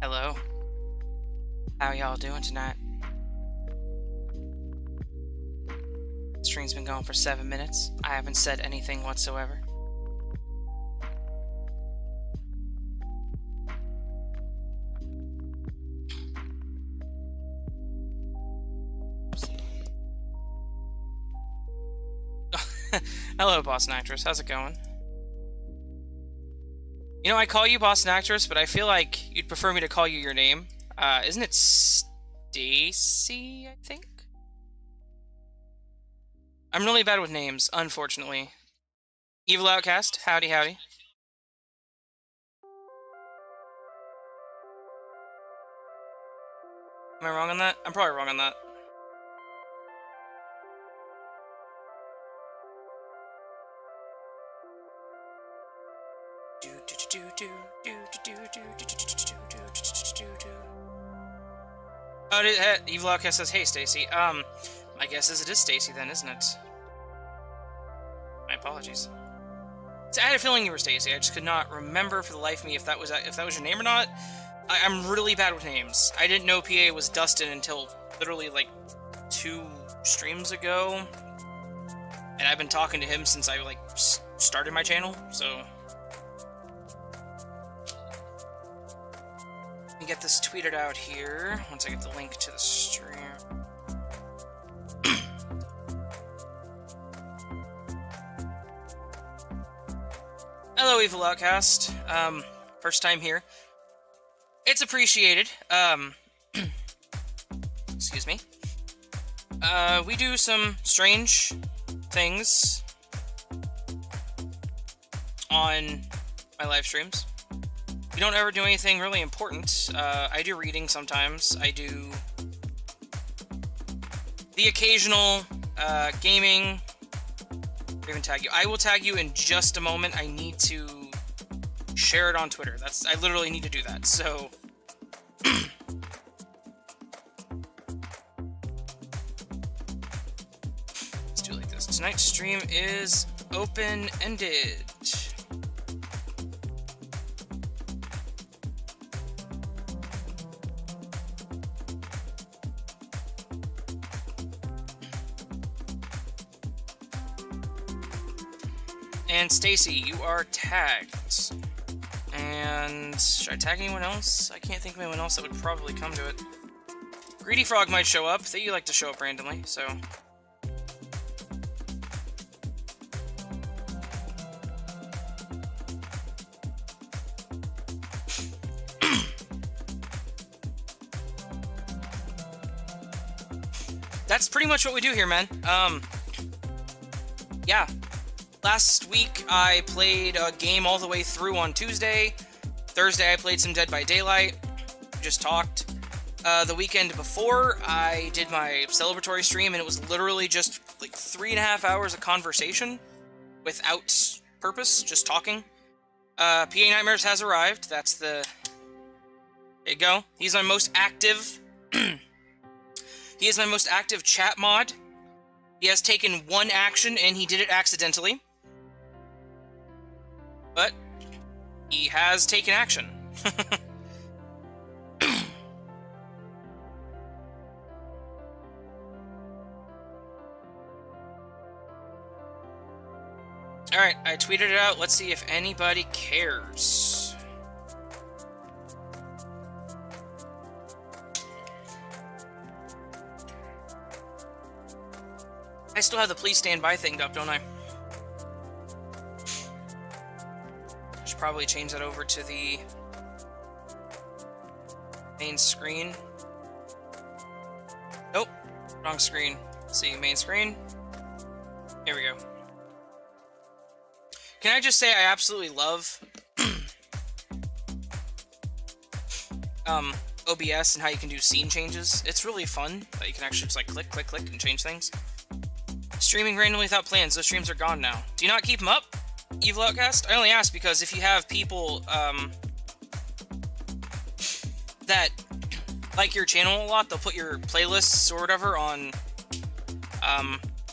Hello. How y'all doing tonight? Stream's been going for 7 minutes. I haven't said anything whatsoever. Hello, Boston Actress. How's it going? You know, I call you Boston Actress, but I feel like you'd prefer me to call you your name. Isn't it Stacy, I think? I'm really bad with names, unfortunately. Evil Outcast, howdy howdy. Am I wrong on that? I'm probably wrong on that. Oh, Evil Outcast says, "Hey, Stacy." My guess is it is Stacy then, isn't it? My apologies. So I had a feeling you were Stacy. I just could not remember for the life of me if that was your name or not. I'm really bad with names. I didn't know PA was Dustin until literally like 2 streams ago, and I've been talking to him since I like started my channel. So let me get this tweeted out here once I get the link to the stream. Hello, Evil Outcast. First time here. It's appreciated. Excuse me. We do some strange things on my live streams. We don't ever do anything really important. I do reading sometimes. I do the occasional gaming. Even tag you. I will tag you in just a moment. I need to share it on Twitter. I literally need to do that. So let's do it like this. Tonight's stream is open-ended. And Stacy, you are tagged. And should I tag anyone else? I can't think of anyone else that would probably come to it. Greedy Frog might show up. They like to show up randomly, so. That's pretty much what we do here, man. Yeah. Last week, I played a game all the way through on Tuesday. Thursday, I played some Dead by Daylight. Just talked. The weekend before, I did my celebratory stream, and it was literally just like 3.5 hours of conversation without purpose, just talking. PA Nightmares has arrived. That's the... There you go. He's my most active... He is my most active chat mod. He has taken 1 action, and he did it accidentally. But he has taken action. Alright, I tweeted it out. Let's see if anybody cares. I still have the please stand by thing up, don't I? Should probably change that over to the main screen. Nope, wrong screen. Let's see, main screen. Here we go. Can I just say I absolutely love OBS and how you can do scene changes. It's really fun that you can actually just like click, click, click and change things. Streaming randomly without plans. Those streams are gone now. Do you not keep them up, Evil Outcast? I only ask because if you have people that like your channel a lot, they'll put your playlists or whatever on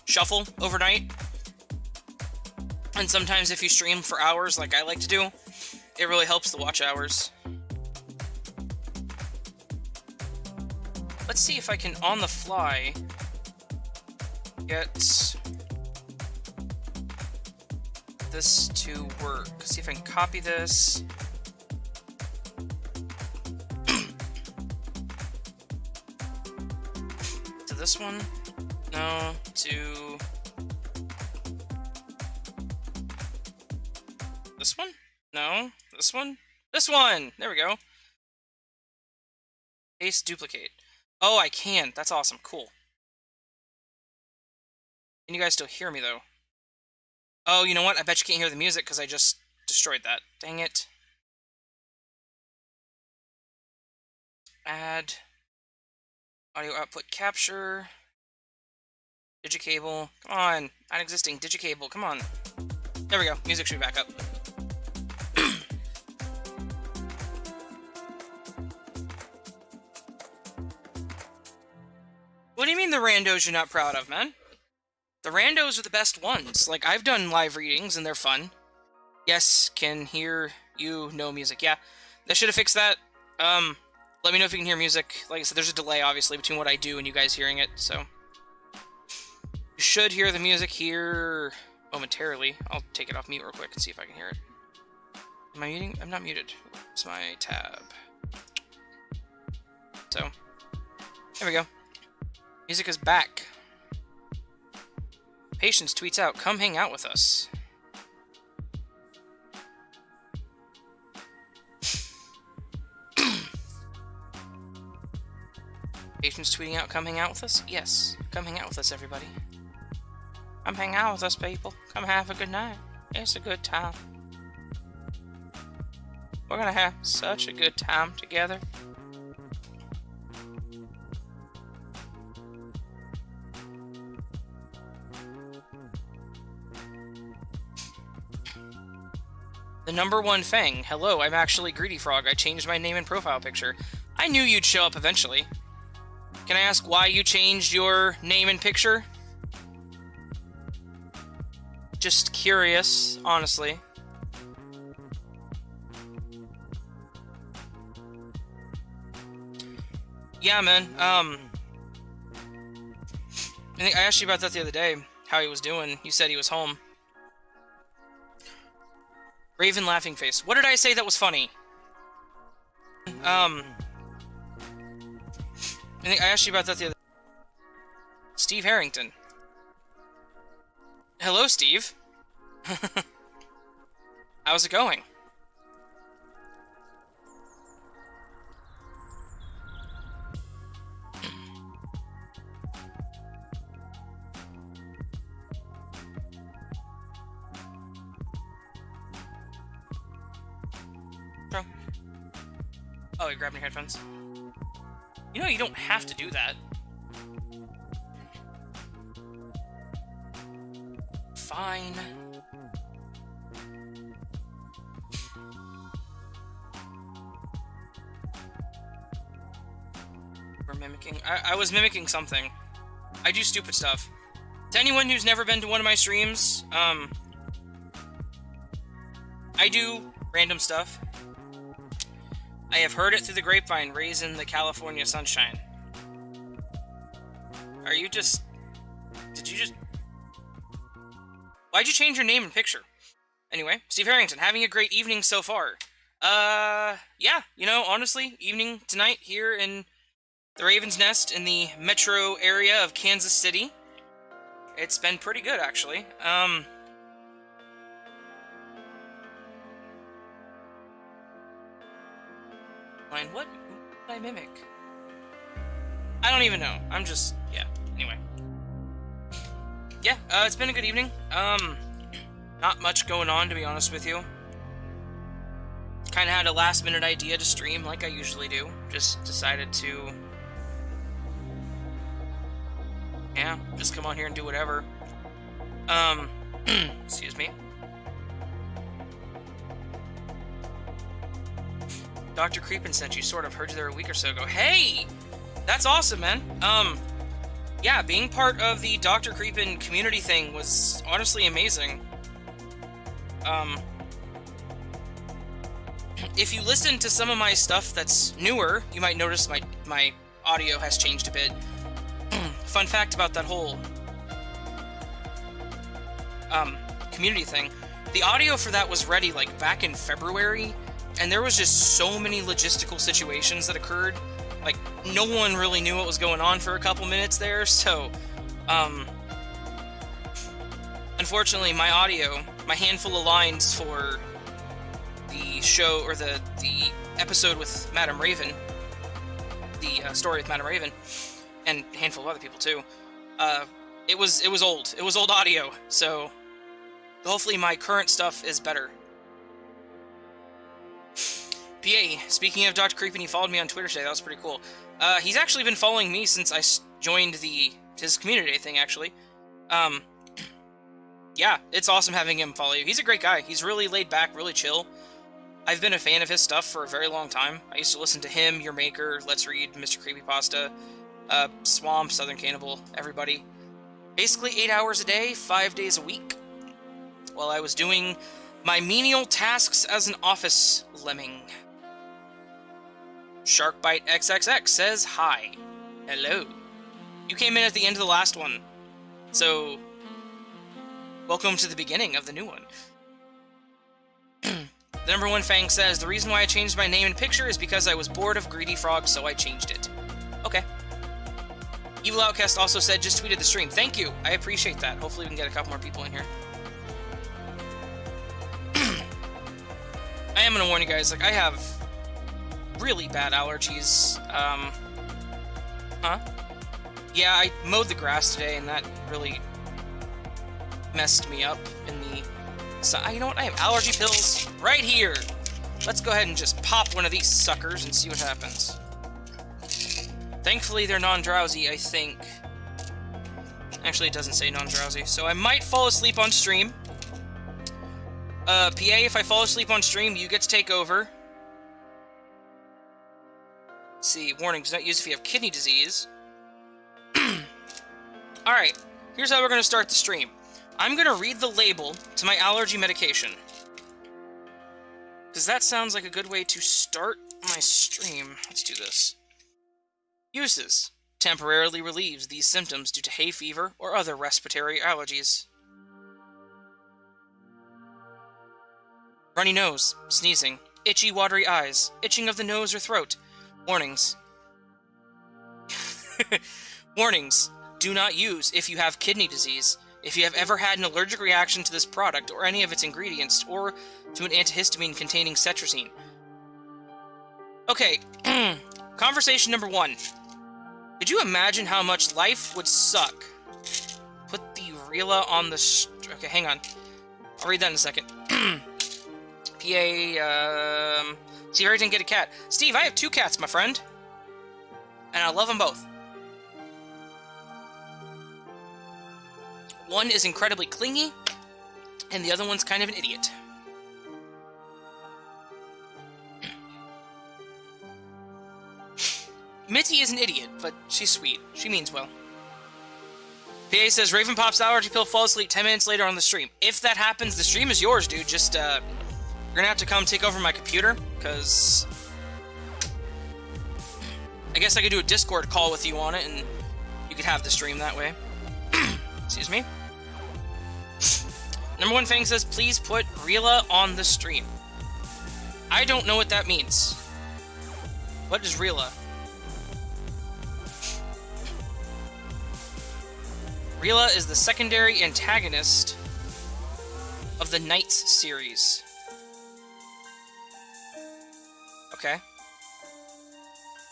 shuffle overnight. And sometimes if you stream for hours like I like to do, it really helps the watch hours. let's see if I can, on the fly, get this to work. See if I can copy this. To this one? No. To this one? No. This one? This one! There we go. Paste, duplicate. Oh, I can. That's awesome. Cool. Can you guys still hear me, though? Oh, you know what? I bet you can't hear the music because I just destroyed that. Dang it. Add audio output capture. Digicable. Come on. Unexisting digicable. Come on. There we go. Music should be back up. What do you mean the randos you're not proud of, man? The randos are the best ones. Like, I've done live readings, and they're fun. Yes, can hear you, no music. Yeah, that should have fixed that. Let me know if you can hear music. Like I said, there's a delay, obviously, between what I do and you guys hearing it, so... You should hear the music here momentarily. I'll take it off mute real quick and see if I can hear it. Am I muting? I'm not muted. It's my tab. So, there we go. Music is back. Patience tweets out, come hang out with us. Patience tweeting out, come hang out with us? Yes, come hang out with us, everybody. Come hang out with us, people. Come have a good night. It's a good time. We're gonna have such a good time together. The #1 Fang. Hello, I'm actually Greedy Frog. I changed my name and profile picture. I knew you'd show up eventually. Can I ask why you changed your name and picture? Just curious, honestly. Yeah, man, I think I asked you about that the other day, how he was doing. You said he was home. Raven laughing face. What did I say that was funny? I think I asked you about that the other day. Steve Harrington. Hello, Steve. How's it going? Oh, you're grabbing your headphones? You know, you don't have to do that. Fine. We're mimicking... I was mimicking something. I do stupid stuff. To anyone who's never been to one of my streams, I do random stuff. I have heard it through the grapevine, raising the California sunshine. Are you just... Did you just... Why'd you change your name and picture? Anyway, Steve Harrington, having a great evening so far. Yeah, you know, honestly, evening tonight here in the Raven's Nest in the metro area of Kansas City. It's been pretty good, actually. What did I mimic? I don't even know. I'm just... yeah, anyway. Yeah, it's been a good evening. Not much going on, to be honest with you. Kinda had a last-minute idea to stream, like I usually do. Just decided to... yeah, just come on here and do whatever. Excuse me. Dr. Creepin sent you, sort of. Heard you there a week or so ago. Hey! That's awesome, man. Yeah, being part of the Dr. Creepin community thing was honestly amazing. If you listen to some of my stuff that's newer, you might notice my audio has changed a bit. Fun fact about that whole community thing. The audio for that was ready like back in February, and there was just so many logistical situations that occurred. Like, no one really knew what was going on for a couple minutes there, so unfortunately my audio, my handful of lines for the show, or the episode with Madame Raven, the story with Madame Raven, and a handful of other people too, it was old. It was old audio, so hopefully my current stuff is better. PA, speaking of Dr. Creepin, he followed me on Twitter today. That was pretty cool. He's actually been following me since I joined his community thing, actually. Yeah, it's awesome having him follow you. He's a great guy. He's really laid back, really chill. I've been a fan of his stuff for a very long time. I used to listen to him, Your Maker, Let's Read, Mr. Creepypasta, Swamp, Southern Cannibal, everybody. Basically 8 hours a day, 5 days a week, while I was doing my menial tasks as an office lemming. Sharkbite XXX says hi. Hello. You came in at the end of the last one, so welcome to the beginning of the new one. The number one Fang says, the reason why I changed my name and picture is because I was bored of Greedy Frog, so I changed it. Okay. Evil Outcast also said, just tweeted the stream. Thank you. I appreciate that. Hopefully we can get a couple more people in here. I am going to warn you guys, like, I have really bad allergies. Yeah, I mowed the grass today, and that really messed me up in the... So, you know what? I have allergy pills right here. Let's go ahead and just pop one of these suckers and see what happens. Thankfully, they're non-drowsy, I think. Actually, it doesn't say non-drowsy, so I might fall asleep on stream. PA, if I fall asleep on stream, you get to take over. Let's see, warnings not used if you have kidney disease. Alright, here's how we're going to start the stream. I'm going to read the label to my allergy medication. Because that sounds like a good way to start my stream. Let's do this. Uses. Temporarily relieves these symptoms due to hay fever or other respiratory allergies. Runny nose, sneezing, itchy, watery eyes, itching of the nose or throat. Warnings. Warnings. Do not use if you have kidney disease, if you have ever had an allergic reaction to this product or any of its ingredients, or to an antihistamine containing cetirizine. Okay, conversation number 1. Could you imagine how much life would suck? Put the Rila on the... Okay, hang on. I'll read that in a second. PA, Steve, I didn't get a cat. Steve, I have 2 cats, my friend. And I love them both. One is incredibly clingy, and the other one's kind of an idiot. Mitty is an idiot, but she's sweet. She means well. PA says, Raven pops allergy pill, falls asleep 10 minutes later on the stream. If that happens, the stream is yours, dude. Just, you're gonna have to come take over my computer, because... I guess I could do a Discord call with you on it, and you could have the stream that way. Excuse me. Number one Fang says, please put Rila on the stream. I don't know what that means. What is Rila? Rila is the secondary antagonist of the Knights series. Okay.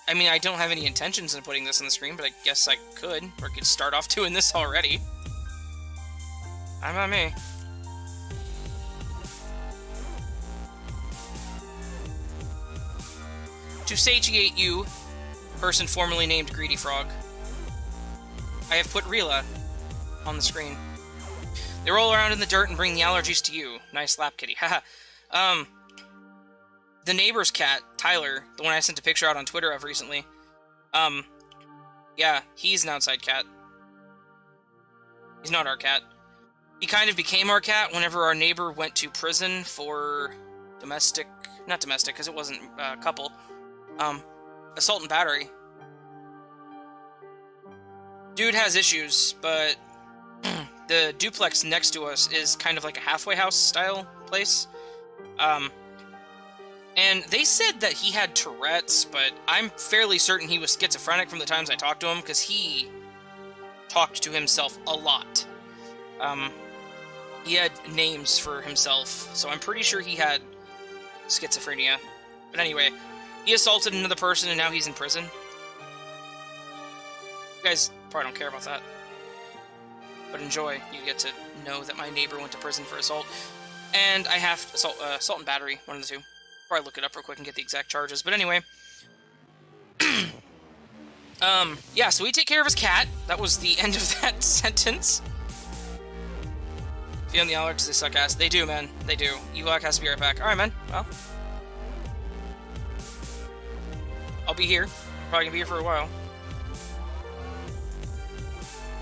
I mean, I don't have any intentions in putting this on the screen, but I guess I could. Or I could start off doing this already. I'm not me. To satiate you, person formerly named Greedy Frog, I have put Rila on the screen. They roll around in the dirt and bring the allergies to you. Nice lap kitty. Haha. The neighbor's cat, Tyler, the one I sent a picture out on Twitter of recently, yeah, he's an outside cat. He's not our cat. He kind of became our cat whenever our neighbor went to prison for not domestic, because it wasn't a couple, assault and battery. Dude has issues, but the duplex next to us is kind of like a halfway house style place. And they said that he had Tourette's, but I'm fairly certain he was schizophrenic from the times I talked to him, because he talked to himself a lot. He had names for himself, so I'm pretty sure he had schizophrenia. But anyway, he assaulted another person, and now he's in prison. You guys probably don't care about that. But enjoy. You get to know that my neighbor went to prison for assault. And I have assault and battery, one of the two. Probably look it up real quick and get the exact charges. But anyway. Yeah, so we take care of his cat. That was the end of that sentence. Feeling the Alex, they suck ass. They do, man. They do. Ewok has to be right back. Alright, man. Well. I'll be here. Probably gonna be here for a while.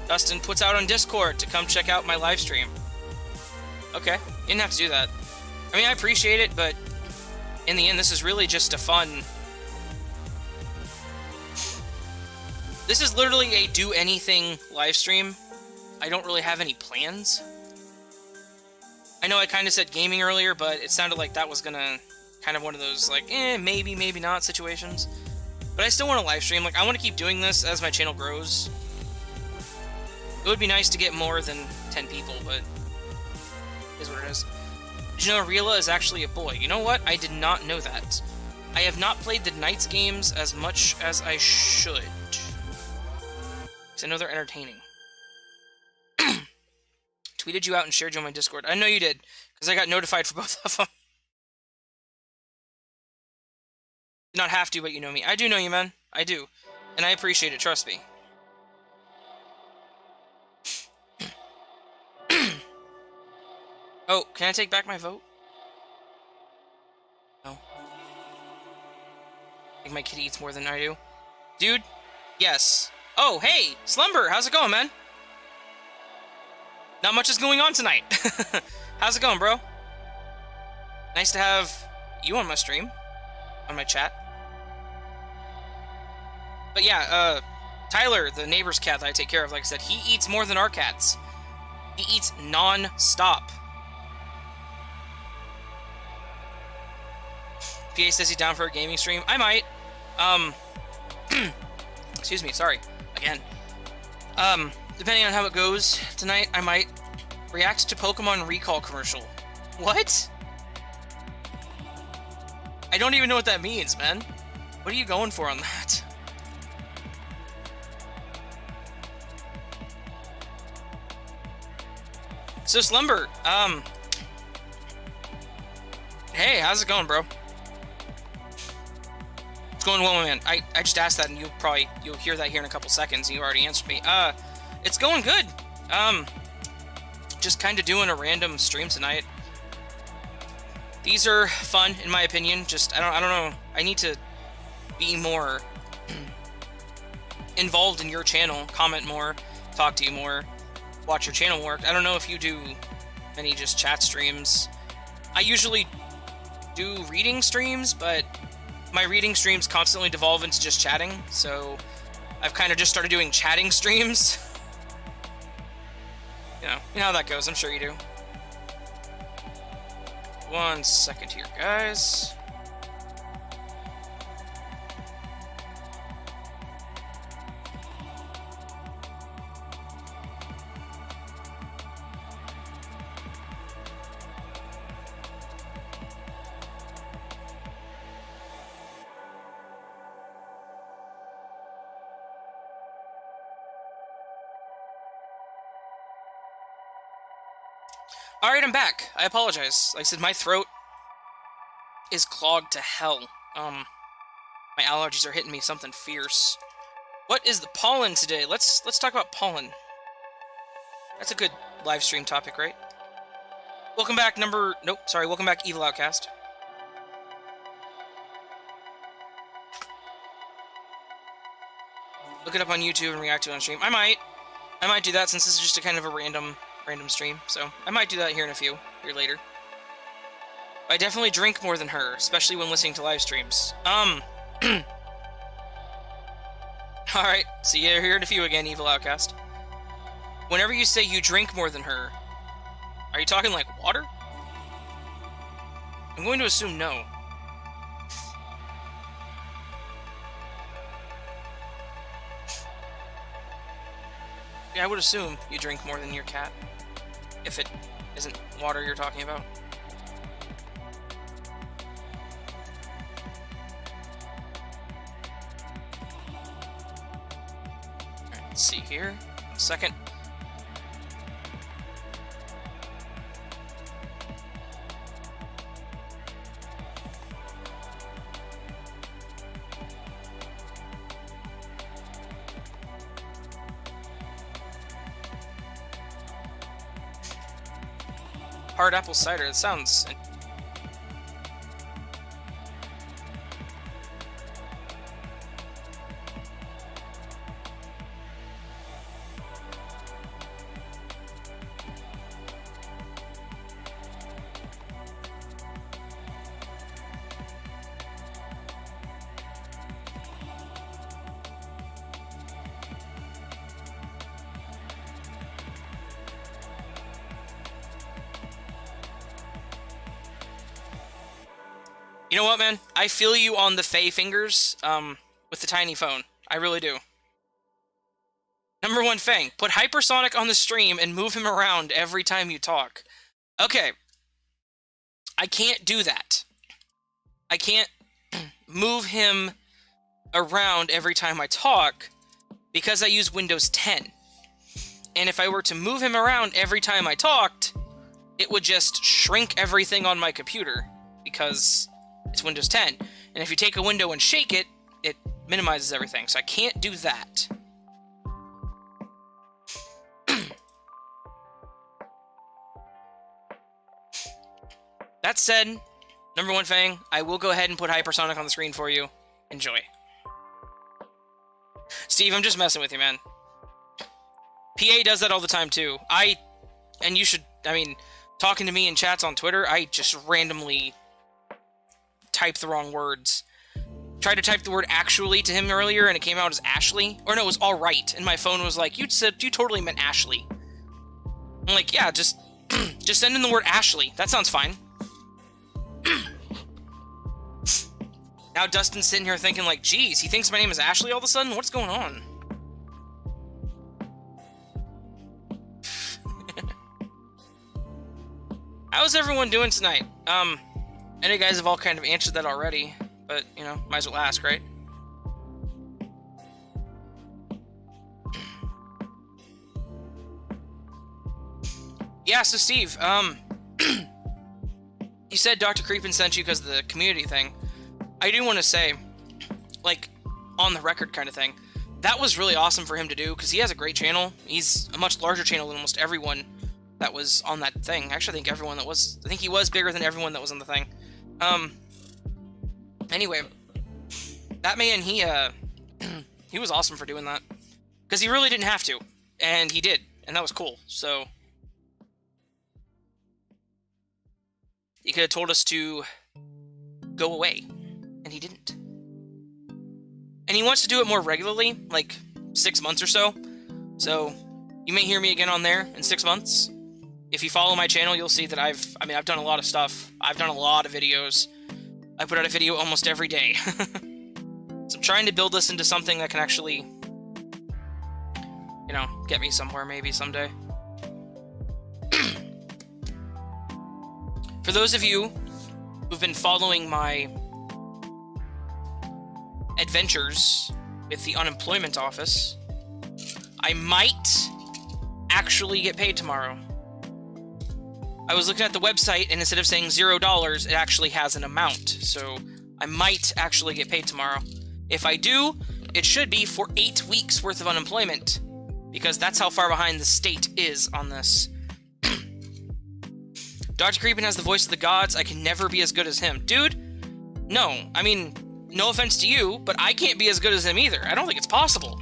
Dustin puts out on Discord to come check out my live stream. Okay. You didn't have to do that. I mean, I appreciate it, but in the end, this is really just a fun... This is literally a do-anything live stream. I don't really have any plans. I know I kind of said gaming earlier, but it sounded like that was gonna... kind of one of those, like, maybe, maybe not situations. But I still want to live stream. Like, I want to keep doing this as my channel grows. It would be nice to get more than 10 people, but... it is what it is. Did you know Rila is actually a boy? You know what? I did not know that. I have not played the Knights games as much as I should. Because I know they're entertaining. Tweeted you out and shared you on my Discord. I know you did, because I got notified for both of them. You not have to, but you know me. I do know you, man. I do. And I appreciate it, trust me. Oh, can I take back my vote? No. I think my kitty eats more than I do. Dude? Yes. Oh, hey! Slumber! How's it going, man? Not much is going on tonight. How's it going, bro? Nice to have you on my stream. On my chat. But yeah, Tyler, the neighbor's cat that I take care of, like I said, he eats more than our cats. He eats non-stop. PA says he's down for a gaming stream. I might. Excuse me, sorry. Again. Depending on how it goes tonight, I might react to Pokemon Recall commercial. What? I don't even know what that means, man. What are you going for on that? So, Slumber, hey, how's it going, bro? It's going well, man. I just asked that, and you'll hear that here in a couple seconds, and you already answered me. It's going good. Just kind of doing a random stream tonight. These are fun, in my opinion. Just, I don't know. I need to be more involved in your channel, comment more, talk to you more, watch your channel work. I don't know if you do many just chat streams. I usually do reading streams, but my reading streams constantly devolve into just chatting, so I've kind of just started doing chatting streams. You know how that goes, I'm sure you do. 1 second here, guys. Alright, I'm back. I apologize. Like I said, my throat is clogged to hell. My allergies are hitting me something fierce. What is the pollen today? Let's talk about pollen. That's a good live stream topic, right? Welcome back, welcome back, Evil Outcast. Look it up on YouTube and react to it on stream. I might do that since this is just a kind of a random stream, so I might do that here later. I definitely drink more than her, especially when listening to live streams. Alright, so you're here to few again, Evil Outcast. Whenever you say you drink more than her, are you talking like water? I'm going to assume no. Yeah, I would assume you drink more than your cat. If it isn't water you're talking about. Alright, let's see here. 1 second. Hard apple cider, that sounds... You know what, man? I feel you on the Fey fingers, with the tiny phone. I really do. Number 1 Fang, put Hypersonic on the stream and move him around every time you talk. Okay. I can't do that. I can't move him around every time I talk because I use Windows 10. And if I were to move him around every time I talked, it would just shrink everything on my computer because it's Windows 10. And if you take a window and shake it, it minimizes everything. So I can't do that. That said, number 1 Fang, I will go ahead and put Hypersonic on the screen for you. Enjoy. Steve, I'm just messing with you, man. PA does that all the time, too. And you should, I mean, talking to me in chats on Twitter, I just randomly type the wrong words. Tried to type the word actually to him earlier, and it came out as Ashley. Or no, it was alright, and my phone was like, you totally meant Ashley. I'm like, yeah, just send in the word Ashley. That sounds fine. Now Dustin's sitting here thinking like, geez, he thinks my name is Ashley all of a sudden? What's going on? How's everyone doing tonight? I know you guys have all kind of answered that already, but, you know, might as well ask, right? Yeah, so Steve, you said Dr. Creepin sent you because of the community thing. I do want to say, like, on the record kind of thing, that was really awesome for him to do, because he has a great channel. He's a much larger channel than almost everyone that was on that thing. Actually, I think he was bigger than everyone that was on the thing. Anyway, that man, he was awesome for doing that. Because he really didn't have to, and he did, and that was cool, so... He could have told us to go away, and he didn't. And he wants to do it more regularly, like 6 months or so. So, you may hear me again on there in 6 months. If you follow my channel, you'll see that I've done a lot of stuff. I've done a lot of videos. I put out a video almost every day. So I'm trying to build this into something that can actually, you know, get me somewhere maybe someday. For those of you who've been following my adventures with the unemployment office, I might actually get paid tomorrow. I was looking at the website, and instead of saying $0, it actually has an amount, so I might actually get paid tomorrow. If I do, it should be for 8 weeks worth of unemployment, because that's how far behind the state is on this. Dr. Creepin has the voice of the gods. I can never be as good as him. Dude, no. I mean, no offense to you, but I can't be as good as him either. I don't think it's possible.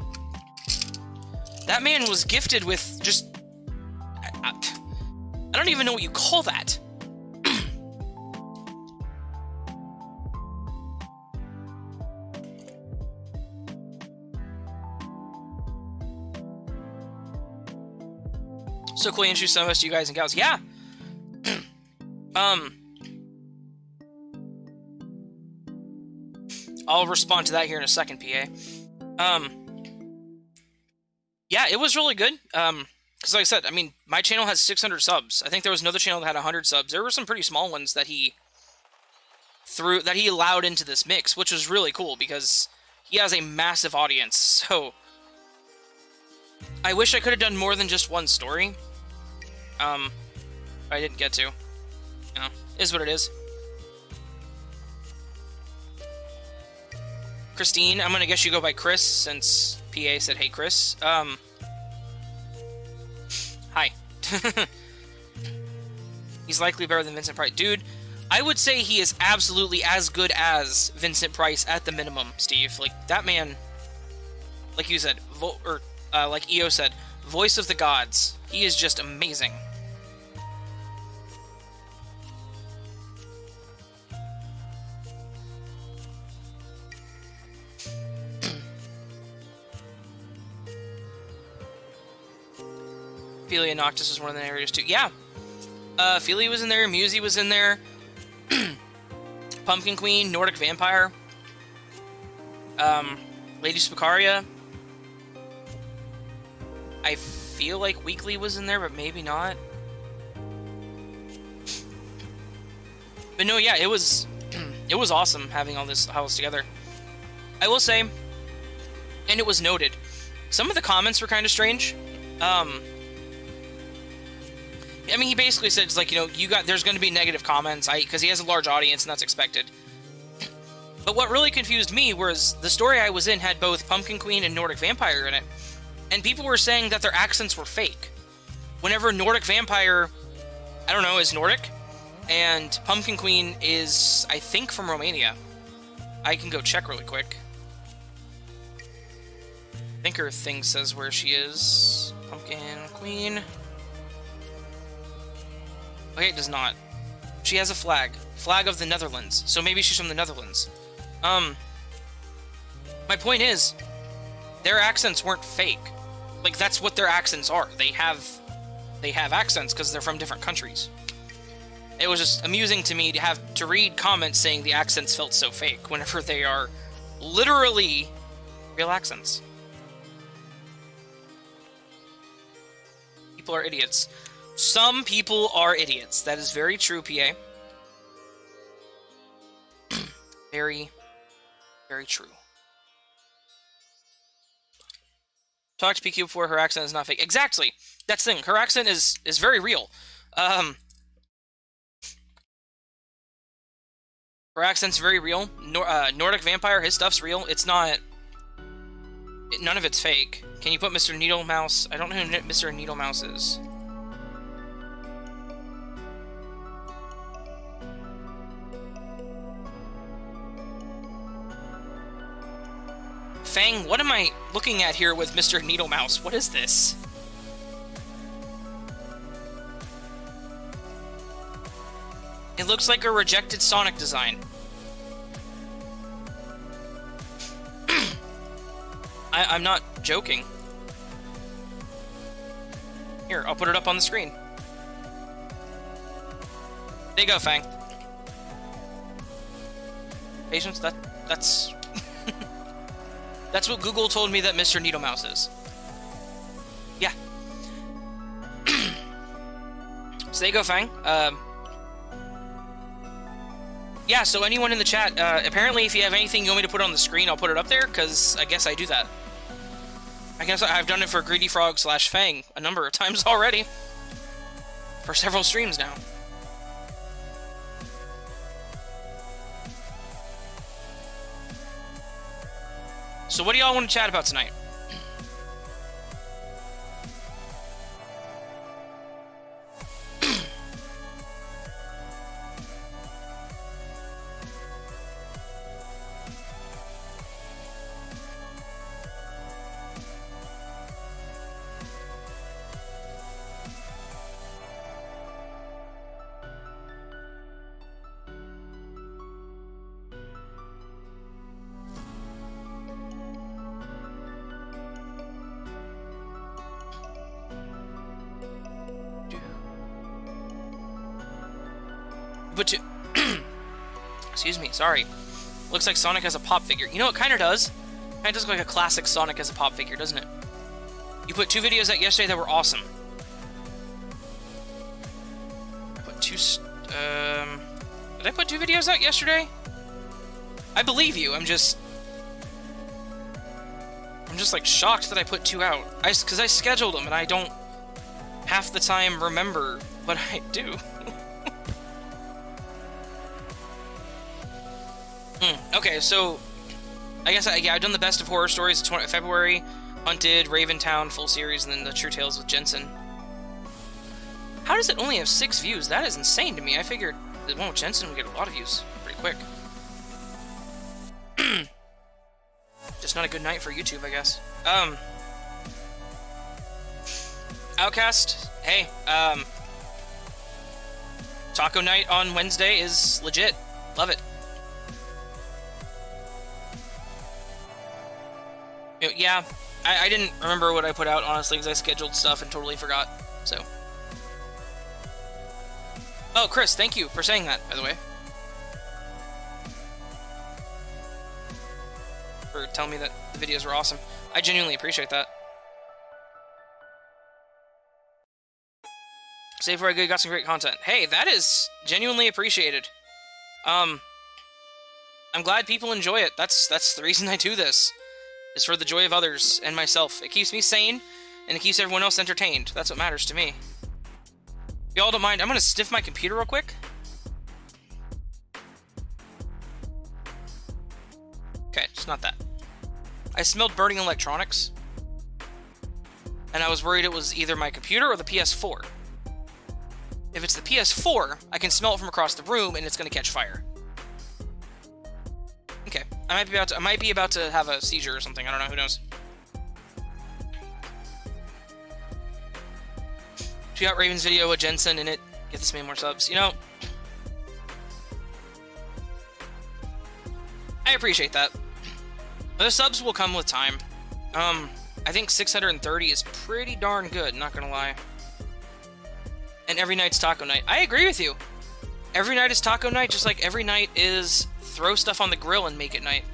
That man was gifted with just... I don't even know what you call that. So cool, introduce some of us to you guys and gals. Yeah. I'll respond to that here in a second, PA. Yeah, it was really good. Because like I said, I mean, my channel has 600 subs. I think there was another channel that had 100 subs. There were some pretty small ones that he allowed into this mix, which was really cool because he has a massive audience. So I wish I could have done more than just one story. I didn't get to. You know, is what it is. Christine, I'm gonna guess you go by Chris since PA said, "Hey, Chris." Hi. He's likely better than Vincent Price. Dude, I would say he is absolutely as good as Vincent Price at the minimum, Steve. Like, that man, like you said, like EO said, voice of the gods. He is just amazing. Ophelia Noctis is one of the narrators too. Yeah. Ophelia was in there, Musey was in there. Pumpkin Queen, Nordic Vampire. Lady Spicaria. I feel like Weekly was in there, but maybe not. But no, yeah, it was it was awesome having all this together. I will say, and it was noted, some of the comments were kind of strange. I mean, he basically said, it's like, you know, there's going to be negative comments, because he has a large audience, and that's expected. But what really confused me was the story I was in had both Pumpkin Queen and Nordic Vampire in it, and people were saying that their accents were fake. Whenever Nordic Vampire, I don't know, is Nordic, and Pumpkin Queen is, I think, from Romania. I can go check really quick. I think her thing says where she is. Pumpkin Queen. Okay, it does not. She has a flag. Flag of the Netherlands. So maybe she's from the Netherlands. My point is, their accents weren't fake. Like, that's what their accents are. They have accents because they're from different countries. It was just amusing to me to have to read comments saying the accents felt so fake whenever they are literally real accents. People are idiots. Some people are idiots. That is very true, PA. Very, very true. Talked to PQ before, her accent is not fake. Exactly! That's the thing. Her accent is very real. Her accent's very real. Nordic Vampire, his stuff's real. It's not... none of it's fake. Can you put Mr. Needle Mouse? I don't know who Mr. Needle Mouse is. Fang, what am I looking at here with Mr. Needle Mouse? What is this? It looks like a rejected Sonic design. I'm not joking. Here, I'll put it up on the screen. There you go, Fang. Patience, that's... That's what Google told me that Mr. Needle Mouse is. Yeah. So there you go, Fang. Yeah, so anyone in the chat, apparently if you have anything you want me to put on the screen, I'll put it up there, because I guess I do that. I guess I've done it for Greedy Frog / Fang a number of times already. For several streams now. So what do y'all want to chat about tonight? But to... Excuse me, sorry. Looks like Sonic has a pop figure. You know, it kind of does. Kind of does look like a classic Sonic as a pop figure, doesn't it? You put 2 videos out yesterday that were awesome. I put 2... Did I put 2 videos out yesterday? I believe you. I'm just like shocked that I put 2 out. Because I scheduled them and I don't half the time remember what I do. Okay, so I guess I've done the best of horror stories. February, Hunted, Raventown, full series, and then the True Tales with Jensen. How does it only have 6 views? That is insane to me. I figured the one with Jensen would get a lot of views pretty quick. Just not a good night for YouTube, I guess. Outcast, hey, taco night on Wednesday is legit. Love it. Yeah, I didn't remember what I put out, honestly, because I scheduled stuff and totally forgot, so. Oh, Chris, thank you for saying that, by the way. For telling me that the videos were awesome. I genuinely appreciate that. Save for a good, got some great content. Hey, that is genuinely appreciated. I'm glad people enjoy it. That's the reason I do this. Is for the joy of others and myself. It keeps me sane, and it keeps everyone else entertained. That's what matters to me. If y'all don't mind, I'm gonna sniff my computer real quick. Okay, it's not that. I smelled burning electronics, and I was worried it was either my computer or the PS4. If it's the PS4, I can smell it from across the room, and it's gonna catch fire. Okay, I might be about to have a seizure or something. I don't know. Who knows? She got Raven's video with Jensen in it. Get this man more subs. You know, I appreciate that. The subs will come with time. I think 630 is pretty darn good. Not gonna lie. And every night's taco night. I agree with you. Every night is taco night, just like every night is throw stuff on the grill and make it night.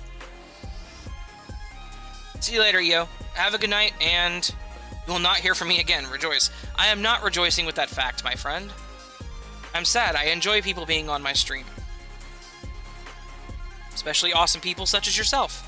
See you later, yo. Have a good night, and you will not hear from me again. Rejoice. I am not rejoicing with that fact, my friend. I'm sad. I enjoy people being on my stream. Especially awesome people such as yourself.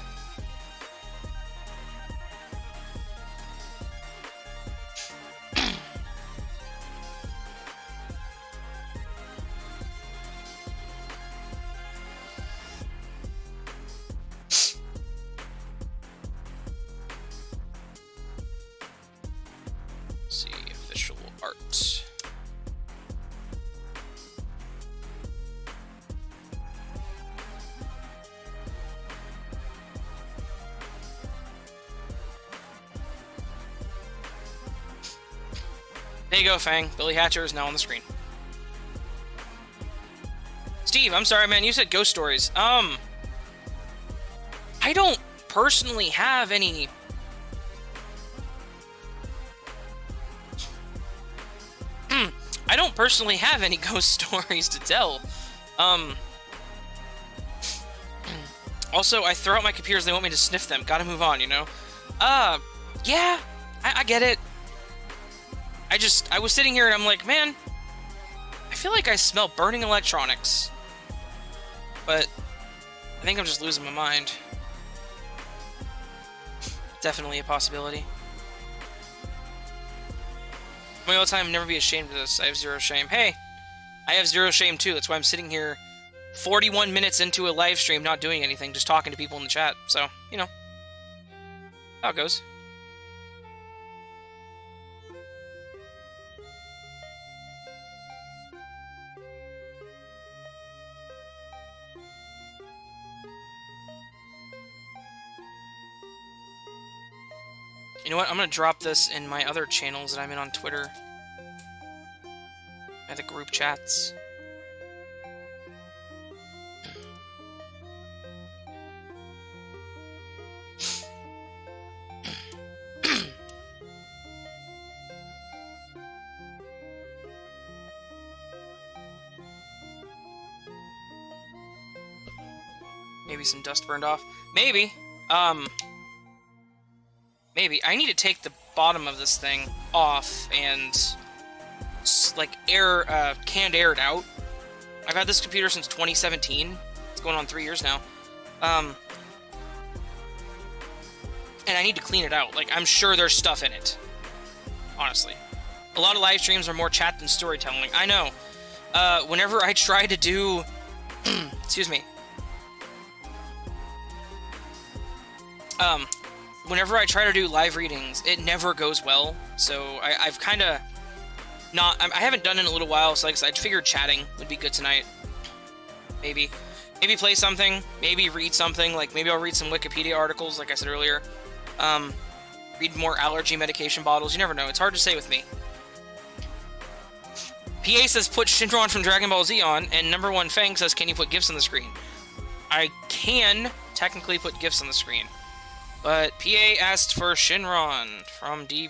There you go, Fang. Billy Hatcher is now on the screen. Steve, I'm sorry, man. You said ghost stories. I don't personally have any... I don't personally have any ghost stories to tell. Also, I throw out my computers, they want me to sniff them. Gotta move on, you know? Yeah, I get it. I was sitting here and I'm like, man, I feel like I smell burning electronics. But I think I'm just losing my mind. Definitely a possibility. My all time, never be ashamed of this. I have zero shame. Hey, I have zero shame too. That's why I'm sitting here 41 minutes into a live stream not doing anything, just talking to people in the chat. So, you know, how it goes. You know what? I'm gonna drop this in my other channels that I'm in on Twitter. At the group chats. Maybe some dust burned off. Maybe. Maybe. I need to take the bottom of this thing off and, like, canned air it out. I've had this computer since 2017. It's going on 3 years now. And I need to clean it out. Like, I'm sure there's stuff in it. Honestly. A lot of live streams are more chat than storytelling. I know. Whenever I try to do... excuse me. Whenever I try to do live readings, it never goes well. So I've kind of not... I haven't done it in a little while, so like I figured chatting would be good tonight. Maybe. Maybe play something. Maybe read something. Like, maybe I'll read some Wikipedia articles, like I said earlier. Read more allergy medication bottles. You never know. It's hard to say with me. PA says, put Shinron from Dragon Ball Z on, and number one Fang says, can you put GIFs on the screen? I can technically put GIFs on the screen. But PA asked for Shinron from DBZ.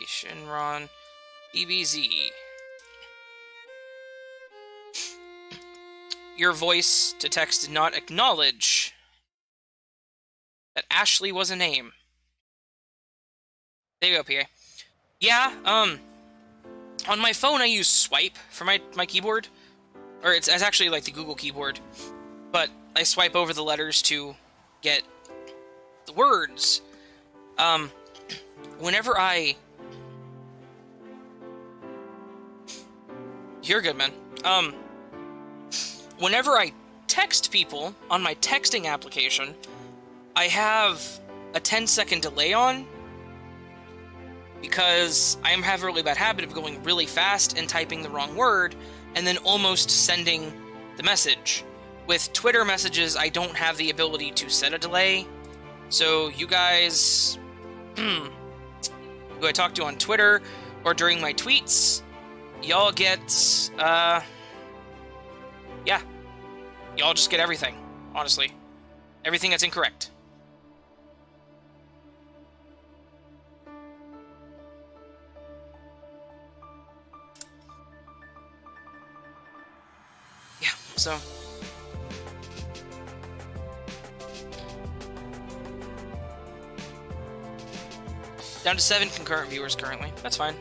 Shinron DBZ. Your voice to text did not acknowledge that Ashley was a name. There you go, PA. Yeah, on my phone I use swipe for my keyboard. Or it's actually like the Google keyboard. But I swipe over the letters to get the words. Whenever I... You're good, man. Whenever I text people on my texting application, I have a 10-second delay on because I have a really bad habit of going really fast and typing the wrong word and then almost sending the message. With Twitter messages, I don't have the ability to set a delay. So you guys who I talk to on Twitter or during my tweets, y'all get, yeah. Y'all just get everything, honestly. Everything that's incorrect. Yeah, so... Down to 7 concurrent viewers currently. That's fine.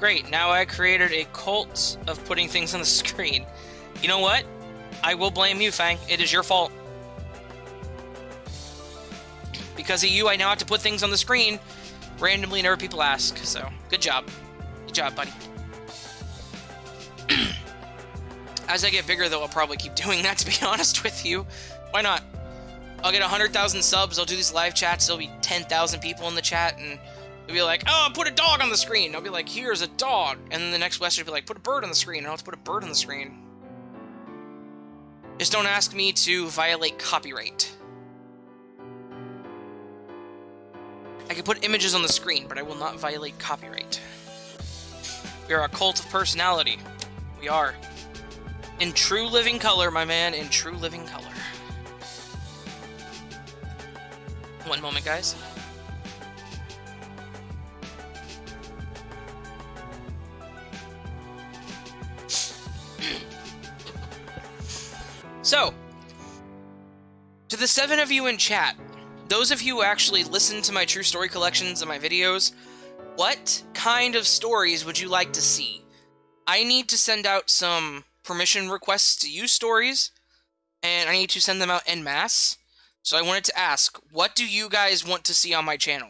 Great, now I created a cult of putting things on the screen. You know what? I will blame you, Fang. It is your fault. Because of you, I now have to put things on the screen randomly whenever people ask. So, good job. Good job, buddy. As I get bigger, though, I'll probably keep doing that, to be honest with you. Why not? I'll get 100,000 subs, I'll do these live chats, there'll be 10,000 people in the chat, and they'll be like, oh, put a dog on the screen. I'll be like, here's a dog. And then the next message will be like, put a bird on the screen. And I'll have to put a bird on the screen. Just don't ask me to violate copyright. I can put images on the screen, but I will not violate copyright. We are a cult of personality. We are. In true living color, my man, in true living color. One moment, guys. So, to the 7 of you in chat, those of you who actually listen to my true story collections and my videos, what kind of stories would you like to see? I need to send out some permission requests to use stories, and I need to send them out en masse. So I wanted to ask, what do you guys want to see on my channel?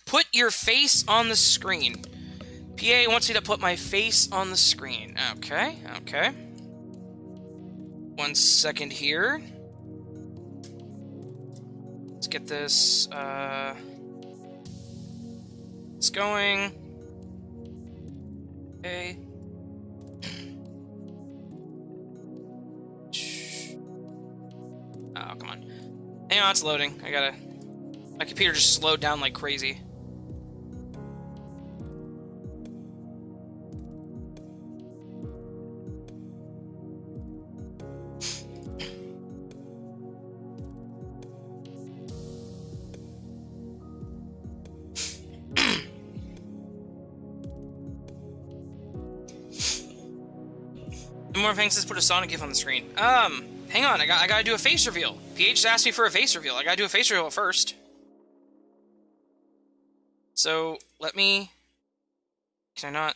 Put your face on the screen. PA wants me to put my face on the screen. Okay, okay. 1 second here. Let's get this, it's going. Okay. Oh, come on. Hang on, it's loading. My computer just slowed down like crazy. More things. Let's put a Sonic GIF on the screen. Hang on. I gotta do a face reveal. PH asked me for a face reveal. I gotta do a face reveal first. So let me. Can I not?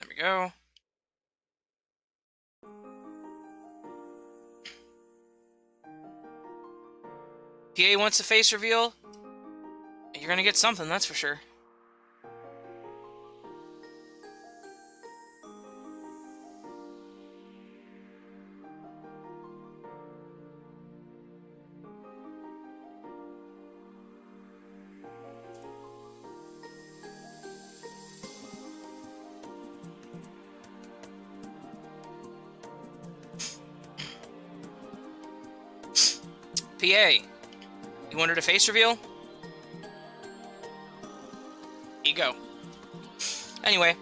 There we go. PA wants a face reveal. You're gonna get something, that's for sure. PA, you wanted a face reveal? Here you go. Anyway,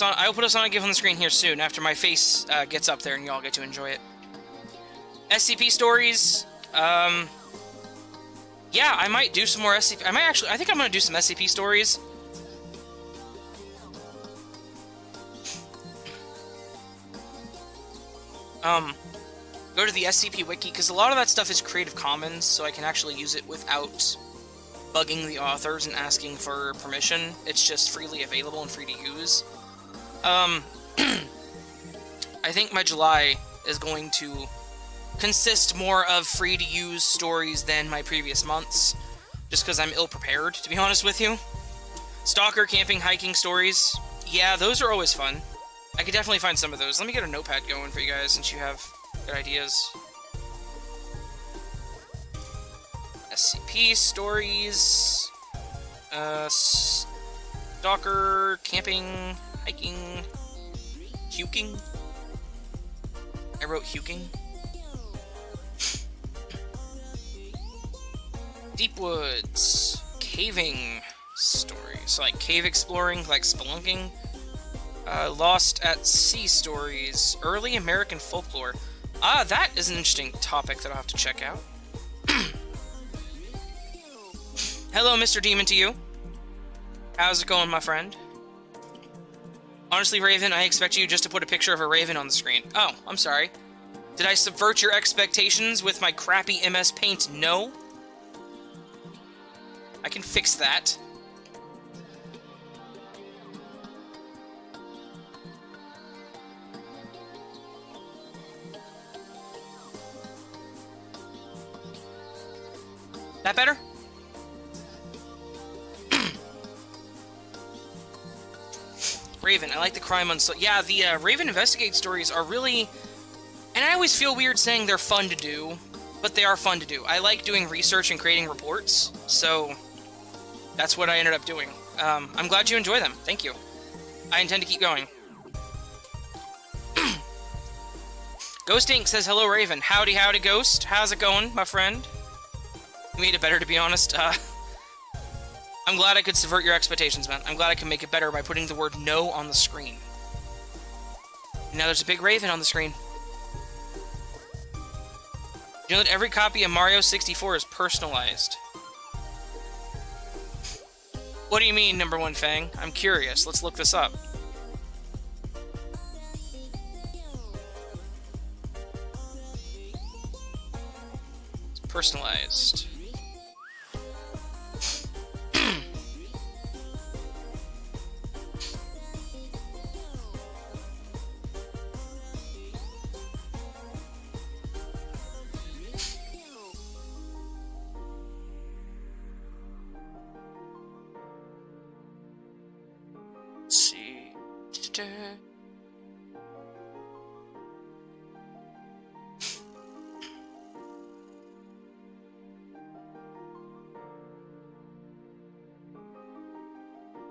I will put us on a GIF on the screen here soon after my face gets up there and you all get to enjoy it. SCP stories. Yeah, I might do some more SCP. I think I'm gonna do some SCP stories. Go to the SCP Wiki, because a lot of that stuff is Creative Commons, so I can actually use it without bugging the authors and asking for permission. It's just freely available and free to use. I think my July is going to consist more of free-to-use stories than my previous months, just because I'm ill-prepared, to be honest with you. Stalker, camping, hiking stories. Yeah, those are always fun. I could definitely find some of those. Let me get a notepad going for you guys, since you have good ideas. SCP stories. Stalker, camping, hiking, huking. I wrote huking. Deep woods, caving stories, like cave exploring, like spelunking. Lost at Sea stories, early American folklore. That is an interesting topic that I'll have to check out. Hello, Mr. Demon to you. How's it going, my friend? Honestly, Raven, I expect you just to put a picture of a raven on the screen. Oh, I'm sorry. Did I subvert your expectations with my crappy MS Paint? No. I can fix that. That better? Raven, I like the crime yeah, the Raven Investigate stories are really... And I always feel weird saying they're fun to do, but they are fun to do. I like doing research and creating reports, so that's what I ended up doing. I'm glad you enjoy them. Thank you. I intend to keep going. Ghost Inc. says, hello, Raven. Howdy, howdy, Ghost. How's it going, my friend? You made it better, to be honest. I'm glad I could subvert your expectations, man. I'm glad I can make it better by putting the word no on the screen. Now there's a big raven on the screen. You know that every copy of Mario 64 is personalized. What do you mean, number one Fang? I'm curious. Let's look this up. It's personalized.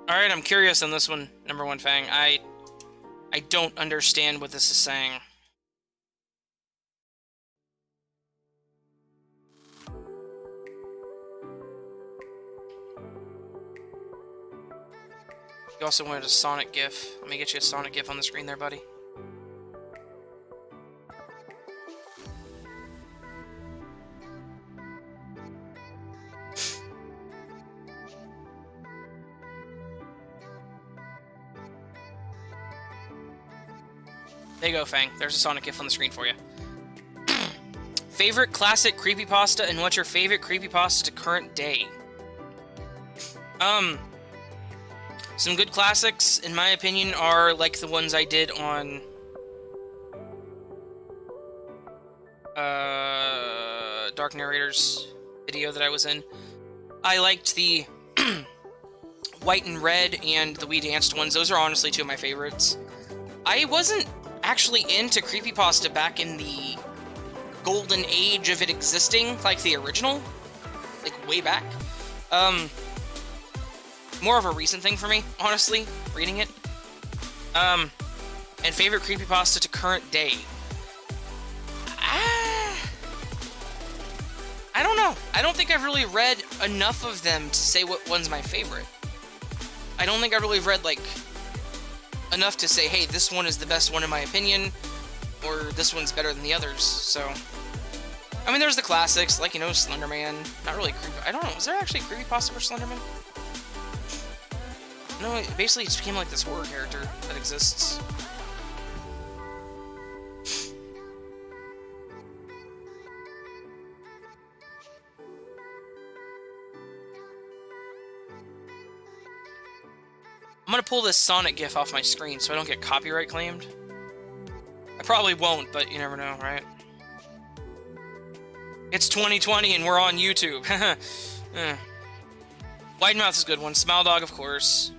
Alright, I'm curious on this one, number one Fang. I don't understand what this is saying. You also wanted a Sonic GIF. Let me get you a Sonic GIF on the screen there, buddy. There you go, Fang. There's a Sonic GIF on the screen for you. Favorite classic creepypasta, and what's your favorite creepypasta to current day? Some good classics, in my opinion, are like the ones I did on Dark Narrator's video that I was in. I liked the White and Red and the We Danced ones. Those are honestly two of my favorites. I wasn't actually into creepypasta back in the golden age of it existing, like the original, like way back. More of a recent thing for me, honestly, reading it. And favorite creepypasta to current day. I don't know. I don't think I've really read enough of them to say what one's my favorite. I don't think I've really read, like, enough to say, hey, this one is the best one in my opinion, or this one's better than the others, so... I mean, there's the classics, like, you know, Slenderman. Not really creepy. I don't know, is there actually a creepypasta for Slenderman? No, it basically just became like this horror character that exists. I'm gonna pull this Sonic GIF off my screen so I don't get copyright claimed. I probably won't, but you never know, right? It's 2020 and we're on YouTube. Wide Mouth is a good one. Smile Dog, of course.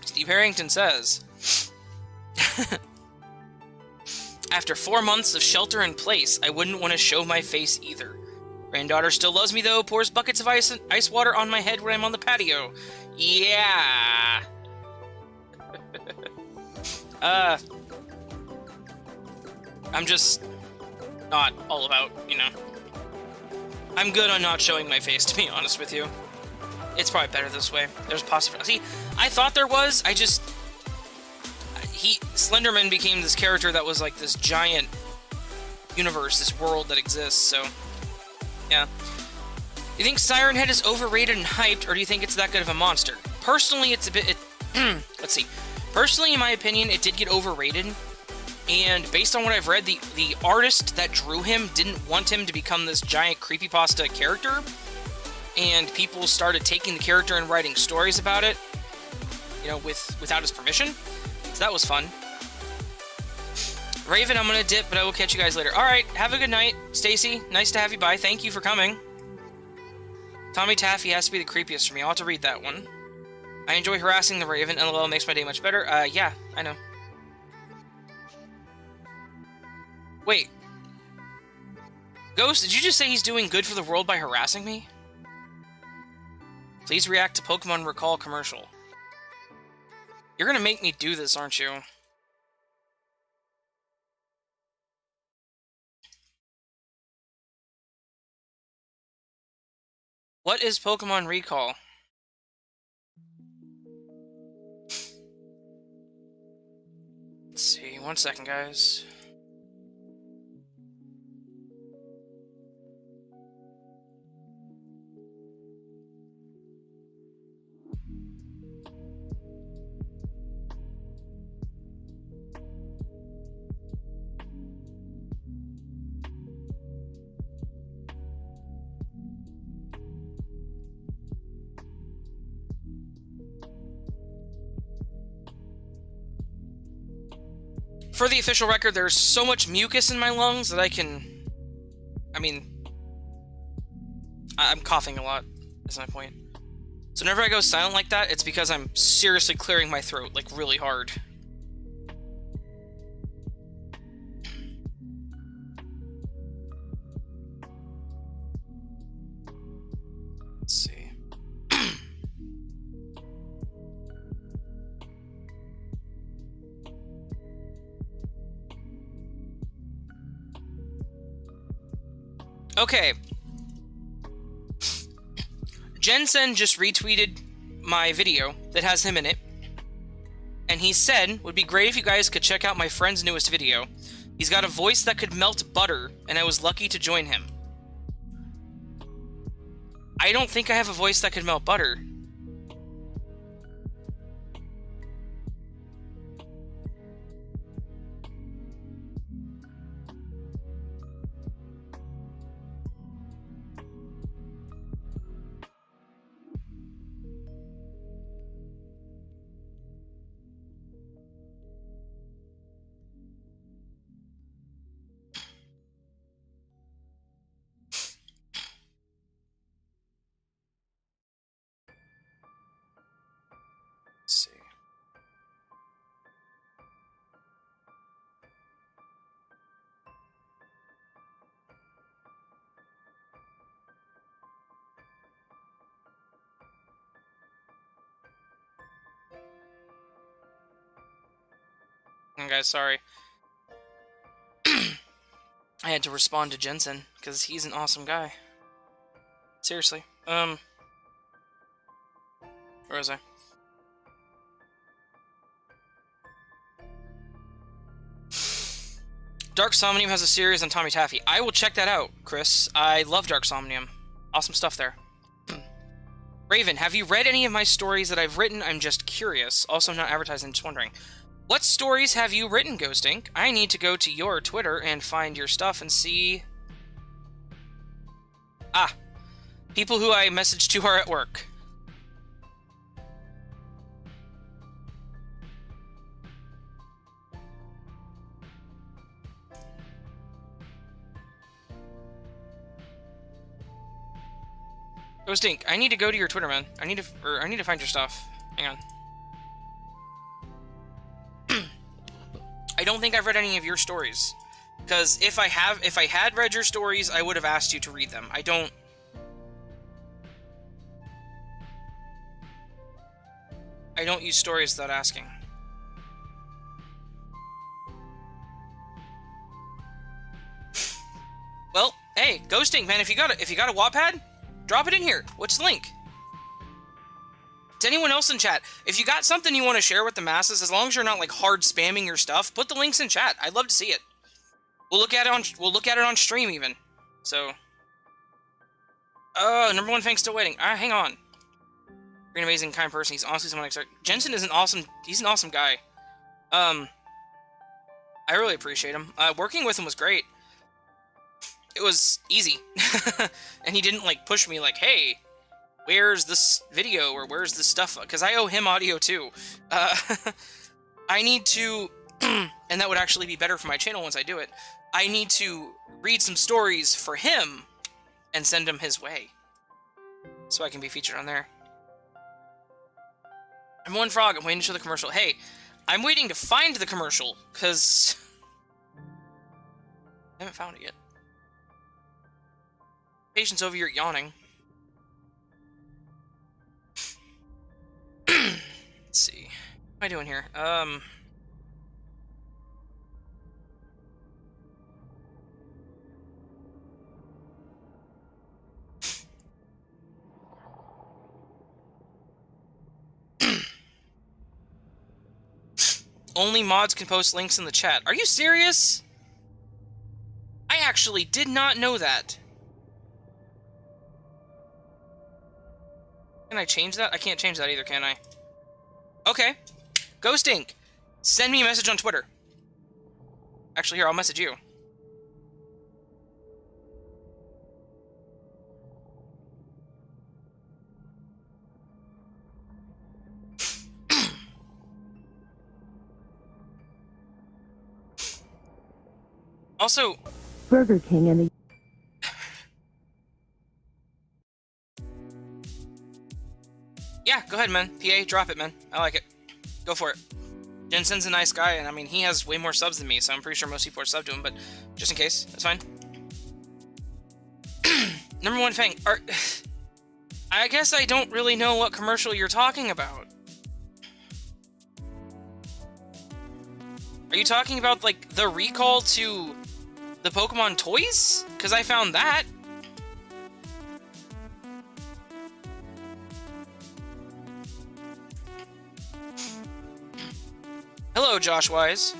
Steve Harrington says, after 4 months of shelter in place, I wouldn't want to show my face either. Granddaughter still loves me though, pours buckets of ice water on my head when I'm on the patio. Yeah. I'm just not all about, you know. I'm good on not showing my face, to be honest with you. It's probably better this way. There's possibility. See, I thought there was. Slenderman became this character that was like this giant universe, this world that exists, so, yeah. You think Siren Head is overrated and hyped, or do you think it's that good of a monster? Personally, it's a bit, let's see. Personally, in my opinion, it did get overrated, and based on what I've read, the artist that drew him didn't want him to become this giant creepypasta character, and people started taking the character and writing stories about it, you know, without his permission, so that was fun. Raven, I'm gonna dip, but I will catch you guys later. Alright, have a good night. Stacy, nice to have you by. Thank you for coming. Tommy Taffy has to be the creepiest for me. I'll have to read that one. I enjoy harassing the Raven. LOL makes my day much better. Yeah, I know. Wait. Ghost, did you just say he's doing good for the world by harassing me? Please react to Pokemon Recall commercial. You're gonna make me do this, aren't you? What is Pokemon Recall? Let's see, 1 second, guys. For the official record, there's so much mucus in my lungs that I'm coughing a lot, is my point. So whenever I go silent like that, it's because I'm seriously clearing my throat, like, really hard. Let's see. Okay. Jensen just retweeted my video that has him in it. And he said, would be great if you guys could check out my friend's newest video. He's got a voice that could melt butter, and I was lucky to join him. I don't think I have a voice that could melt butter. guys, sorry. I had to respond to Jensen, because he's an awesome guy. Seriously. Where was I? Dark Somnium has a series on Tommy Taffy. I will check that out, Chris. I love Dark Somnium. Awesome stuff there. Raven, have you read any of my stories that I've written? I'm just curious. Also, not advertising, just wondering. What stories have you written, Ghost Ink? I need to go to your Twitter and find your stuff and see... Ah. People who I messaged to are at work. Ghost Ink, I need to go to your Twitter, man. I need to find your stuff. Hang on. I don't think I've read any of your stories. Because if I had read your stories, I would have asked you to read them. I don't use stories without asking. Well, hey, Ghost Ink, man, if you got a Wattpad, drop it in here. What's the link? To anyone else in chat, if you got something you want to share with the masses, as long as you're not like hard spamming your stuff, put the links in chat. I'd love to see it. We'll look at it on stream even. So, number one fan still waiting. Hang on. You're an amazing, kind person. He's honestly someone I expect. Jensen is he's an awesome guy. I really appreciate him. Working with him was great. It was easy. And he didn't like push me like, hey, where's this video or where's this stuff? Because I owe him audio too. I need to, and that would actually be better for my channel once I do it, I need to read some stories for him and send them his way. So I can be featured on there. I'm one frog, I'm waiting to show the commercial. Hey, I'm waiting to find the commercial, because I haven't found it yet. Patience over here yawning. Let's see. What am I doing here? Only mods can post links in the chat. Are you serious? I actually did not know that. Can I change that? I can't change that either, can I? Okay. Ghost Ink, send me a message on Twitter. Actually, here, I'll message you. Also, Burger King and the... Yeah, go ahead, man. PA, drop it, man. I like it. Go for it. Jensen's a nice guy, and I mean, he has way more subs than me, so I'm pretty sure most people are sub to him, but just in case, that's fine. Number one thing, I guess I don't really know what commercial you're talking about. Are you talking about, like, the recall to the Pokemon toys? Because I found that. Hello, Josh Wise.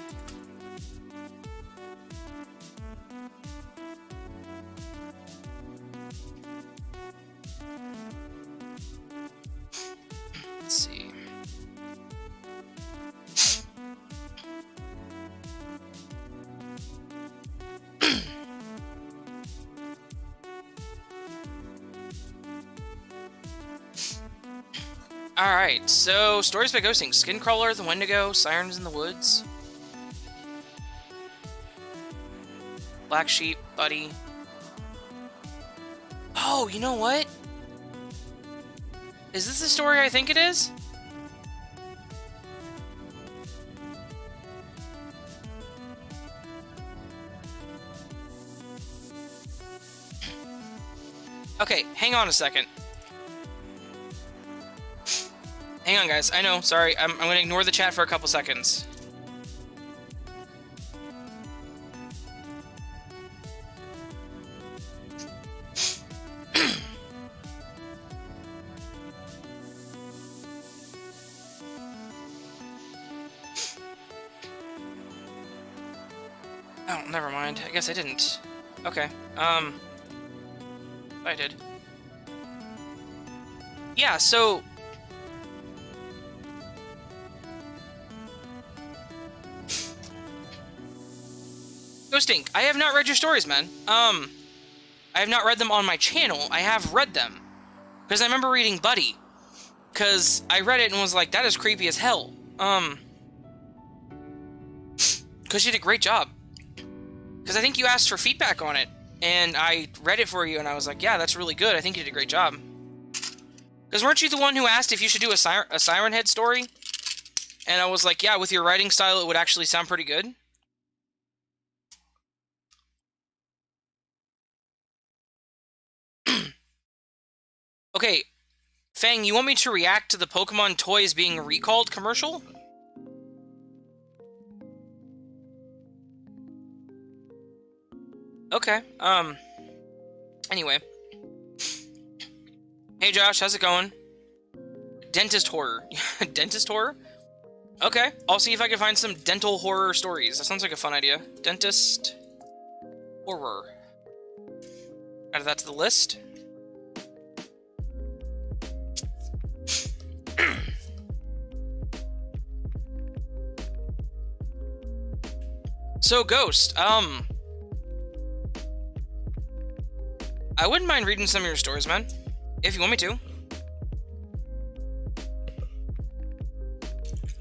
Let's see. Alright, so stories by ghosting. Skincrawler, The Wendigo, Sirens in the Woods. Black Sheep, Buddy. Oh, you know what? Is this the story I think it is? Okay, hang on a second. Hang on, guys. I know, sorry. I'm gonna ignore the chat for a couple seconds. Oh, never mind. I guess I didn't. Okay. I did. Yeah, so... Ghosting, I have not read your stories, man. I have not read them on my channel. I have read them. Because I remember reading Buddy. Because I read it and was like, that is creepy as hell. Because you did a great job. Because I think you asked for feedback on it. And I read it for you, and I was like, yeah, that's really good. I think you did a great job. Because weren't you the one who asked if you should do a Siren Head story? And I was like, yeah, with your writing style, it would actually sound pretty good. Okay, Fang, you want me to react to the Pokemon toys being recalled commercial? Okay, anyway. Hey Josh, how's it going? Dentist horror. Dentist horror? Okay, I'll see if I can find some dental horror stories. That sounds like a fun idea. Dentist horror. Add that to the list. So, Ghost, I wouldn't mind reading some of your stories, man. If you want me to.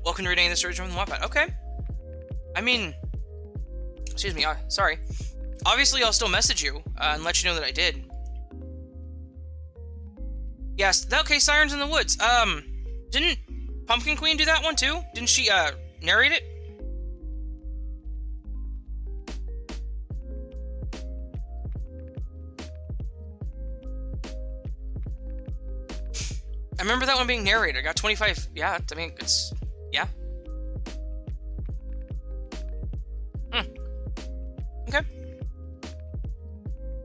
Welcome to reading the stories from the Wattpad. Okay. I mean... Excuse me, sorry. Obviously, I'll still message you, and let you know that I did. Yes, okay, Sirens in the Woods. Didn't Pumpkin Queen do that one, too? Didn't she, narrate it? I remember that one being narrated. I got 25. Yeah, I mean, it's... Yeah. Okay.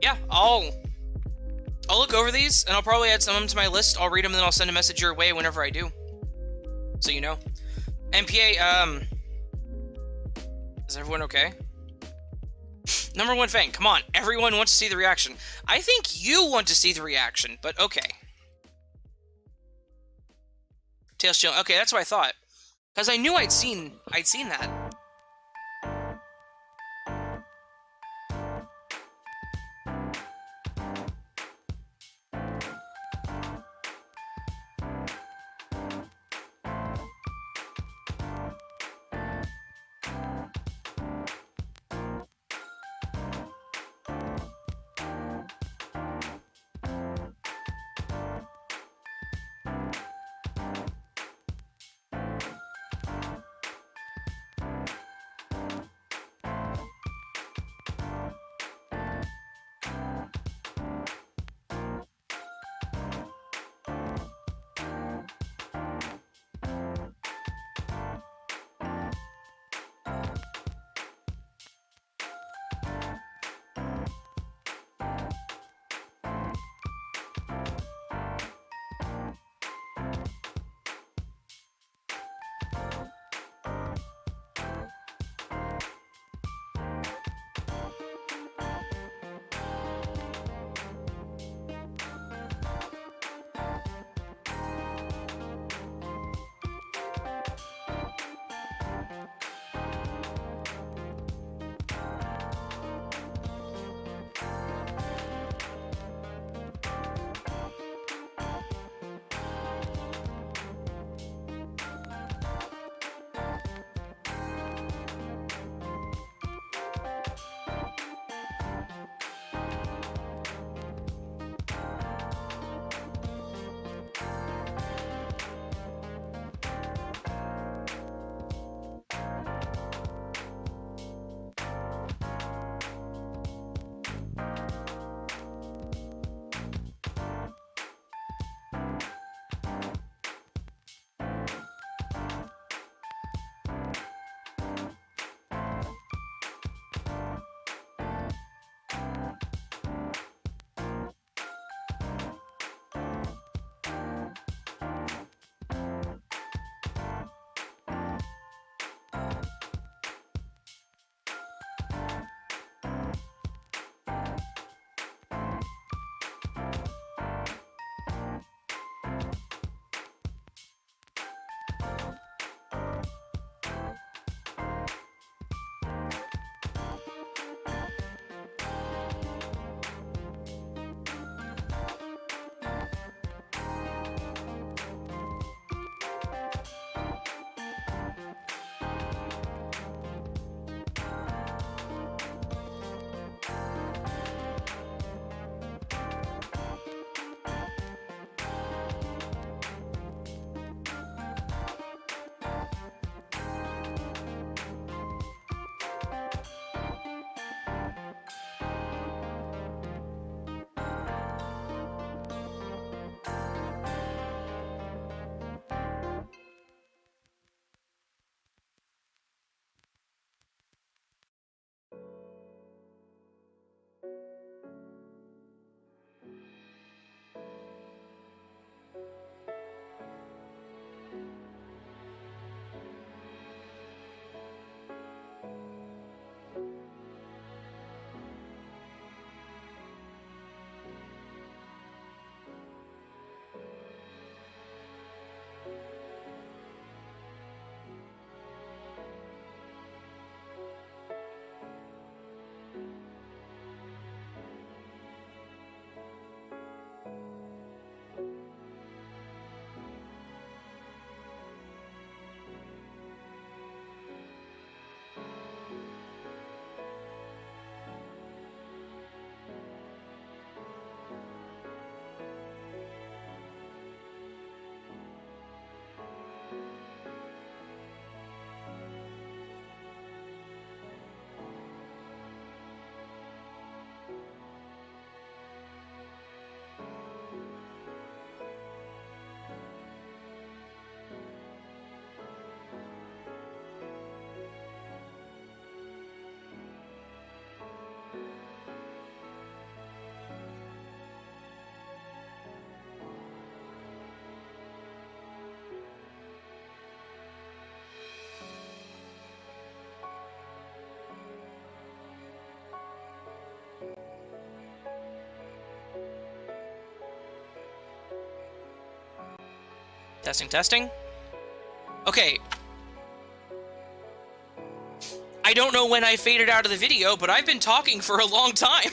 Yeah, I'll look over these, and I'll probably add some of them to my list. I'll read them, and then I'll send a message your way whenever I do. So you know. MPA, is everyone okay? Number one Fang, come on. Everyone wants to see the reaction. I think you want to see the reaction, but okay. Tails chill. Okay, that's what I thought. Because I knew I'd seen that. Testing, testing. Okay. I don't know when I faded out of the video, but I've been talking for a long time.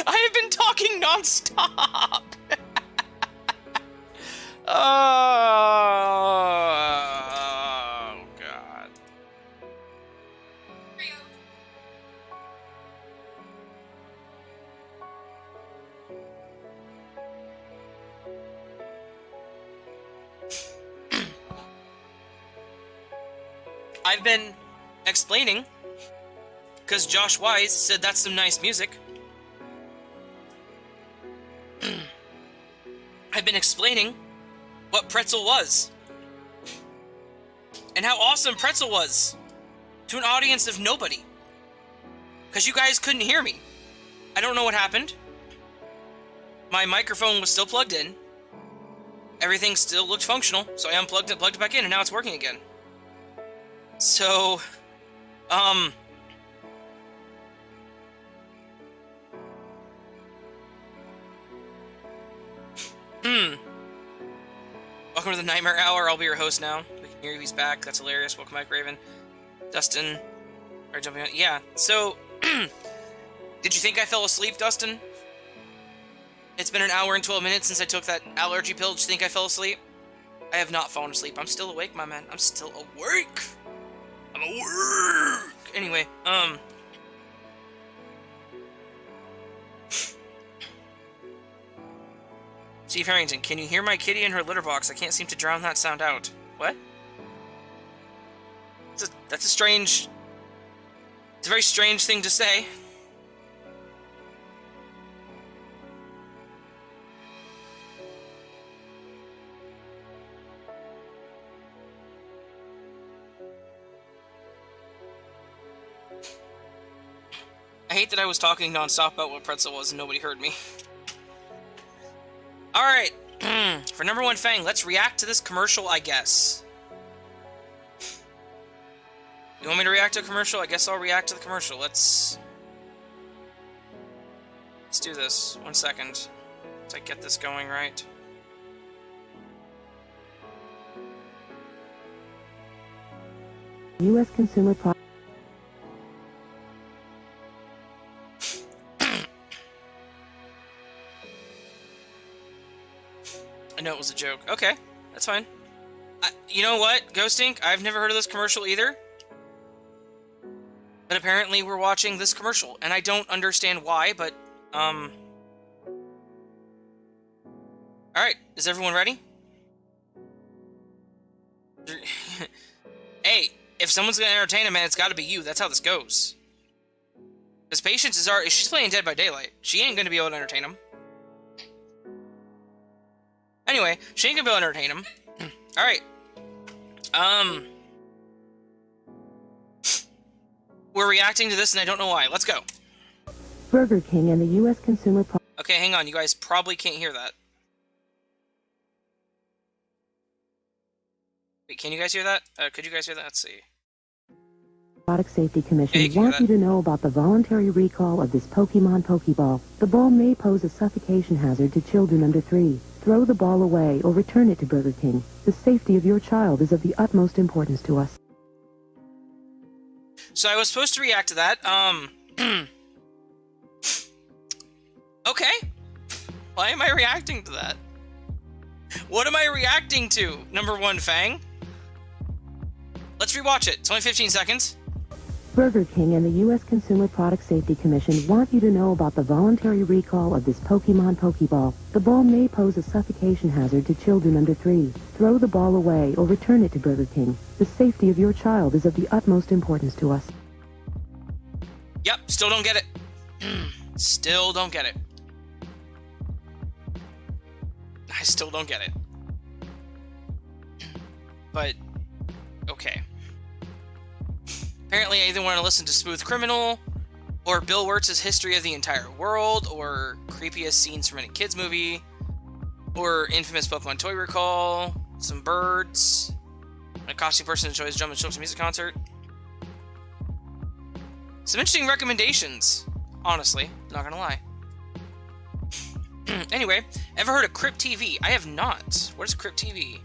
I have been talking non-stop. Oh, God. I've been explaining, because Josh Wise said that's some nice music. I've been explaining what Pretzel was, and how awesome Pretzel was to an audience of nobody, because you guys couldn't hear me. I don't know what happened. My microphone was still plugged in. Everything still looked functional, so I unplugged it, plugged it back in, and now it's working again. So, Welcome to the Nightmare Hour. I'll be your host now. We can hear you. He's back. That's hilarious. Welcome back, Raven. Dustin. Are jumping on. Yeah. So, did you think I fell asleep, Dustin? It's been an hour and 12 minutes since I took that allergy pill. Did you think I fell asleep? I have not fallen asleep. I'm still awake, my man. I'm still awake. I'm awake. Anyway, Steve Harrington, can you hear my kitty in her litter box? I can't seem to drown that sound out. What? That's a strange... It's a very strange thing to say. I hate that I was talking non-stop about what Pretzel was and nobody heard me. Alright, for number one Fang, let's react to this commercial, I guess. You want me to react to a commercial? I guess I'll react to the commercial. Let's do this. 1 second. Let's get this going right. U.S. consumer product. I know it was a joke. Okay, that's fine. You know what, Ghost Ink? I've never heard of this commercial either. But apparently we're watching this commercial, and I don't understand why, but, Alright, is everyone ready? Hey, if someone's gonna entertain a man, it's gotta be you. That's how this goes. Because Patience is she's playing Dead by Daylight. She ain't gonna be able to entertain him. Anyway, she ain't gonna be able to entertain him. Alright. We're reacting to this and I don't know why. Let's go. Burger King and the U.S. consumer product. Okay, hang on. You guys probably can't hear that. Wait, can you guys hear that? Could you guys hear that? Let's see. Product Safety Commission Yeah, wants you to know about the voluntary recall of this Pokemon Pokeball. The ball may pose a suffocation hazard to children under 3. Throw the ball away or return it to Burger King. The safety of your child is of the utmost importance to us. So I was supposed to react to that. Okay. Why am I reacting to that? What am I reacting to? Number one, Fang. Let's rewatch it. It's only 15 seconds. Burger King and the U.S. Consumer Product Safety Commission want you to know about the voluntary recall of this Pokemon Pokeball. The ball may pose a suffocation hazard to children under 3. Throw the ball away or return it to Burger King. The safety of your child is of the utmost importance to us. Yep, still don't get it. Still don't get it. I still don't get it. But, okay. Apparently I either want to listen to Smooth Criminal, or Bill Wirtz's History of the Entire World, or Creepiest Scenes from Any Kids Movie, or Infamous Pokemon Toy Recall, some birds, a costume person enjoys Drum and Children's Music Concert. Some interesting recommendations, honestly, not gonna lie. Anyway, ever heard of Crypt TV? I have not. What is Crypt TV?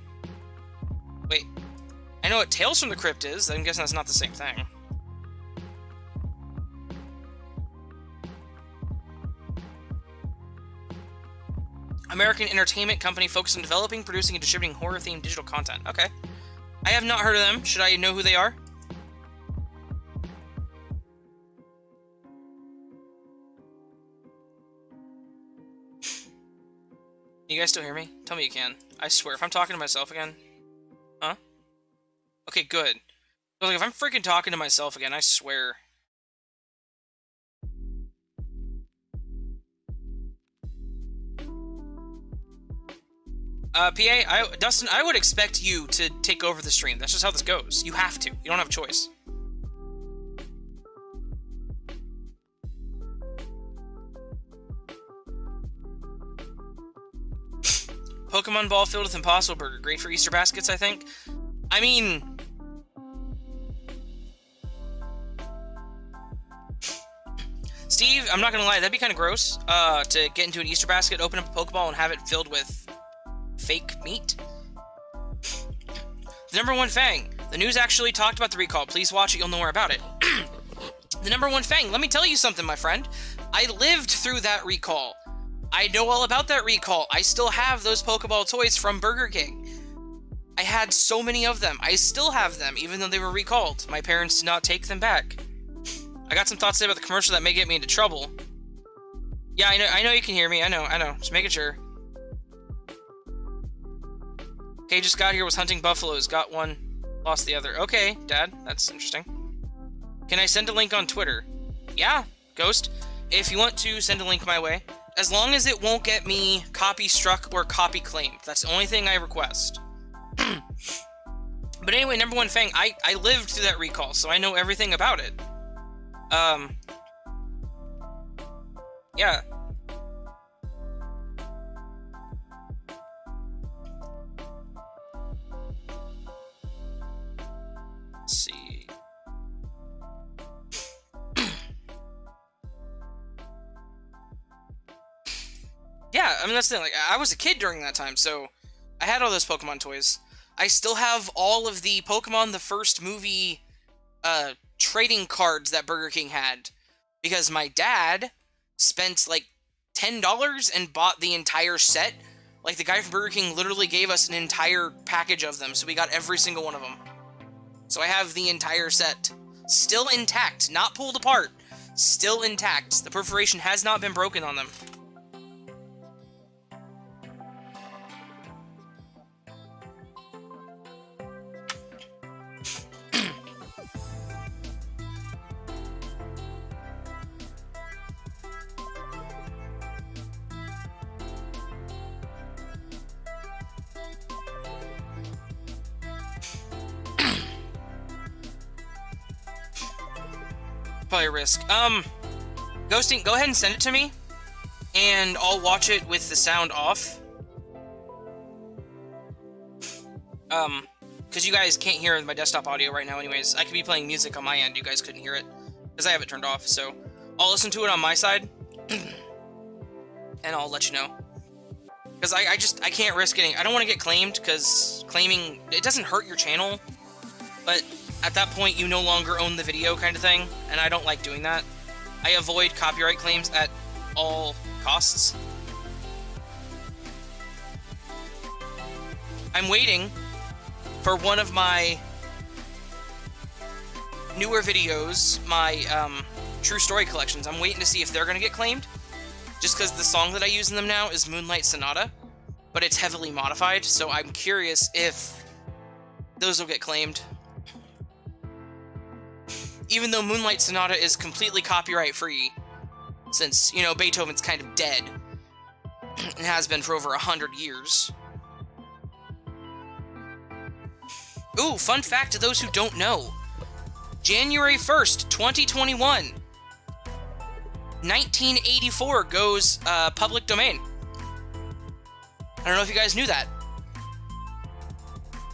Wait. I know what Tales from the Crypt is. I'm guessing that's not the same thing. American entertainment company focused on developing, producing, and distributing horror-themed digital content. Okay. I have not heard of them. Should I know who they are? You guys still hear me? Tell me you can. I swear, if I'm talking to myself again... Huh? Okay, good. But like, if I'm freaking talking to myself again, I swear... Dustin, I would expect you to take over the stream. That's just how this goes. You have to. You don't have a choice. Pokemon ball filled with Impossible Burger. Great for Easter baskets, I think. I mean... Steve, I'm not gonna lie, that'd be kind of gross, to get into an Easter basket, open up a Pokeball, and have it filled with fake meat. The number one Fang. The news actually talked about the recall. Please watch it, you'll know more about it. The number one Fang. Let me tell you something, my friend. I lived through that recall. I know all about that recall. I still have those Pokeball toys from Burger King. I had so many of them. I still have them, even though they were recalled. My parents did not take them back. I got some thoughts today about the commercial that may get me into trouble. Yeah, I know you can hear me. I know. Just making sure. Okay, just got here, was hunting buffaloes. Got one, lost the other. Okay, Dad, that's interesting. Can I send a link on Twitter? Yeah, Ghost. If you want to send a link my way. As long as it won't get me copy struck or copy claimed. That's the only thing I request. But anyway, number one Fang, I lived through that recall, so I know everything about it. Yeah. Let's see. Yeah, I mean, that's the thing. Like, I was a kid during that time, so I had all those Pokemon toys. I still have all of the Pokemon the First movie trading cards that Burger King had, because my dad spent like $10 and bought the entire set. Like, the guy from Burger King literally gave us an entire package of them, so we got every single one of them. So I have the entire set. Still intact, not pulled apart. Still intact. The perforation has not been broken on them. Probably a risk. Ghosting, go ahead and send it to me, and I'll watch it with the sound off. Because you guys can't hear my desktop audio right now anyways. I could be playing music on my end, you guys couldn't hear it, because I have it turned off, so I'll listen to it on my side, and I'll let you know. Because I can't risk getting, I don't want to get claimed, because claiming, it doesn't hurt your channel, but at that point, you no longer own the video kind of thing, and I don't like doing that. I avoid copyright claims at all costs. I'm waiting for one of my newer videos, my True Story collections. I'm waiting to see if they're going to get claimed, just because the song that I use in them now is Moonlight Sonata, but it's heavily modified, so I'm curious if those will get claimed. Even though Moonlight Sonata is completely copyright free, since, you know, Beethoven's kind of dead, and has been for over 100 years. Ooh, fun fact to those who don't know. January 1st, 2021, 1984 goes public domain. I don't know if you guys knew that.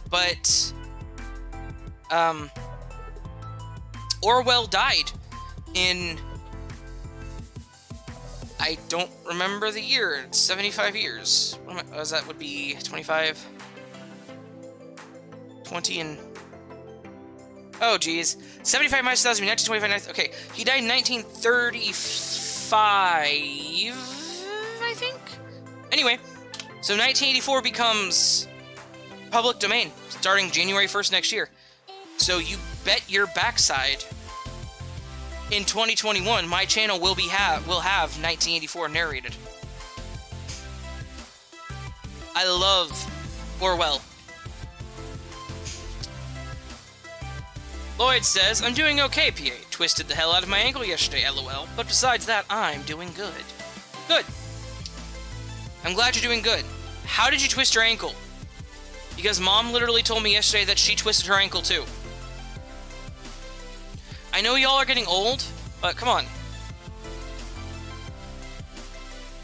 But, Orwell died in, I don't remember the year. It's 75 years. That would be 25, 20, and... Oh, geez. 75 minus 2000, 1925... Okay, he died in 1935, I think? Anyway, so 1984 becomes public domain, starting January 1st next year. So you bet your backside... In 2021, my channel will have 1984 narrated. I love Orwell. Lloyd says, I'm doing okay, PA. Twisted the hell out of my ankle yesterday, LOL. But besides that, I'm doing good. Good. I'm glad you're doing good. How did you twist your ankle? Because Mom literally told me yesterday that she twisted her ankle too. I know y'all are getting old, but come on.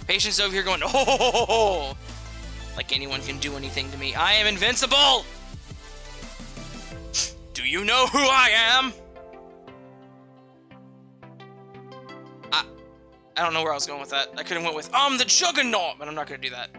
Patient's over here going, oh, like anyone can do anything to me. I am invincible! Do you know who I am? I don't know where I was going with that. I could have went with, I'm the Juggernaut, but I'm not going to do that.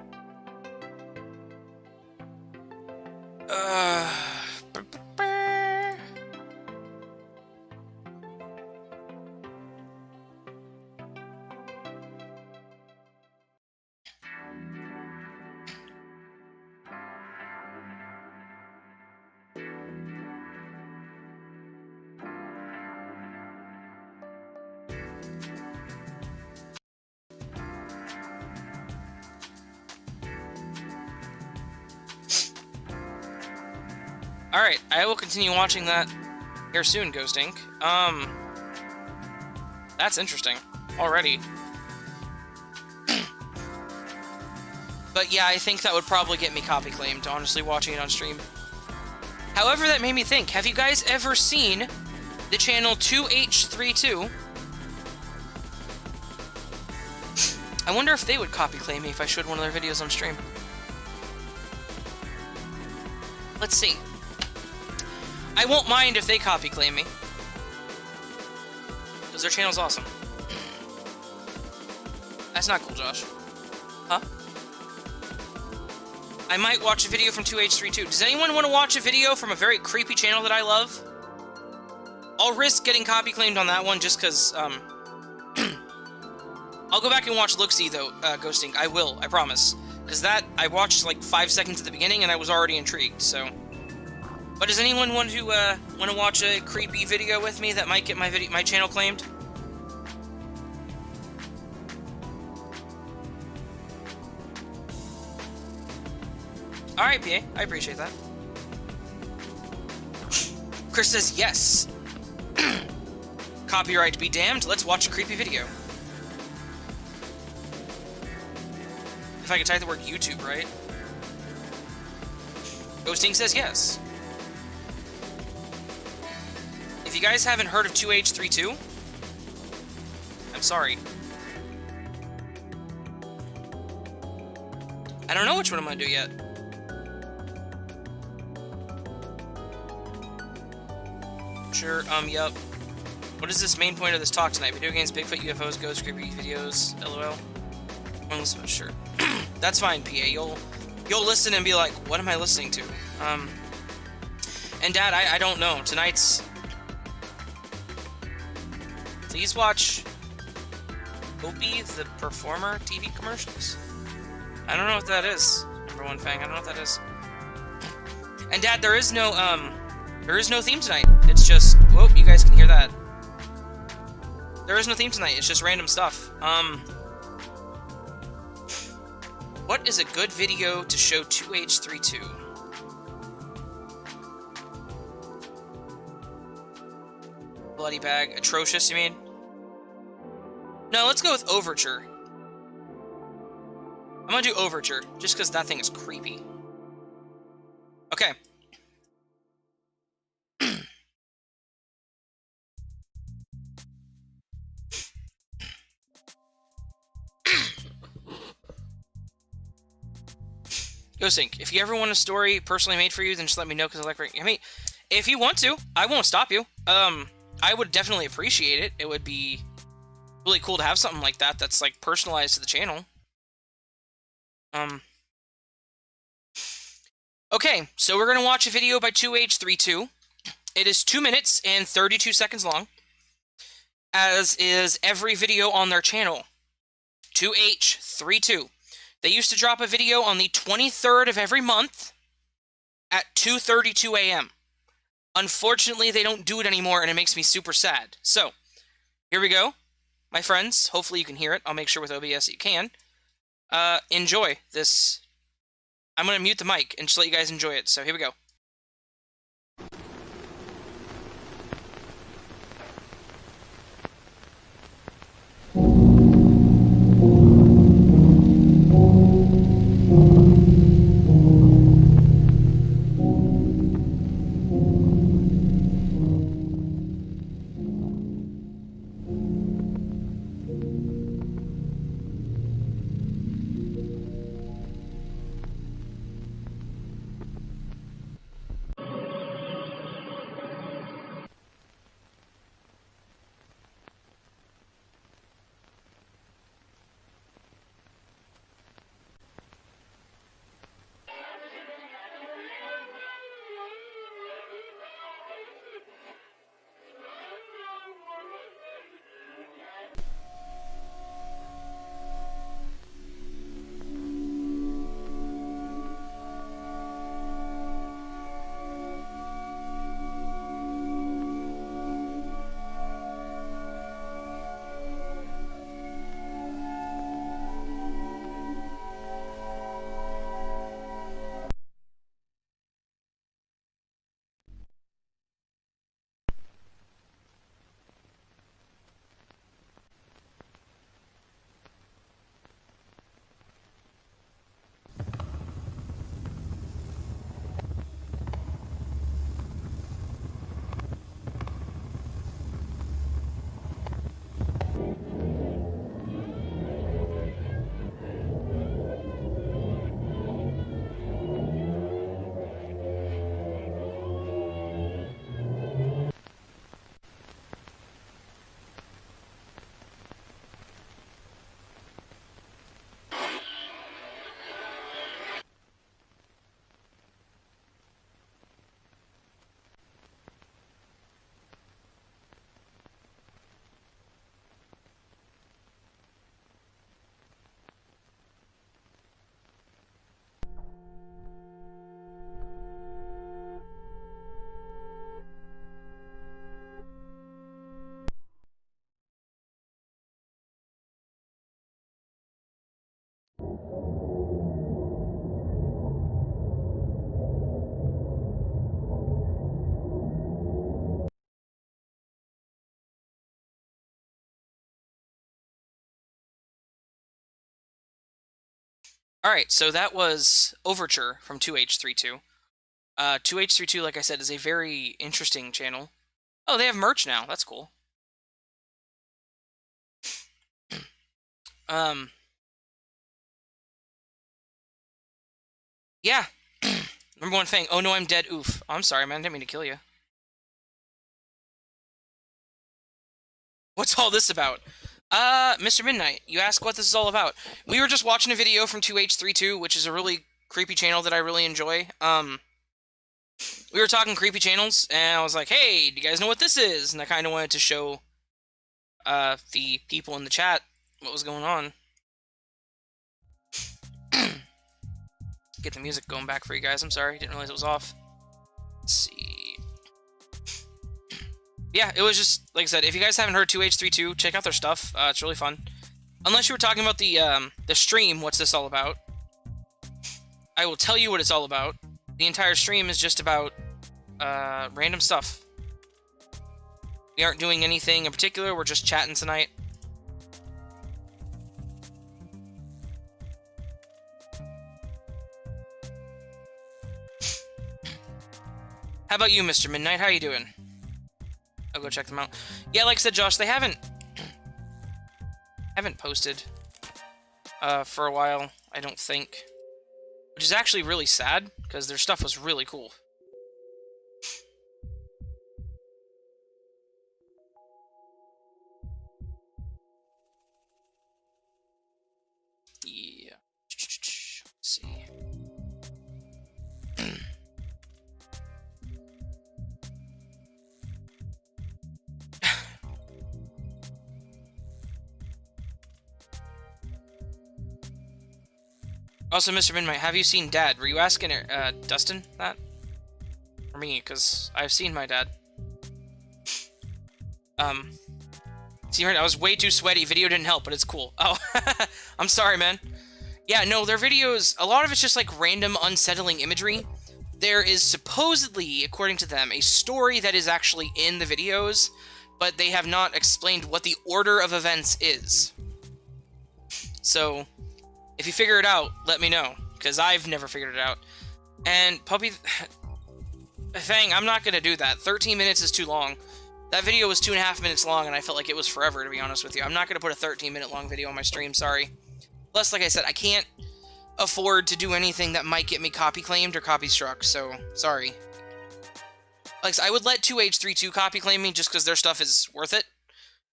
Alright, I will continue watching that here soon, Ghost Inc. That's interesting. Already. But yeah, I think that would probably get me copy claimed, honestly, watching it on stream. However, that made me think, have you guys ever seen the channel 2H32? I wonder if they would copy claim me if I showed one of their videos on stream. Let's see. I won't mind if they copy claim me, because their channel's awesome. That's not cool, Josh. Huh? I might watch a video from 2H32. Does anyone want to watch a video from a very creepy channel that I love? I'll risk getting copy claimed on that one just because, I'll go back and watch Look-See, though, Ghosting. I will, I promise. Because that, I watched like 5 seconds at the beginning and I was already intrigued, so... But does anyone want to watch a creepy video with me that might get my channel claimed? Alright, PA. I appreciate that. Chris says yes. Copyright be damned. Let's watch a creepy video. If I could type the word YouTube, right? Ghosting says yes. If you guys haven't heard of 2H32, I'm sorry. I don't know which one I'm gonna do yet. Sure, yup. What is this main point of this talk tonight? Video games, Bigfoot, UFOs, ghosts, creepy videos, LOL. One listen, sure. That's fine, PA. You'll listen and be like, what am I listening to? And Dad, I don't know. Tonight's... Please watch Opie the Performer TV commercials. I don't know what that is. Number one Fang, I don't know what that is. And Dad, there is no theme tonight. It's just, whoa, you guys can hear that. There is no theme tonight. It's just random stuff. What is a good video to show 2H32? Bloody bag. Atrocious, you mean? No, let's go with Overture. I'm gonna do Overture, just because that thing is creepy. Okay. Ghosting, if you ever want a story personally made for you, then just let me know, because I like... I mean, if you want to, I won't stop you. I would definitely appreciate it. It would be Really cool to have something like that that's like personalized to the channel. Okay, so we're gonna watch a video by 2H32. It is 2 minutes and 32 seconds long, as is every video on their channel. 2H32. They used to drop a video on the 23rd of every month at 2:32 a.m. Unfortunately, they don't do it anymore, and it makes me super sad. So, here we go, my friends. Hopefully you can hear it. I'll make sure with OBS that you can. Enjoy this. I'm going to mute the mic and just let you guys enjoy it. So, here we go. Alright, so that was Overture from 2H32. 2H32, like I said, is a very interesting channel. Oh, they have merch now. That's cool. Yeah. Number one thing. Oh no, I'm dead. Oof. Oh, I'm sorry, man. I didn't mean to kill you. What's all this about? Mr. Midnight, you ask what this is all about. We were just watching a video from 2H32, which is a really creepy channel that I really enjoy. We were talking creepy channels, and I was like, hey, do you guys know what this is? And I kind of wanted to show, the people in the chat what was going on. Get the music going back for you guys. I'm sorry, didn't realize it was off. Let's see. Yeah, it was just, like I said, if you guys haven't heard 2H32, check out their stuff. It's really fun. Unless you were talking about the stream, what's this all about? I will tell you what it's all about. The entire stream is just about, random stuff. We aren't doing anything in particular, we're just chatting tonight. How about you, Mr. Midnight? How you doing? I'll go check them out. Yeah, like I said, Josh, they haven't posted for a while, I don't think. Which is actually really sad, because their stuff was really cool. Also, Mr. Midnight, have you seen Dad? Were you asking Dustin that? Or me? Because I've seen my dad. See, I was way too sweaty. Video didn't help, but it's cool. Oh, I'm sorry, man. Yeah, no, their videos, a lot of it's just like random unsettling imagery. There is supposedly, according to them, a story that is actually in the videos, but they have not explained what the order of events is. So, if you figure it out, let me know, because I've never figured it out. And Puppy... Fang, I'm not going to do that. 13 minutes is too long. That video was 2.5 minutes long, and I felt like it was forever, to be honest with you. I'm not going to put a 13-minute long video on my stream, sorry. Plus, like I said, I can't afford to do anything that might get me copy claimed or copy struck, so sorry. Like, I would let 2H32 copy claim me just because their stuff is worth it,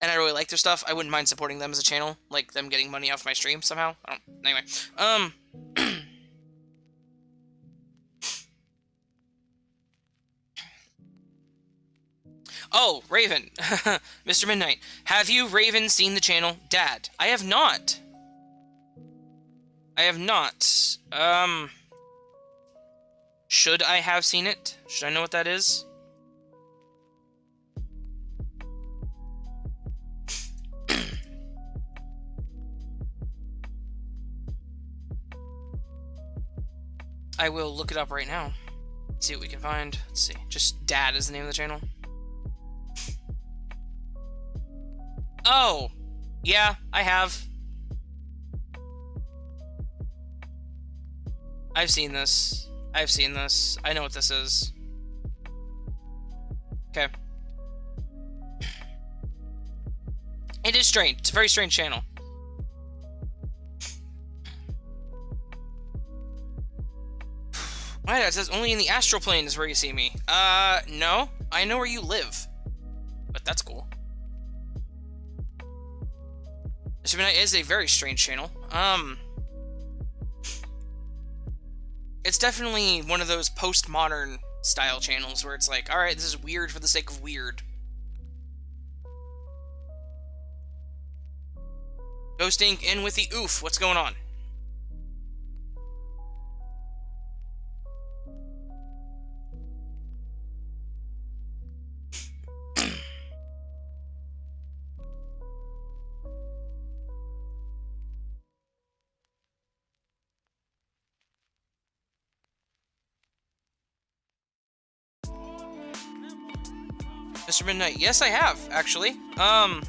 and I really like their stuff. I wouldn't mind supporting them as a channel, like them getting money off my stream somehow. I don't... Anyway, Oh, Raven. Mr. Midnight. Have you, Raven, seen the channel Dad? I have not. I have not. Should I have seen it? Should I know what that is? I will look it up right now. See what we can find. Let's see. Just Dad is the name of the channel. Oh! Yeah, I have. I've seen this. I've seen this. I know what this is. Okay. It is strange. It's a very strange channel. My dad says only in the astral plane is where you see me. No. I know where you live. But that's cool. Mr. Midnight is a very strange channel. It's definitely one of those postmodern style channels where it's like, alright, this is weird for the sake of weird. Ghost Inc. in with the oof. What's going on? Mr. Midnight, yes, I have, actually. I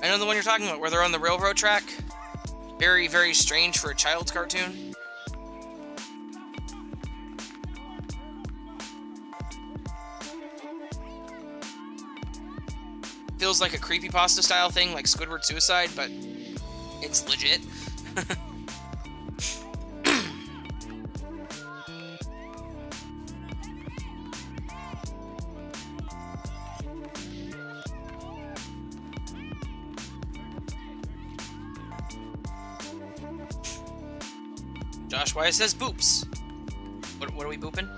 know the one you're talking about, where they're on the railroad track. Very, very strange for a child's cartoon. Feels like a creepypasta style thing, like Squidward Suicide, but it's legit. Josh, why it says boops? What are we booping?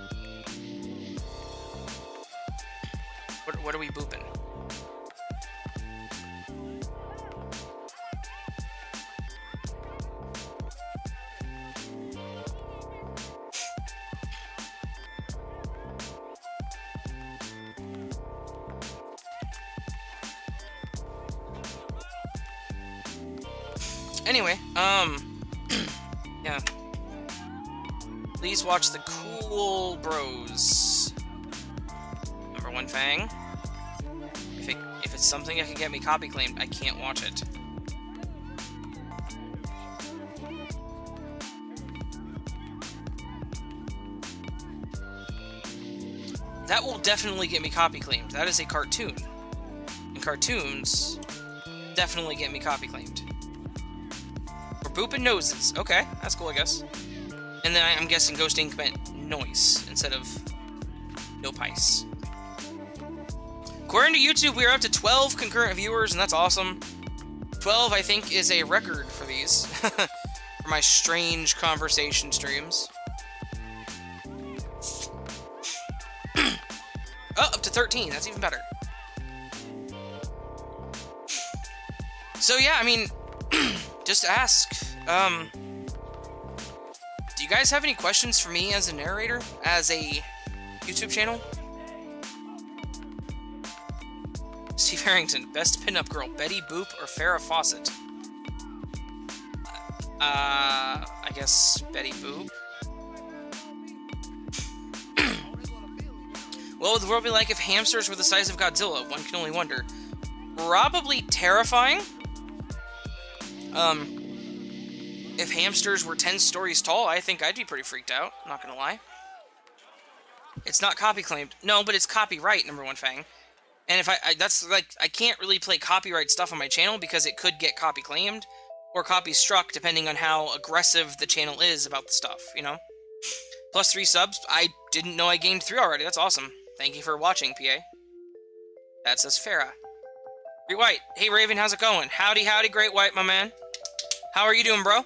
What are we booping? Anyway, yeah. Please watch the Cool Bros. Number one, Fang. If it's something that can get me copy claimed, I can't watch it. That will definitely get me copy claimed. That is a cartoon. And cartoons definitely get me copy claimed. We're booping noses. Okay, that's cool, I guess. And then I'm guessing Ghost Inc. meant noise instead of no pice. According to YouTube, we are up to 12 concurrent viewers, and that's awesome. 12, I think, is a record for these. For my strange conversation streams. Oh, up to 13. That's even better. So, yeah, I mean, just ask. guys have any questions for me as a narrator, as a YouTube channel? Steve Harrington, best pinup girl, Betty Boop or Farrah Fawcett? I guess Betty Boop. What would the world be like if hamsters were the size of Godzilla? One can only wonder. Probably terrifying. If hamsters were 10 stories tall, I think I'd be pretty freaked out. Not gonna lie. It's not copy claimed. No, but it's copyright, number one, Fang. And if that's like, I can't really play copyright stuff on my channel because it could get copy claimed or copy struck depending on how aggressive the channel is about the stuff, you know? Plus 3 subs. I didn't know I gained 3 already. That's awesome. Thank you for watching, PA. That says Farrah. Great White. Hey, Raven, how's it going? Howdy, howdy, Great White, my man. How are you doing, bro?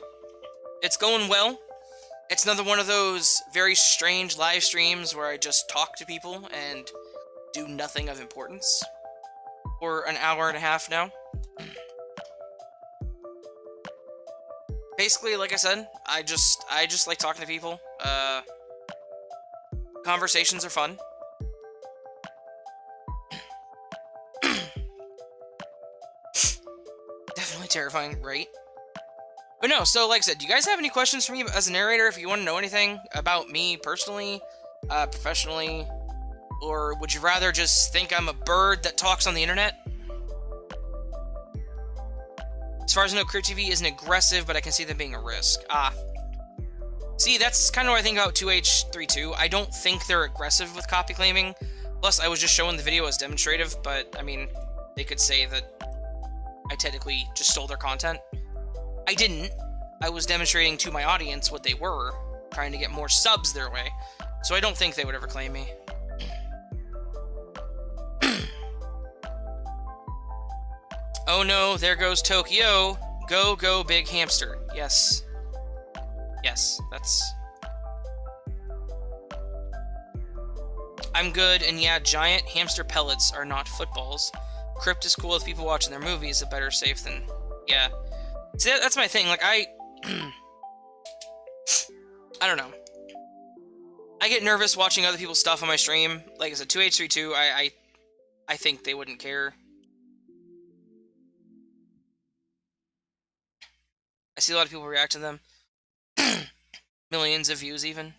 It's going well. It's another one of those very strange live streams where I just talk to people and do nothing of importance for an hour and a half now. Basically, like I said, I just like talking to people. Conversations are fun. Definitely terrifying, right? But no, so like I said, do you guys have any questions for me as a narrator? If you want to know anything about me personally, professionally, or would you rather just think I'm a bird that talks on the internet? As far as I know, Crypt TV isn't aggressive, but I can see them being a risk. See, that's kind of what I think about 2H32. I don't think they're aggressive with copy claiming. Plus, I was just showing the video as demonstrative, but, I mean, they could say that I technically just stole their content. I didn't. I was demonstrating to my audience what they were, trying to get more subs their way. So I don't think they would ever claim me. Oh no, there goes Tokyo. Go, go, big hamster. Yes. Yes, that's... I'm good, and yeah, giant hamster pellets are not footballs. Crypt is cool if people watching their movies, a better safe than... Yeah. See, that's my thing, like, I don't know. I get nervous watching other people's stuff on my stream. Like I said, 2H32, I think they wouldn't care. I see a lot of people react to them. Millions of views, even.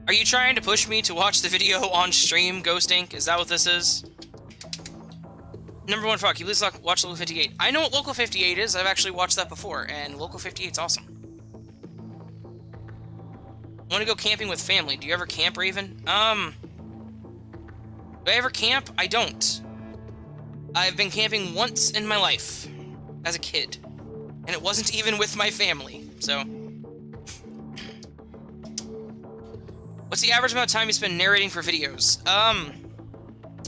Are you trying to push me to watch the video on stream, Ghost Inc? Is that what this is? Number 1, fuck, you please watch Local 58. I know what Local 58 is. I've actually watched that before, and Local 58's awesome. Want to go camping with family. Do you ever camp, Raven? Do I ever camp? I don't. I've been camping once in my life, as a kid. And it wasn't even with my family, so... What's the average amount of time you spend narrating for videos?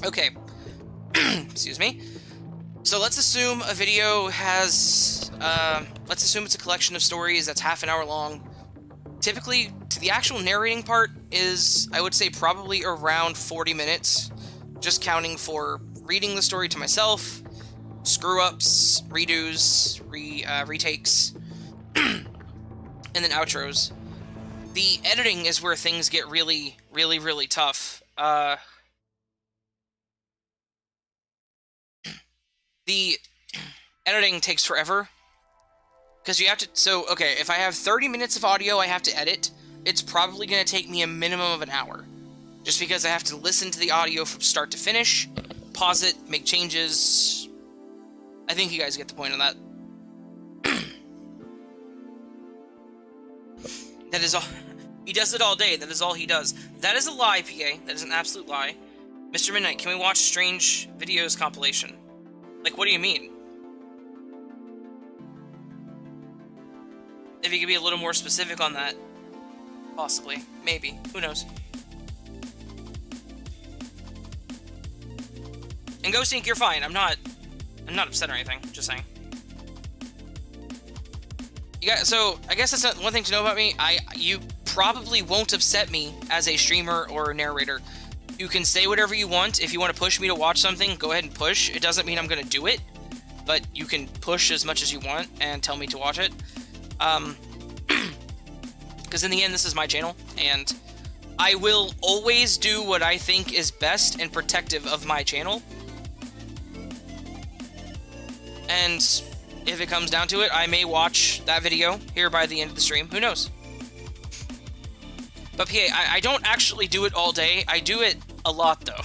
Okay. Excuse me. So let's assume a video has, let's assume it's a collection of stories that's half an hour long. Typically, the actual narrating part is, I would say, probably around 40 minutes, just counting for reading the story to myself, screw-ups, redos, retakes, and then outros. The editing is where things get really, really, really tough. The editing takes forever. Because you have to... So, okay, if I have 30 minutes of audio I have to edit, it's probably going to take me a minimum of an hour. Just because I have to listen to the audio from start to finish, pause it, make changes. I think you guys get the point on that. That is all... He does it all day. That is all he does. That is a lie, PA. That is an absolute lie. Mr. Midnight, can we watch Strange Videos compilation? Like, what do you mean? If you could be a little more specific on that. Possibly. Maybe. Who knows? And Ghost Inc., you're fine. I'm not upset or anything. Just saying. So, I guess that's one thing to know about me. You probably won't upset me as a streamer or a narrator. You can say whatever you want. If you want to push me to watch something, go ahead and push. It doesn't mean I'm going to do it, but you can push as much as you want and tell me to watch it. Because in the end, this is my channel, and I will always do what I think is best and protective of my channel. And if it comes down to it, I may watch that video here by the end of the stream. Who knows? But PA, I don't actually do it all day. I do it a lot, though.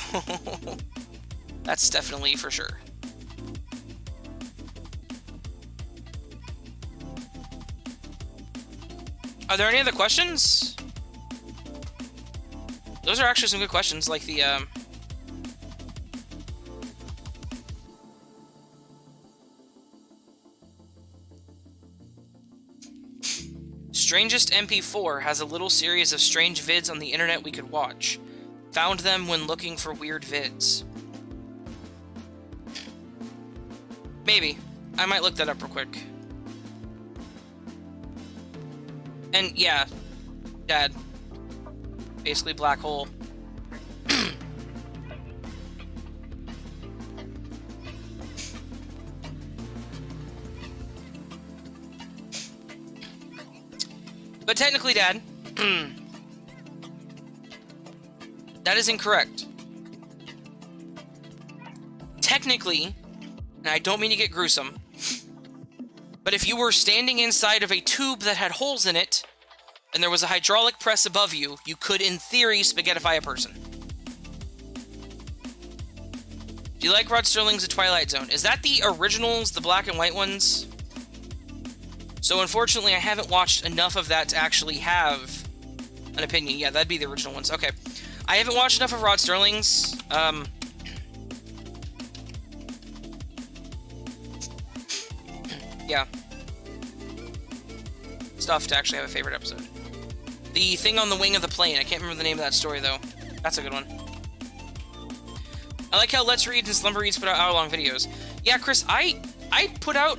That's definitely for sure. Are there any other questions? Those are actually some good questions, like the, Strangest MP4 has a little series of strange vids on the internet we could watch. Found them when looking for weird vids. Maybe. I might look that up real quick. And yeah, Dad. Basically black hole. But technically, Dad, that is incorrect. Technically, and I don't mean to get gruesome, but if you were standing inside of a tube that had holes in it, and there was a hydraulic press above you, you could, in theory, spaghettify a person. Do you like Rod Serling's The Twilight Zone? Is that the originals, the black and white ones? So unfortunately, I haven't watched enough of that to actually have an opinion. Yeah, that'd be the original ones. Okay. I haven't watched enough of Rod Serling's. Yeah. Stuff to actually have a favorite episode. The thing on the wing of the plane. I can't remember the name of that story, though. That's a good one. I like how Let's Read and Slumber Reads put out hour-long videos. Yeah, Chris, I put out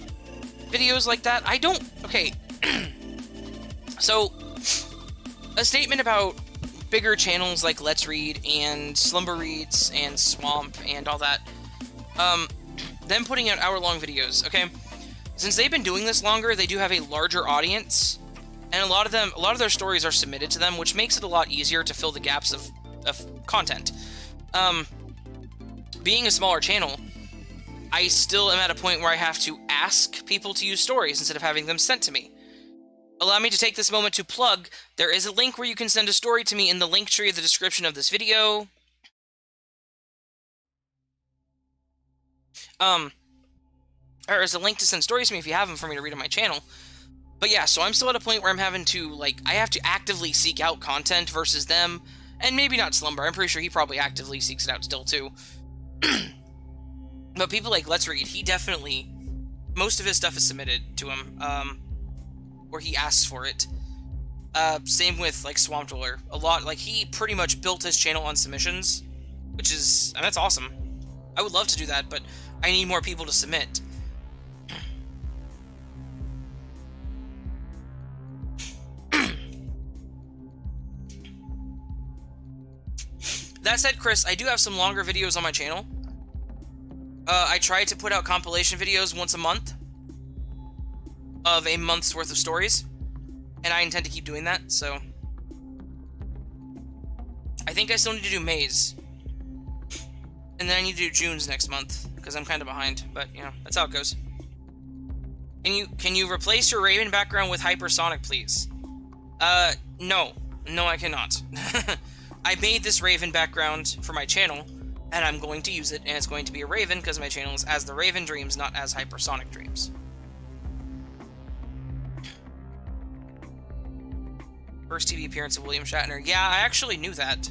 videos like that. I don't... Okay. So, a statement about bigger channels like Let's Read and Slumber Reads and Swamp and all that. Them putting out hour-long videos, okay? Since they've been doing this longer, they do have a larger audience, and a lot of their stories are submitted to them, which makes it a lot easier to fill the gaps of content. Being a smaller channel, I still am at a point where I have to ask people to use stories instead of having them sent to me. Allow me to take this moment to plug, there is a link where you can send a story to me in the link tree of the description of this video. There is a link to send stories to me if you have them for me to read on my channel. But yeah, so I'm still at a point where I'm having to, like, I have to actively seek out content versus them. And maybe not Slumber, I'm pretty sure he probably actively seeks it out still too. But people like Let's Read, he definitely, most of his stuff is submitted to him, or he asks for it. Same with, like, Swamp Dweller. A lot, like, he pretty much built his channel on submissions, which is, and that's awesome. I would love to do that, but I need more people to submit. That said, Chris, I do have some longer videos on my channel. I try to put out compilation videos once a month of a month's worth of stories, and I intend to keep doing that, so I think I still need to do May's, and then I need to do June's next month, because I'm kind of behind, but, you know, that's how it goes. Can you replace your Raven background with hypersonic, please? No. No, I cannot. I made this Raven background for my channel, and I'm going to use it, and it's going to be a Raven, because my channel is As the Raven Dreams, not As Hypersonic Dreams. First TV appearance of William Shatner. Yeah, I actually knew that.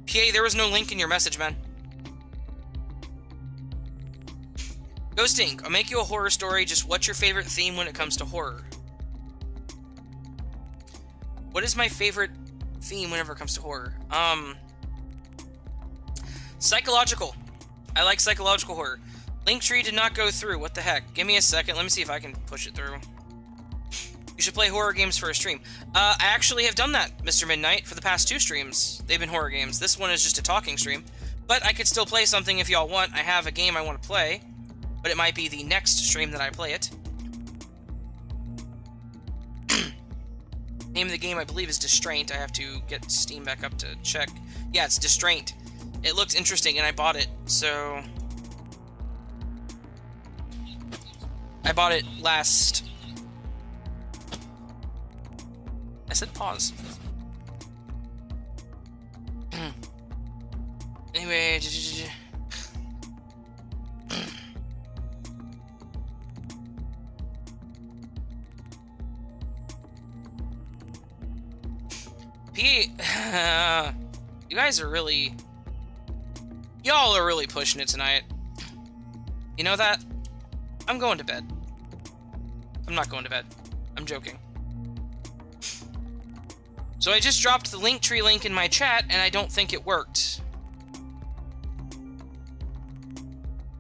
PA, there was no link in your message, man. Ghosting, I'll make you a horror story, just what's your favorite theme when it comes to horror? What is my favorite theme whenever it comes to horror? Psychological. I like psychological horror. Linktree did not go through. What the heck? Give me a second. Let me see if I can push it through. You should play horror games for a stream. I actually have done that, Mr. Midnight, for the past 2 streams. They've been horror games. This one is just a talking stream. But I could still play something if y'all want. I have a game I want to play, but it might be the next stream that I play it. Name of the game, I believe, is Distraint. I have to get Steam back up to check. Yeah, it's Distraint. It looks interesting, and I bought it, so... I bought it last... I said pause. Anyway... You guys are really... Y'all are really pushing it tonight. You know that? I'm going to bed. I'm not going to bed. I'm joking. So I just dropped the Linktree link in my chat, and I don't think it worked.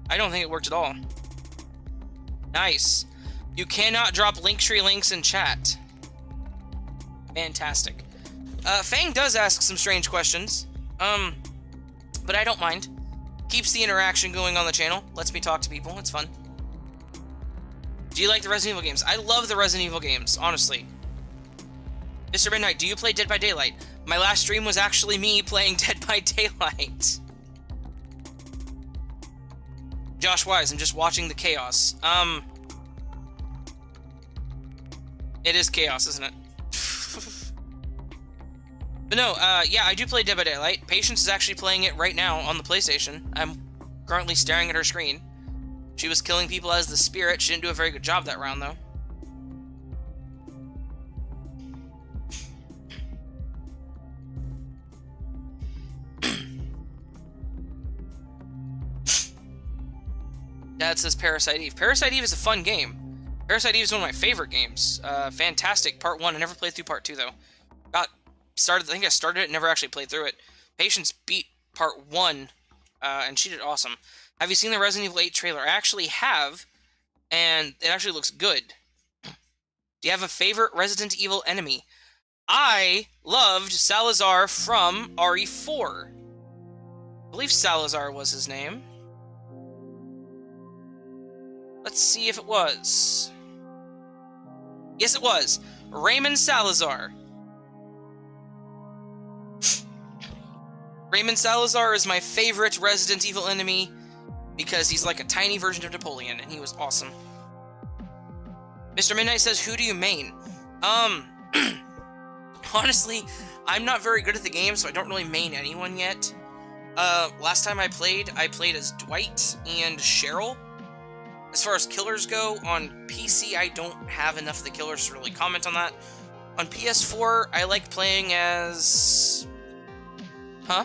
I don't think it worked at all. Nice. You cannot drop Linktree links in chat. Fantastic. Fang does ask some strange questions. But I don't mind. Keeps the interaction going on the channel. Lets me talk to people. It's fun. Do you like the Resident Evil games? I love the Resident Evil games, honestly. Mr. Midnight, do you play Dead by Daylight? My last stream was actually me playing Dead by Daylight. Josh Wise, I'm just watching the chaos. It is chaos, isn't it? But no, yeah, I do play Dead by Daylight. Patience is actually playing it right now on the PlayStation. I'm currently staring at her screen. She was killing people as the spirit. She didn't do a very good job that round, though. Dad says Parasite Eve. Parasite Eve is a fun game. Parasite Eve is one of my favorite games. Fantastic. Part 1. I never played through Part 2, though. I think I started it, never actually played through it. Patience beat Part 1, and she did awesome. Have you seen the Resident Evil 8 trailer? I actually have, and it actually looks good. Do you have a favorite Resident Evil enemy? I loved Salazar from RE4. I believe Salazar was his name. Let's see if it was. Yes, it was. Raymond Salazar. Raymond Salazar is my favorite Resident Evil enemy because he's like a tiny version of Napoleon, and he was awesome. Mr. Midnight says, who do you main? Honestly, I'm not very good at the game, so I don't really main anyone yet. Last time I played as Dwight and Cheryl. As far as killers go, on PC, I don't have enough of the killers to really comment on that. On PS4, I like playing as... Huh?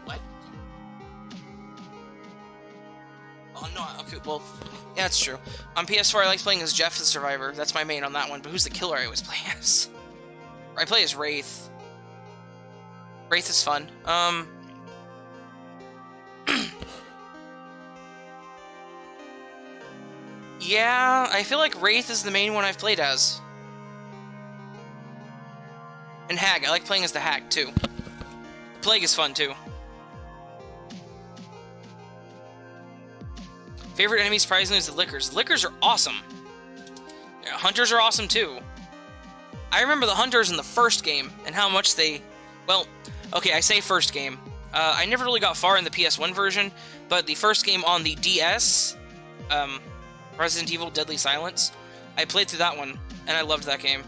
What? Oh, no, okay, well, yeah, that's true. On PS4, I like playing as Jeff the Survivor. That's my main on that one, but who's the killer I always play as? I play as Wraith. Wraith is fun. Yeah, I feel like Wraith is the main one I've played as. And Hag, I like playing as the Hag, too. Plague is fun, too. Favorite enemy, surprisingly, is the Lickers. The Lickers are awesome. Yeah, Hunters are awesome, too. I remember the Hunters in the first game, and how much they... Well, okay, I say first game. I never really got far in the PS1 version, but the first game on the DS... Resident Evil Deadly Silence. I played through that one, and I loved that game.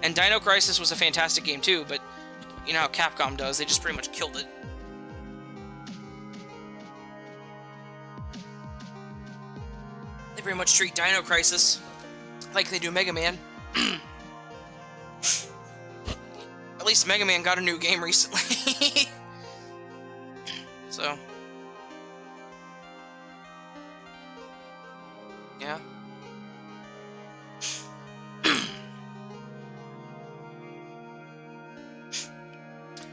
And Dino Crisis was a fantastic game too, but you know how Capcom does, they just pretty much killed it. They pretty much treat Dino Crisis like they do Mega Man. At least Mega Man got a new game recently. So... yeah.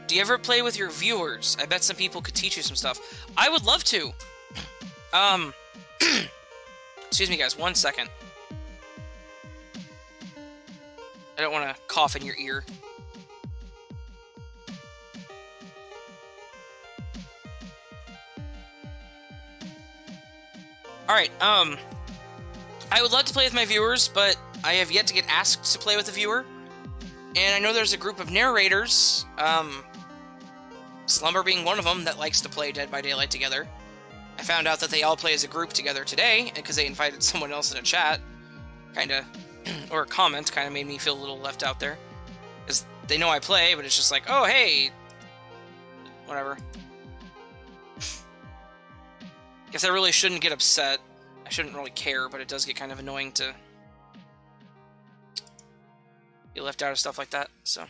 Do you ever play with your viewers? I bet some people could teach you some stuff. I would love to. Excuse me, guys. 1 second. I don't want to cough in your ear. Alright, I would love to play with my viewers, but I have yet to get asked to play with a viewer. And I know there's a group of narrators, Slumber being one of them, that likes to play Dead by Daylight together. I found out that they all play as a group together today, because they invited someone else in a chat. Kinda, or a comment, kinda made me feel a little left out there. Because they know I play, but it's just like, oh, hey! Whatever. Guess I really shouldn't get upset. I shouldn't really care, but it does get kind of annoying to get left out of stuff like that, so.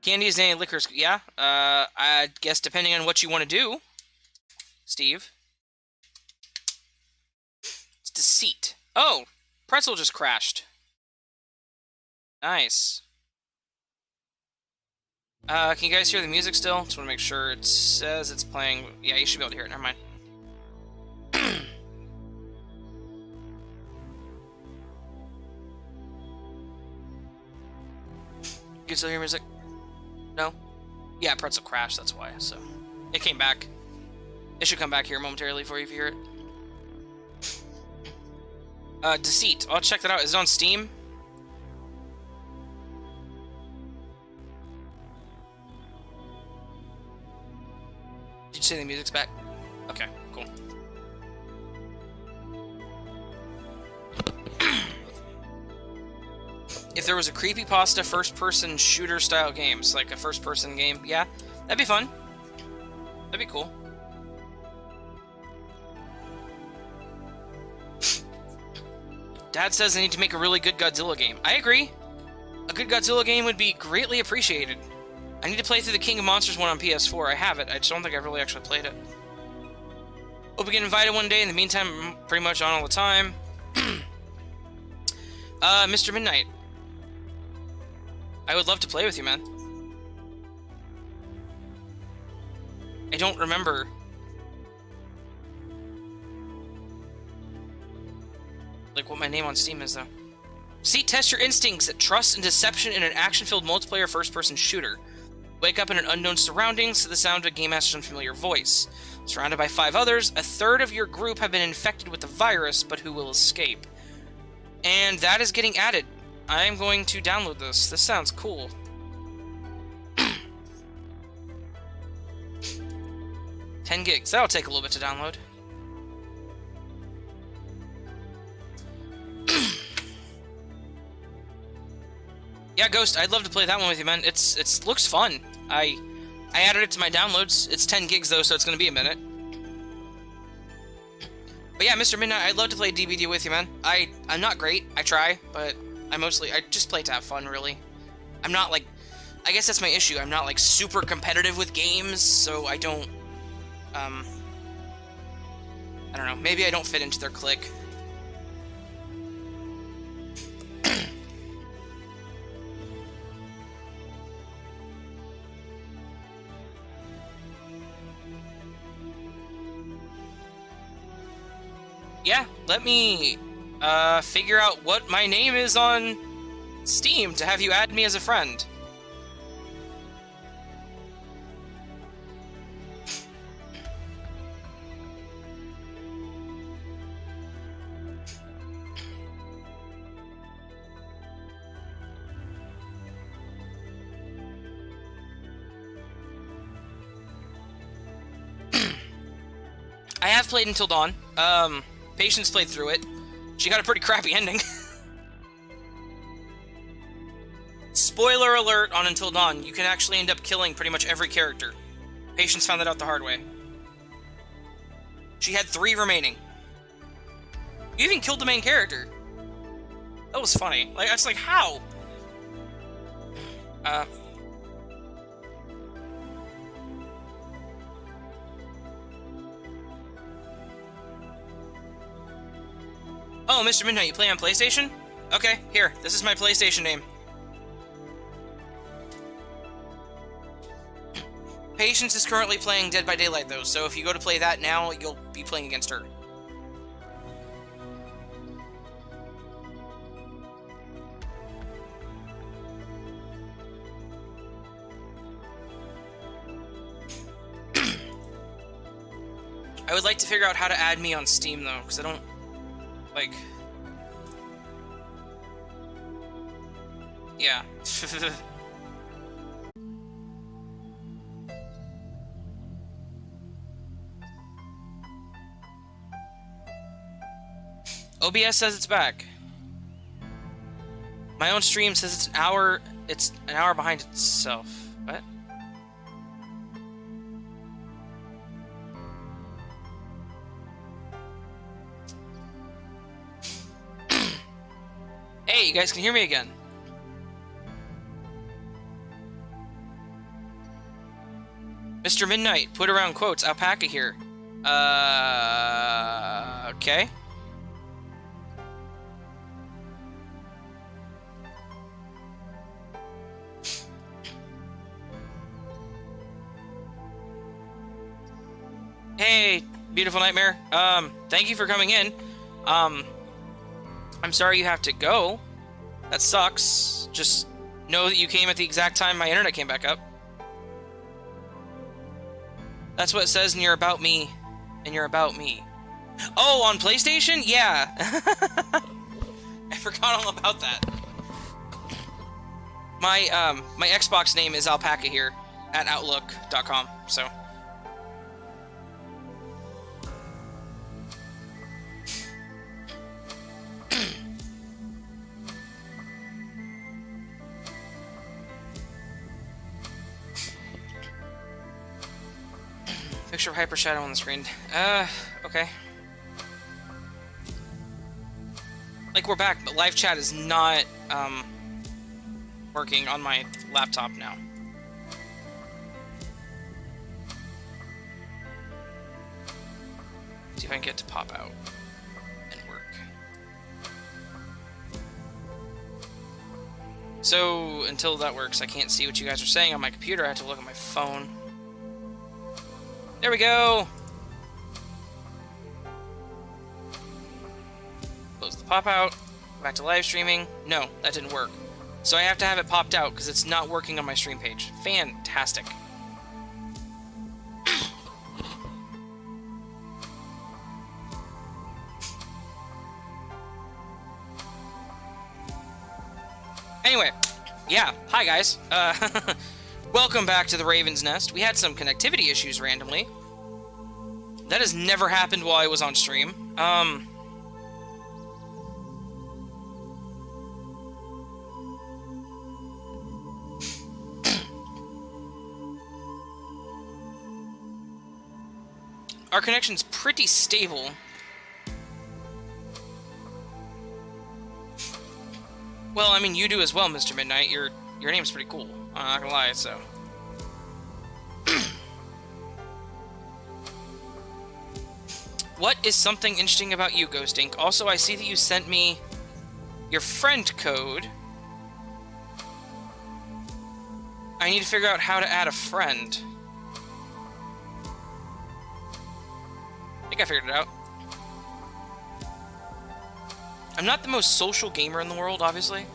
Candies and liquors, yeah. I guess depending on what you want to do, Steve. It's deceit. Oh, pretzel just crashed. Nice. Can you guys hear the music still? Just want to make sure it says it's playing. Yeah, you should be able to hear it. Never mind. You can still hear music? No? Yeah, pretzel crashed, that's why, so. It came back. It should come back here momentarily for you if you hear it. Deceit. I'll check that out. Is it on Steam? Did you say the music's back? Okay, cool. If there was a creepypasta first-person shooter-style games, like a first-person game, yeah, that'd be fun. That'd be cool. Dad says I need to make a really good Godzilla game. I agree. A good Godzilla game would be greatly appreciated. I need to play through the King of Monsters one on PS4. I have it. I just don't think I've really actually played it. Hope we get invited one day. In the meantime, I'm pretty much on all the time. Mr. Midnight. I would love to play with you, man. I don't remember. Like, what my name on Steam is, though. See, test your instincts at trust and deception in an action-filled multiplayer first-person shooter. Wake up in an unknown surroundings to the sound of a game master's unfamiliar voice. Surrounded by 5 others, a third of your group have been infected with the virus, but who will escape? And that is getting added. I'm going to download this. This sounds cool. 10 gigs. That'll take a little bit to download. Yeah, Ghost, I'd love to play that one with you, man. It looks fun. I added it to my downloads. It's 10 gigs, though, so it's going to be a minute. But yeah, Mr. Midnight, I'd love to play DBD with you, man. I'm not great. I try, but I just play to have fun, really. I'm not, like... I guess that's my issue. I'm not, like, super competitive with games, so I don't... I don't know. Maybe I don't fit into their clique. Yeah, let me figure out what my name is on Steam to have you add me as a friend. I have played Until Dawn. Patience played through it. She got a pretty crappy ending. Spoiler alert on Until Dawn, you can actually end up killing pretty much every character. Patience found that out the hard way. She had 3 remaining. You even killed the main character. That was funny. Like, I was like, how? Oh, Mr. Midnight, you play on PlayStation? Okay, here, this is my PlayStation name. Patience is currently playing Dead by Daylight, though, so if you go to play that now, you'll be playing against her. I would like to figure out how to add me on Steam, though, because I don't... like... Yeah. OBS says it's back. My own stream says it's an hour behind itself. What? Hey, you guys can hear me again. Mr. Midnight, put around quotes, alpaca here. Okay. Hey, beautiful nightmare. Thank you for coming in. I'm sorry you have to go. That sucks. Just know that you came at the exact time my internet came back up. That's what it says in your About Me. Oh, on PlayStation? Yeah. I forgot all about that. My Xbox name is Alpaca here at Outlook.com, so... Picture of Hyper Shadow on the screen. Okay. Like, we're back, but live chat is not, working on my laptop now. See if I can get it to pop out and work. So, until that works, I can't see what you guys are saying on my computer. I have to look at my phone. There we go! Close the pop-out. Go back to live streaming. No, that didn't work. So I have to have it popped out because it's not working on my stream page. Fantastic. Anyway, yeah, hi guys. Welcome back to the Raven's Nest. We had some connectivity issues randomly. That has never happened while I was on stream. Our connection's pretty stable. Well, I mean, you do as well, Mr. Midnight. Your name's pretty cool. I'm not gonna lie, so... What is something interesting about you, Ghost Ink? Also, I see that you sent me your friend code. I need to figure out how to add a friend. I think I figured it out. I'm not the most social gamer in the world, obviously.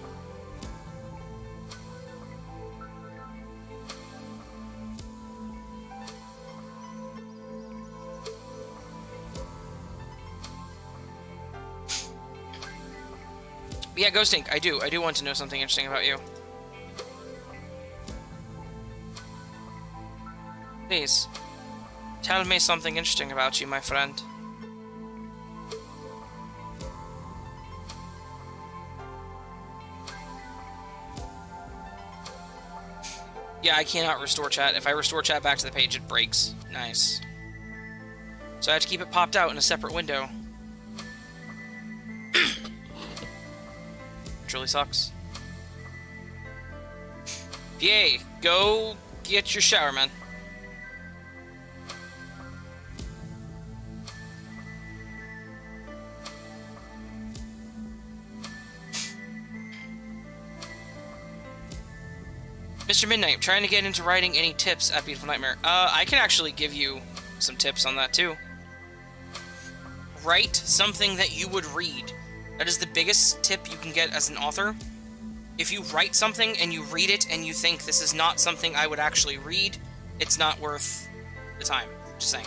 But yeah, Ghost Ink, I do want to know something interesting about you. Please, tell me something interesting about you, my friend. Yeah, I cannot restore chat. If I restore chat back to the page, it breaks. Nice. So I have to keep it popped out in a separate window. Which really sucks. Yay, go get your shower, man. Mr. Midnight, I'm trying to get into writing. Any tips at Beautiful Nightmare? I can actually give you some tips on that, too. Write something that you would read. That is the biggest tip you can get as an author. If you write something and you read it and you think this is not something I would actually read, it's not worth the time. Just saying.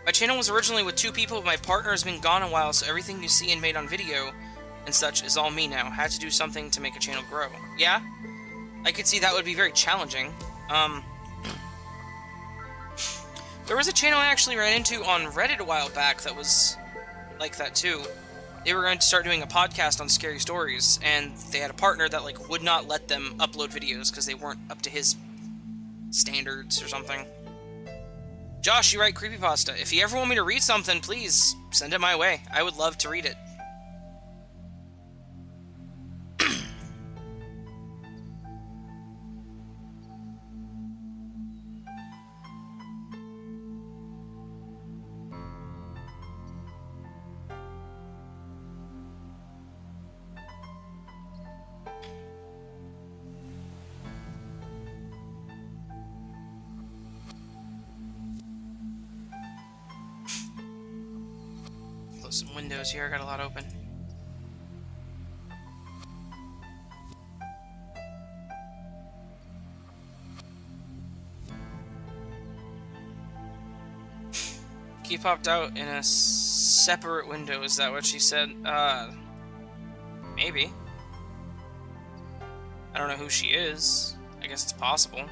My channel was originally with 2 people, but my partner has been gone a while, so everything you see and made on video and such is all me now. Had to do something to make a channel grow. Yeah? I could see that would be very challenging. There was a channel I actually ran into on Reddit a while back that was like that too. They were going to start doing a podcast on scary stories, and they had a partner that like would not let them upload videos because they weren't up to his standards or something. Josh, you write creepypasta. If you ever want me to read something, please send it my way. I would love to read it. Close some windows here, I got a lot open. He popped out in a separate window, is that what she said? Maybe. I don't know who she is. I guess it's possible.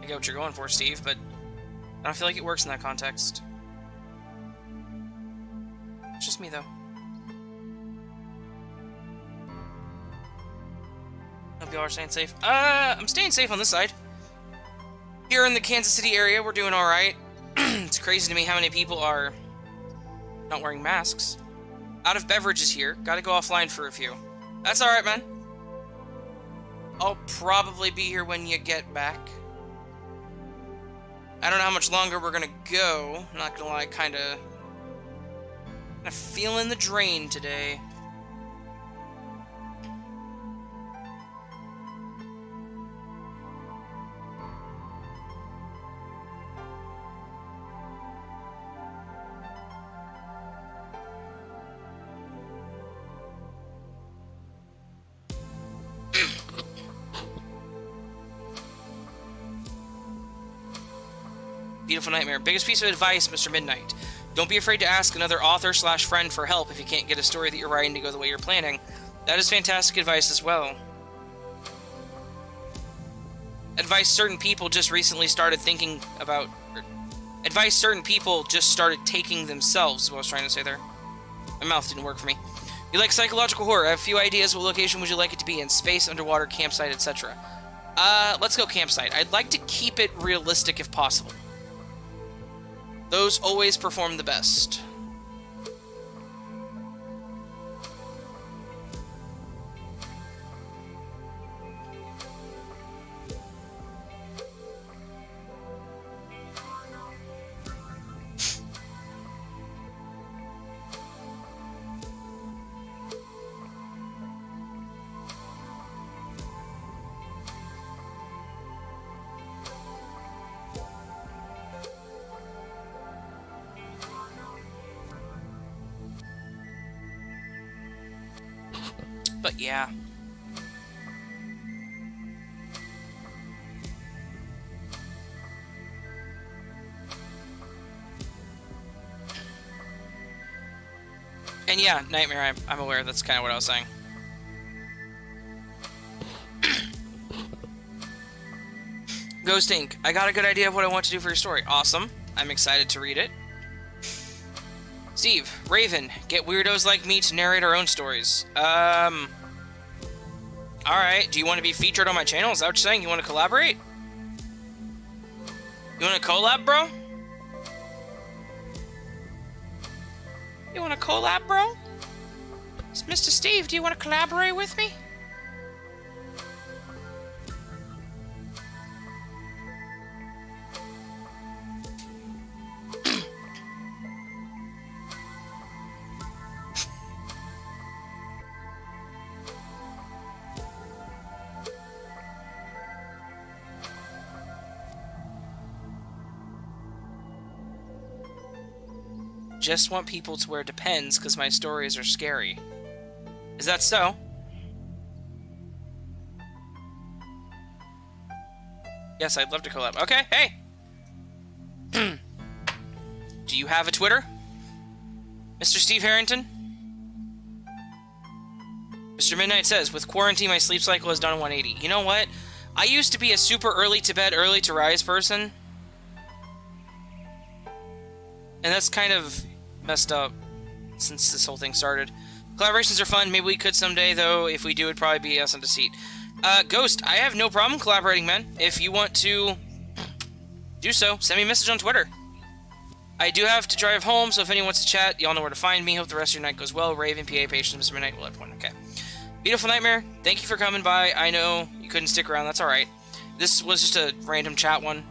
I get what you're going for, Steve, but I don't feel like it works in that context. It's just me, though. Hope y'all are staying safe. I'm staying safe on this side. Here in the Kansas City area, we're doing alright. It's crazy to me how many people are not wearing masks. Out of beverages here. Gotta go offline for a few. That's alright, man. I'll probably be here when you get back. I don't know how much longer we're gonna go. I'm not gonna lie, kinda feeling the drain today. Beautiful nightmare. Biggest piece of advice, Mr. Midnight. Don't be afraid to ask another author/friend for help if you can't get a story that you're writing to go the way you're planning. That is fantastic advice as well. Advice certain people just recently started thinking about... advice certain people just started taking themselves, is what I was trying to say there. My mouth didn't work for me. You like psychological horror. I have a few ideas. What location would you like it to be in? Space, underwater, campsite, etc. Let's go campsite. I'd like to keep it realistic if possible. Those always perform the best. But yeah. And yeah, Nightmare, I'm aware, that's kind of what I was saying. Ghost Inc. I got a good idea of what I want to do for your story. Awesome. I'm excited to read it. Steve, Raven, get weirdos like me to narrate our own stories. Alright, do you want to be featured on my channel? Is that what you're saying? You want to collaborate? You want to collab, bro? You want to collab, bro? Mr. Steve, do you want to collaborate with me? Just want people to wear Depends because my stories are scary. Is that so? Yes, I'd love to collab. Okay, hey! Do you have a Twitter? Mr. Steve Harrington? Mr. Midnight says, with quarantine, my sleep cycle is done 180. You know what? I used to be a super early to bed, early to rise person. And that's kind of messed up since this whole thing started. Collaborations are fun. Maybe we could someday, though. If we do, it'd probably be us on Deceit. Ghost, I have no problem collaborating, man. If you want to do so, send me a message on Twitter. I do have to drive home, so if anyone wants to chat, y'all know where to find me. Hope the rest of your night goes well. Raven, PA, Patience, Mr. Midnight, will have one. Okay. Beautiful Nightmare, thank you for coming by. I know you couldn't stick around. That's alright. This was just a random chat one.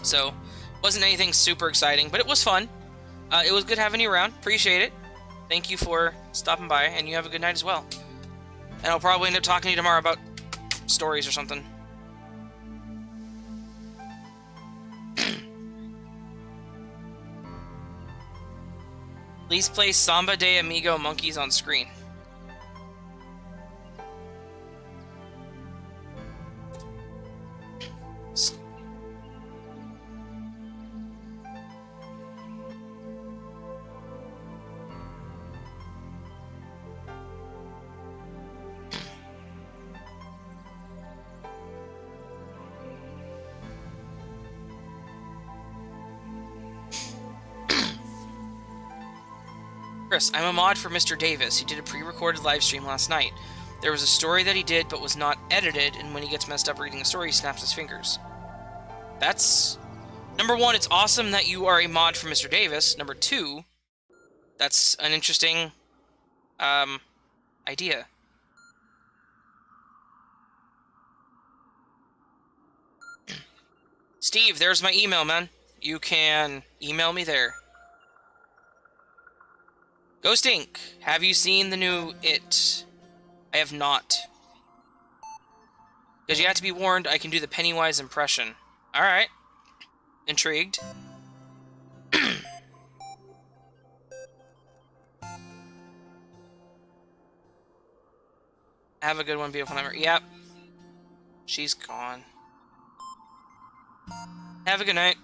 So, wasn't anything super exciting, but it was fun. It was good having you around. Appreciate it. Thank you for stopping by, and you have a good night as well. And I'll probably end up talking to you tomorrow about stories or something. Please play Samba de Amigo Monkeys on screen. Chris, I'm a mod for Mr. Davis. He did a pre-recorded live stream last night. There was a story that he did but was not edited, and when he gets messed up reading a story, he snaps his fingers. That's... Number one, it's awesome that you are a mod for Mr. Davis. Number two, that's an interesting, idea. Steve, there's my email, man. You can email me there. Ghost Inc., have you seen the new It? I have not. Because you have to be warned, I can do the Pennywise impression. Alright. Intrigued. Have a good one, beautiful nightmare. Yep. She's gone. Have a good night.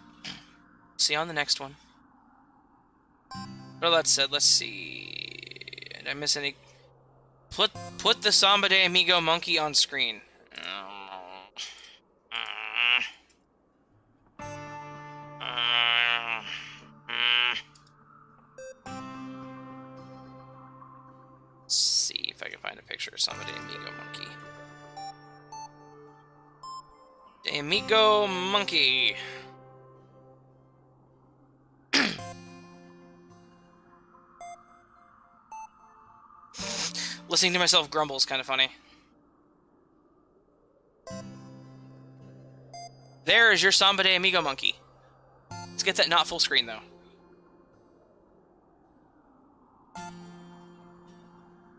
See you on the next one. Well, that said, let's see. Did I miss any? Put the Samba de Amigo monkey on screen. Let's see if I can find a picture of Samba de Amigo monkey. De Amigo monkey. Listening to myself grumble is kind of funny. There is your Samba de Amigo monkey. Let's get that not full screen, though. I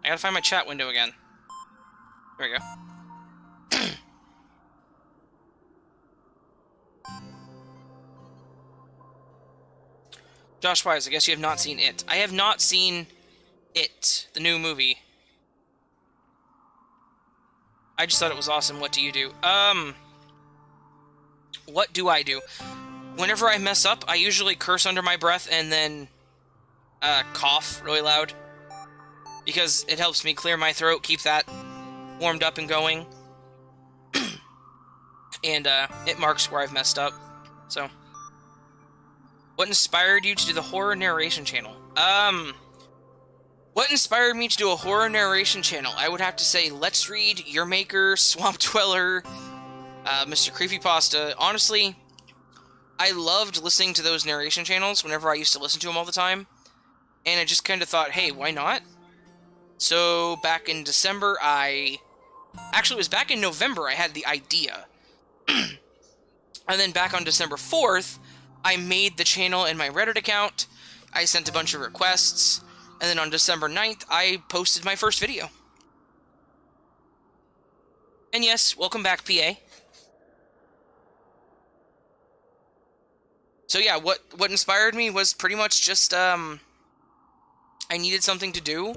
gotta find my chat window again. There we go. Josh Wise, I guess you have not seen It. I have not seen It, the new movie. I just thought it was awesome. What do you do? What do I do? Whenever I mess up, I usually curse under my breath and then, cough really loud. Because it helps me clear my throat, keep that warmed up and going. And, it marks where I've messed up. So. What inspired you to do the horror narration channel? What inspired me to do a horror narration channel? I would have to say Let's Read, Your Maker, Swamp Dweller, Mr. Creepypasta. Honestly, I loved listening to those narration channels whenever I used to listen to them all the time. And I just kind of thought, hey, why not? So, back in December, actually, it was back in November I had the idea. And then back on December 4th, I made the channel in my Reddit account. I sent a bunch of requests. And then on December 9th, I posted my first video. And yes, welcome back, PA. So yeah, what inspired me was pretty much just, I needed something to do.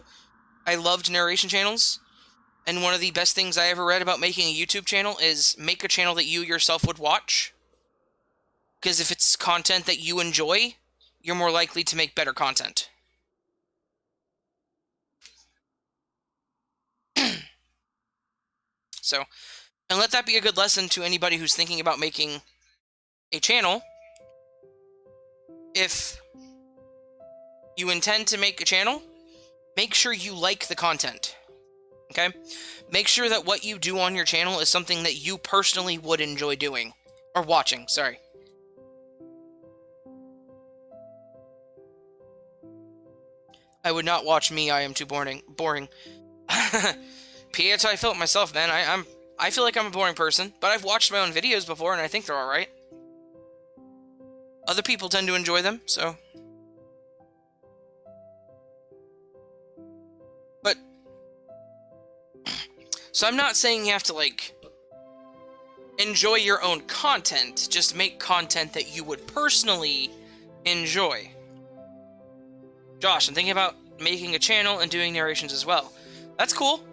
I loved narration channels. And one of the best things I ever read about making a YouTube channel is make a channel that you yourself would watch. Because if it's content that you enjoy, you're more likely to make better content. So, and let that be a good lesson to anybody who's thinking about making a channel. If you intend to make a channel, make sure you like the content. Okay? Make sure that what you do on your channel is something that you personally would enjoy doing. Or watching, sorry. I would not watch me, I am too boring. PA, that's how I felt myself, man. I feel like I'm a boring person, but I've watched my own videos before, and I think they're alright. Other people tend to enjoy them, so... But... So I'm not saying you have to, like... enjoy your own content. Just make content that you would personally enjoy. Josh, I'm thinking about making a channel and doing narrations as well. That's cool.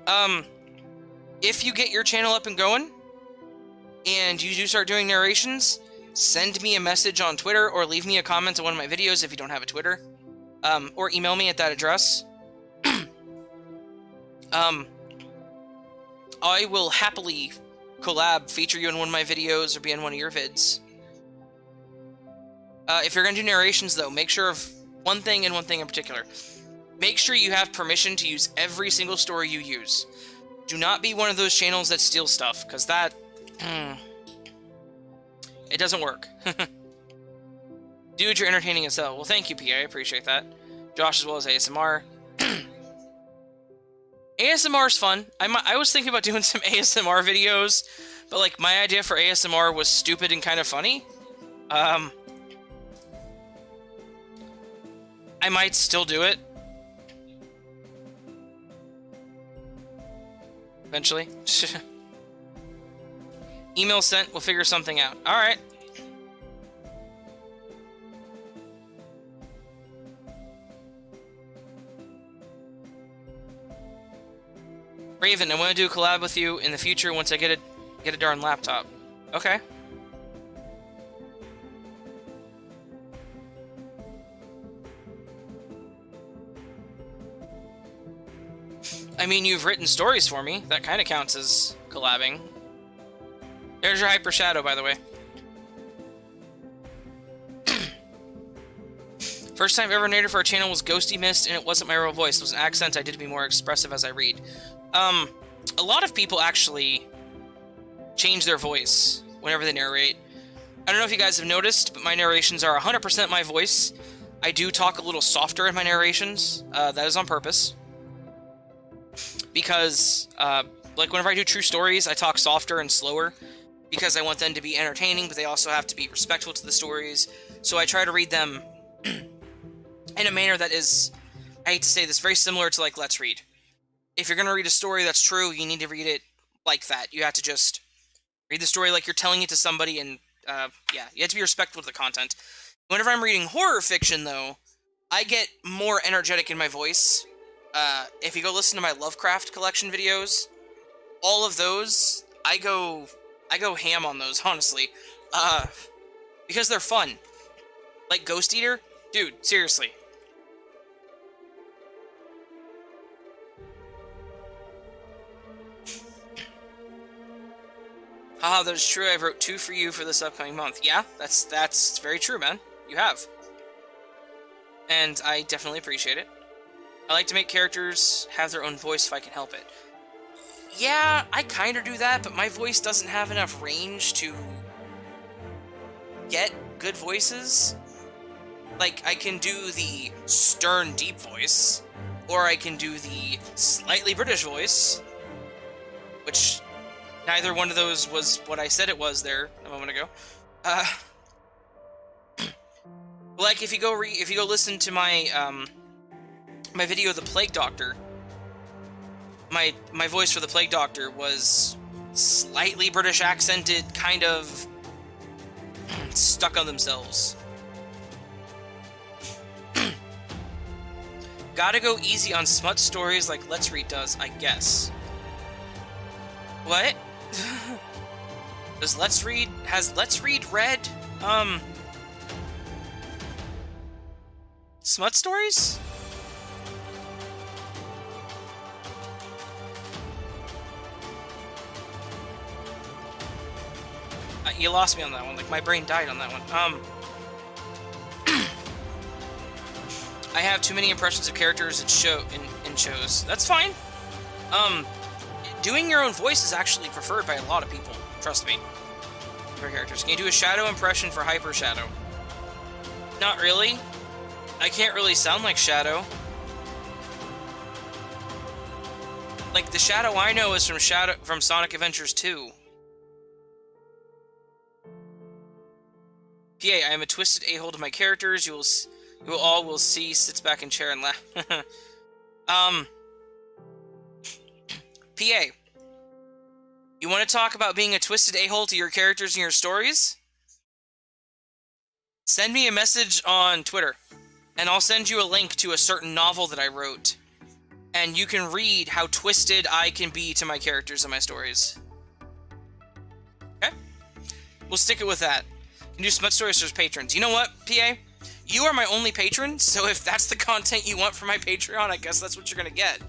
If you get your channel up and going, and you do start doing narrations, send me a message on Twitter, or leave me a comment on one of my videos if you don't have a Twitter. Or email me at that address. I will happily collab, feature you in one of my videos, or be in one of your vids. If you're going to do narrations, though, make sure of one thing and one thing in particular. Make sure you have permission to use every single story you use. Do not be one of those channels that steal stuff, because that... it doesn't work. Dude, you're entertaining as hell. Well, thank you, PA. I appreciate that. Josh, as well as ASMR. ASMR is fun. I was thinking about doing some ASMR videos, but, like, my idea for ASMR was stupid and kind of funny. I might still do it. Eventually. Email sent, we'll figure something out. Alright. Raven, I want to do a collab with you in the future once I get a darn laptop. Okay. I mean, you've written stories for me. That kind of counts as collabing. There's your Hyper Shadow, by the way. First time ever narrated for a channel was Ghosty Mist, and it wasn't my real voice. It was an accent I did to be more expressive as I read. A lot of people actually change their voice whenever they narrate. I don't know if you guys have noticed, but my narrations are 100% my voice. I do talk a little softer in my narrations. That is on purpose. Because, like, whenever I do true stories, I talk softer and slower. Because I want them to be entertaining, but they also have to be respectful to the stories. So I try to read them in a manner that is, I hate to say this, very similar to, like, Let's Read. If you're going to read a story that's true, you need to read it like that. You have to just read the story like you're telling it to somebody, and, yeah, you have to be respectful to the content. Whenever I'm reading horror fiction, though, I get more energetic in my voice. If you go listen to my Lovecraft collection videos, all of those, I go ham on those, honestly. Because they're fun. Like Ghost Eater? Dude, seriously. Haha, that is true. I wrote 2 for you for this upcoming month. Yeah, that's very true, man. You have. And I definitely appreciate it. I like to make characters have their own voice if I can help it. Yeah, I kind of do that, but my voice doesn't have enough range to get good voices. Like, I can do the stern, deep voice, or I can do the slightly British voice, which neither one of those was what I said it was there a moment ago. Like, if you go listen to my, my video of the Plague Doctor, my voice for the Plague Doctor was slightly British accented, kind of stuck on themselves. Gotta go easy on smut stories like Let's Read does, I guess. What? Has Let's Read read, smut stories? You lost me on that one. Like, my brain died on that one. I have too many impressions of characters in shows. That's fine. Doing your own voice is actually preferred by a lot of people. Trust me. For characters. Can you do a Shadow impression for Hyper Shadow? Not really. I can't really sound like Shadow. Like, the Shadow I know is from Sonic Adventures 2. PA, I am a twisted a-hole to my characters. You all will see, sits back in chair and laugh. PA, you want to talk about being a twisted a-hole to your characters and your stories? Send me a message on Twitter, and I'll send you a link to a certain novel that I wrote. And you can read how twisted I can be to my characters and my stories. Okay? We'll stick it with that. You can do Smut Stories for patrons. You know what, PA? You are my only patron, so if that's the content you want for my Patreon, I guess that's what you're gonna get.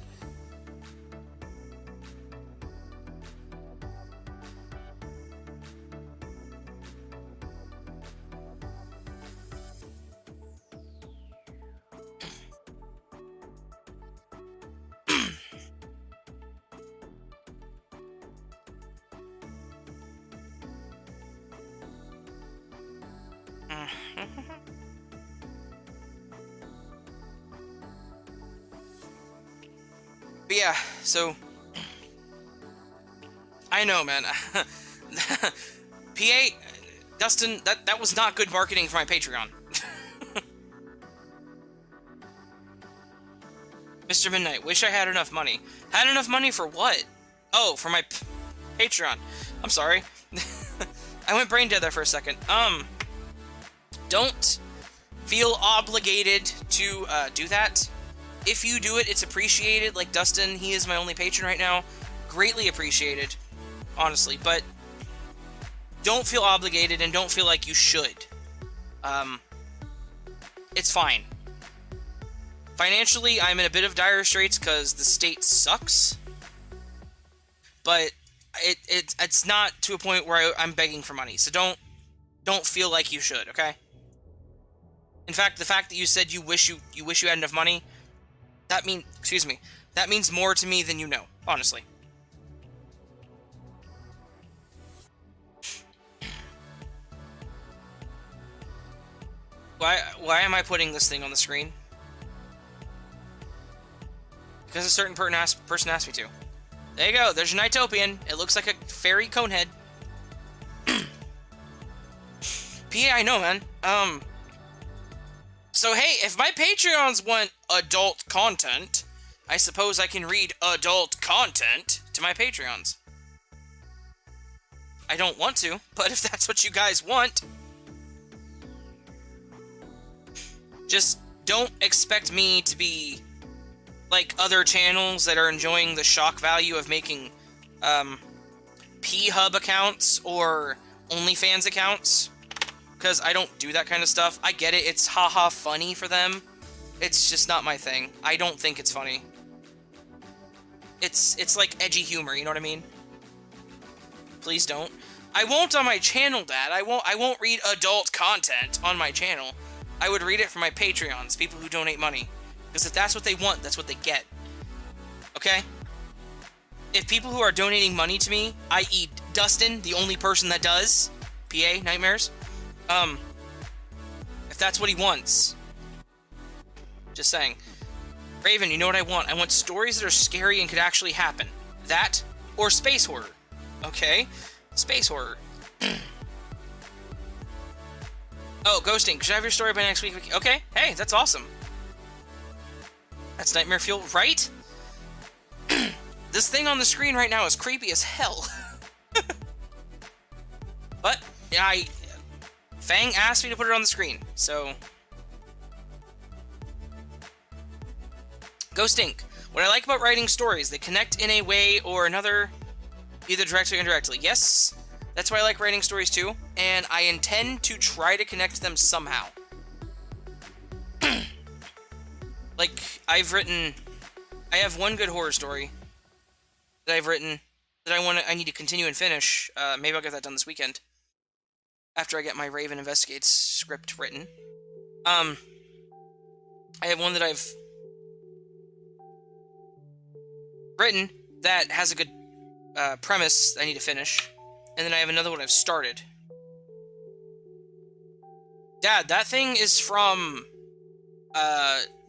But yeah, so I know, man. PA, Dustin, that was not good marketing for my Patreon. Mr. Midnight, wish I had enough money. Had enough money for what? Oh, for my Patreon. I'm sorry. I went brain dead there for a second. Don't feel obligated to do that. If you do it, it's appreciated. Like Dustin, he is my only patron right now. Greatly appreciated, honestly. But don't feel obligated and don't feel like you should. It's fine. Financially, I'm in a bit of dire straits because the state sucks. But it's not to a point where I'm begging for money. So don't feel like you should, okay? In fact, the fact that you said you wish you had enough money, that means more to me than you know, honestly. Why am I putting this thing on the screen? Because a certain person asked me to. There you go, there's your Nighttopian. It looks like a fairy cone head. PA, I know, man. So hey, if my Patreons want adult content, I suppose I can read adult content to my Patreons. I don't want to, but if that's what you guys want, just don't expect me to be like other channels that are enjoying the shock value of making P-Hub accounts or OnlyFans accounts. Because I don't do that kind of stuff. I get it, it's haha funny for them. It's just not my thing. I don't think it's funny. It's like edgy humor, you know what I mean? Please don't. I won't on my channel, Dad. I won't read adult content on my channel. I would read it for my Patreons, people who donate money. Because if that's what they want, that's what they get. Okay? If people who are donating money to me, i.e. Dustin, the only person that does, PA, Nightmares, if that's what he wants, just saying. Raven, you know what I want? I want stories that are scary and could actually happen. That, or space horror. Okay? Space horror. Oh, Ghosting, could I have your story by next week? Okay, hey, that's awesome. That's nightmare fuel, right? This thing on the screen right now is creepy as hell. But, Fang asked me to put it on the screen, so... Ghostink. What I like about writing stories, they connect in a way or another, either directly or indirectly. Yes, that's why I like writing stories too, and I intend to try to connect them somehow. Like, I have one good horror story that I've written that I need to continue and finish. Maybe I'll get that done this weekend. after I get my Raven Investigates script written. I have one that I've written that has a good premise I need to finish, and then I have another one I've started. Dad, that thing is from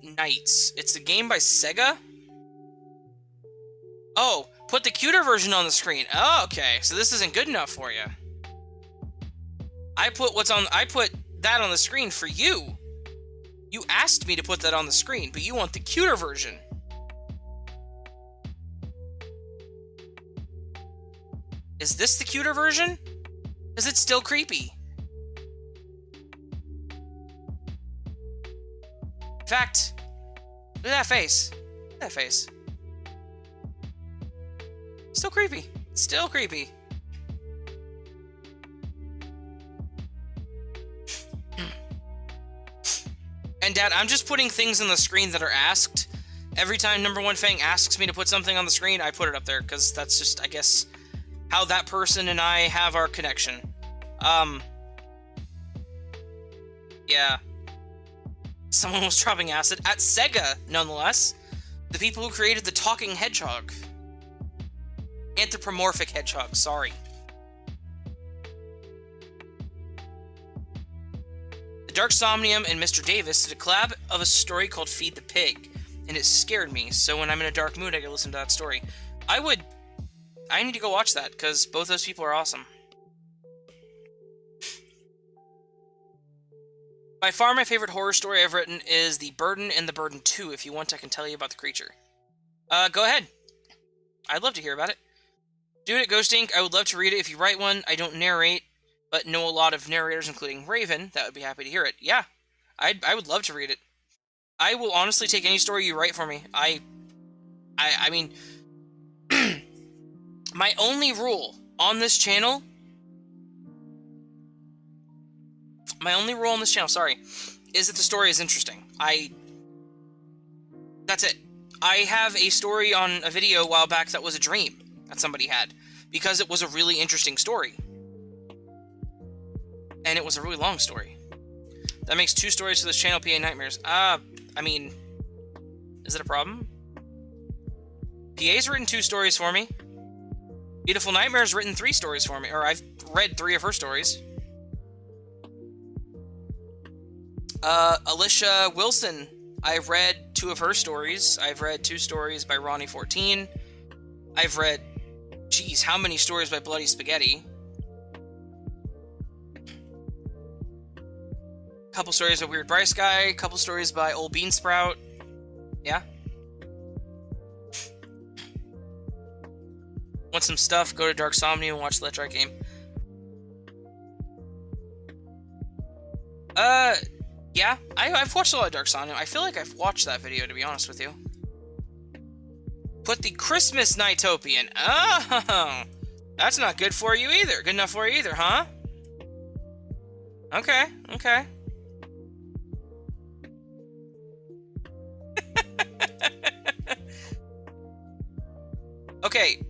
Knights. It's a game by Sega. Oh, put the cuter version on the screen. Oh, okay. So this isn't good enough for you. I put that on the screen for you. You asked me to put that on the screen, but you want the cuter version. Is this the cuter version? Because it's still creepy. In fact, look at that face. Look at that face. Still creepy. Still creepy. And Dad, I'm just putting things on the screen that are asked. Every time Number One Fang asks me to put something on the screen, I put it up there, because that's just, I guess, how that person and I have our connection. Yeah. Someone was dropping acid at Sega, nonetheless. The people who created the talking hedgehog. Anthropomorphic hedgehog, sorry. The Dark Somnium and Mr. Davis did a collab of a story called Feed the Pig, and it scared me, so when I'm in a dark mood, I can listen to that story. I need to go watch that, because both those people are awesome. By far, my favorite horror story I've written is The Burden and the Burden 2. If you want, I can tell you about the creature. Go ahead. I'd love to hear about it. Dude at Ghost Inc., I would love to read it if you write one. I don't narrate, but know a lot of narrators, including Raven, that would be happy to hear it. Yeah, I would love to read it. I will honestly take any story you write for me. I mean, my only rule on this channel, sorry, is that the story is interesting. That's it. I have a story on a video a while back that was a dream that somebody had, because it was a really interesting story. And it was a really long story. That makes 2 stories to this channel, PA Nightmares. I mean, is it a problem? PA's written 2 stories for me. Beautiful Nightmare's written 3 stories for me, or I've read 3 of her stories. Alicia Wilson, I've read 2 of her stories. I've read 2 stories by Ronnie14. I've read, geez, how many stories by Bloody Spaghetti? Couple stories by Weird Bryce Guy, couple stories by Old Bean Sprout. Yeah. Want some stuff? Go to Dark Somnium and watch Let Try Game. Yeah, I've watched a lot of Dark Somnium. I feel like I've watched that video, to be honest with you. Put the Christmas Nightopian. Oh, that's not good for you either. Good enough for you either, huh? Okay, okay. Okay.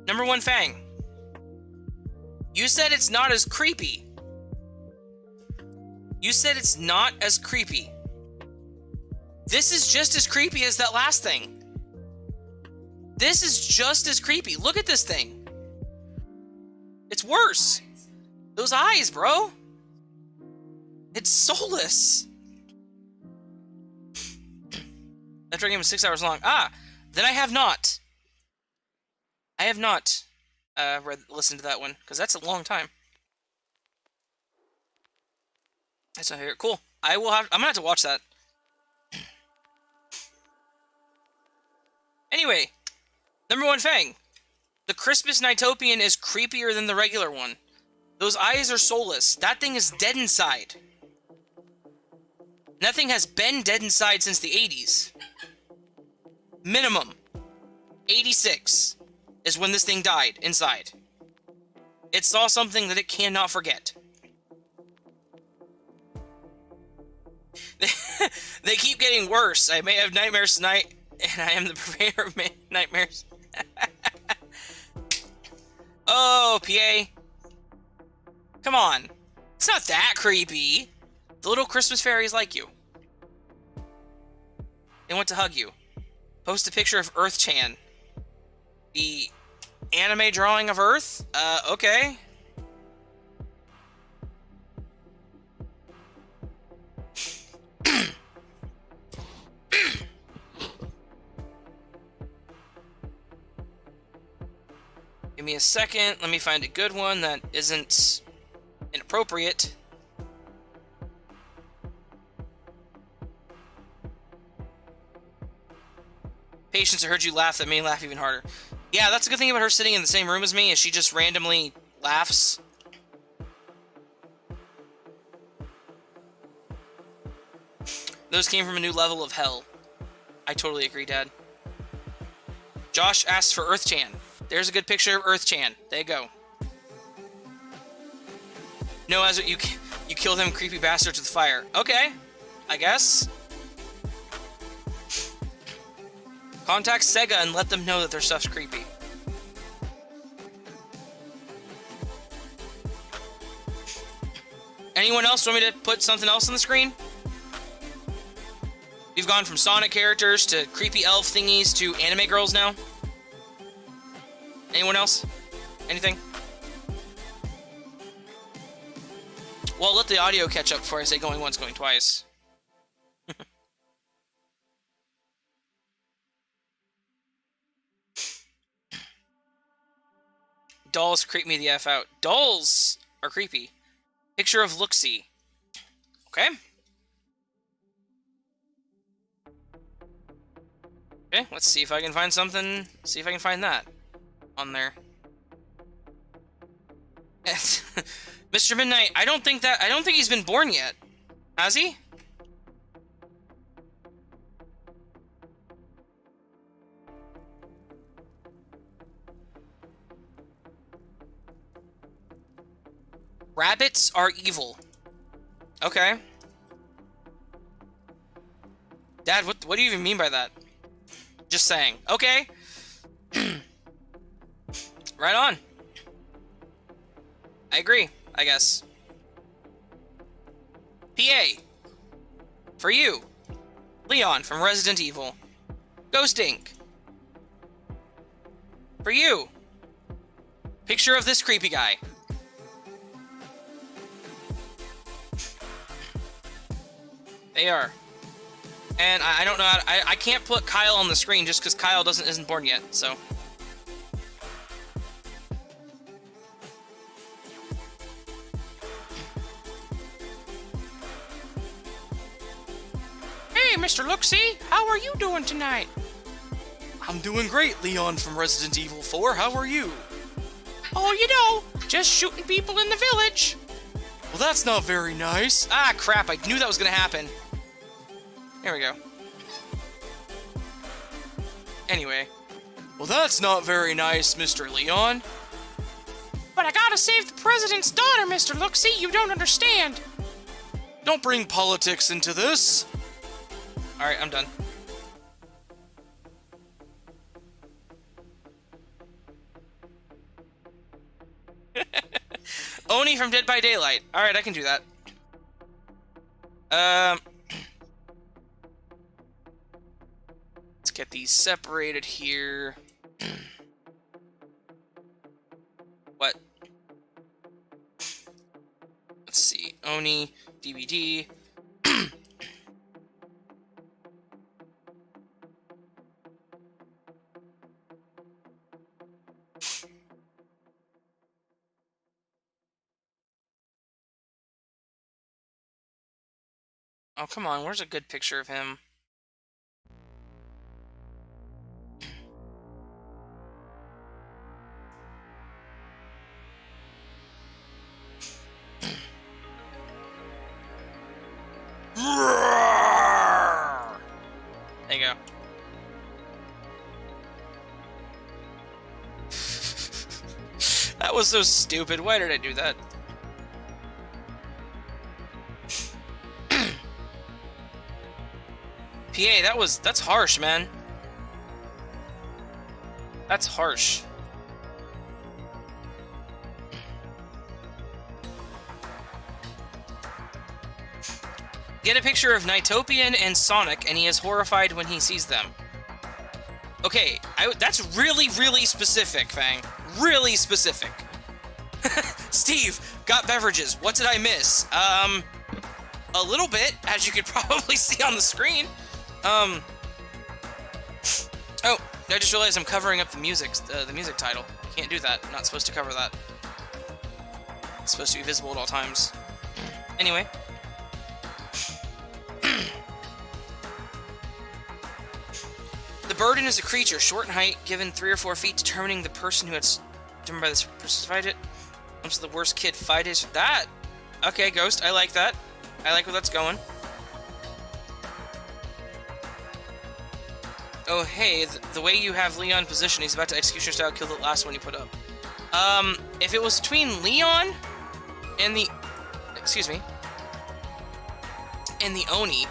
Number One Fang. You said it's not as creepy. You said it's not as creepy. This is just as creepy as that last thing. This is just as creepy. Look at this thing. It's worse. Those eyes, bro. It's soulless. That game was 6 hours long. Ah, then I have not. I have not listened to that one, because that's a long time. That's my favorite. Cool. I'm gonna have to watch that. Anyway, Number One Fang. The Christmas Nightopian is creepier than the regular one. Those eyes are soulless. That thing is dead inside. That thing has been dead inside since the 80s. Minimum. 86 is when this thing died inside. It saw something that it cannot forget. They keep getting worse. I may have nightmares tonight, and I am the purveyor of nightmares. Oh, PA. Come on. It's not that creepy. The little Christmas fairies like you. They want to hug you. Post a picture of Earth-chan. The anime drawing of Earth? Okay. Give me a second. Let me find a good one that isn't inappropriate. Patience, I heard you laugh. That made me laugh even harder. Yeah, that's a good thing about her sitting in the same room as me, is she just randomly laughs. Those came from a new level of hell. I totally agree, Dad. Josh asked for Earth-chan. There's a good picture of Earth-chan. There you go. No, as you killed them creepy bastards with fire. Okay, I guess. Contact Sega and let them know that their stuff's creepy. Anyone else want me to put something else on the screen? We've gone from Sonic characters to creepy elf thingies to anime girls now. Anyone else? Anything? Well, let the audio catch up before I say going once, going twice. Dolls creep me the F out. Dolls are creepy. Picture of Looksee. Okay. Okay, let's see if I can find something. See if I can find that on there. Mr. Midnight, I don't think he's been born yet. Has he? Rabbits are evil. Okay. Dad, what do you even mean by that? Just saying. Okay. Right on. I agree, I guess. PA. For you. Leon from Resident Evil. Ghost Inc. For you. Picture of this creepy guy. They are. And I don't know how to, I can't put Kyle on the screen just because Kyle isn't born yet, so. Hey, Mr. Looksee, how are you doing tonight? I'm doing great, Leon from Resident Evil 4. How are you? Oh, you know, just shooting people in the village. Well, that's not very nice. Ah, crap, I knew that was gonna happen. There we go. Anyway. Well, that's not very nice, Mr. Leon. But I gotta save the president's daughter, Mr. Looksee. You don't understand. Don't bring politics into this. Alright, I'm done. Oni from Dead by Daylight. Alright, I can do that. Let's get these separated here. What? Let's see. Oni, DVD. Oh, come on. Where's a good picture of him? There you go. That was so stupid. Why did I do that? PA, that's harsh, man. That's harsh. Get a picture of Nitopian and Sonic, and he is horrified when he sees them. Okay, that's really, really specific, Fang. Really specific. Steve, got beverages. What did I miss? A little bit, as you could probably see on the screen. Oh, I just realized I'm covering up the music title. I can't do that. I'm not supposed to cover that. It's supposed to be visible at all times. Anyway. The burden is a creature, short in height, given 3 or 4 feet, determining the person who had determined by this person fight it. Comes to the worst kid fight is that. Okay, Ghost, I like that. I like where that's going. Oh, hey, the way you have Leon positioned, he's about to execution style kill the last one you put up. If it was between Leon and the... Excuse me. And the Oni.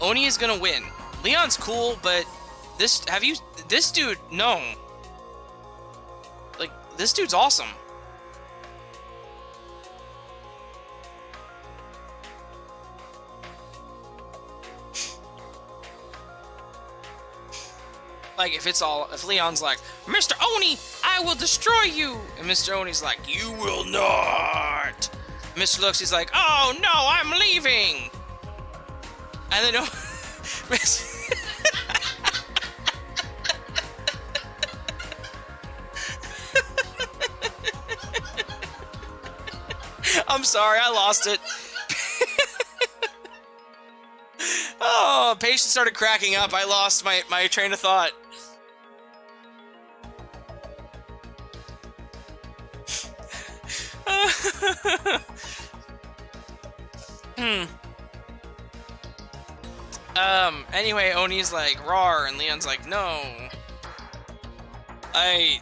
Oni is gonna win. Leon's cool, but this... Have you... This dude... No. Like, this dude's awesome. Like, if Leon's like, Mr. Oni, I will destroy you! And Mr. Oni's like, you will not! Mr. Lux, he's like, oh no, I'm leaving! And then, I'm sorry, I lost it. Oh, Patience started cracking up. I lost my train of thought. Anyway, Oni's like, roar, and Leon's like, no. Hi,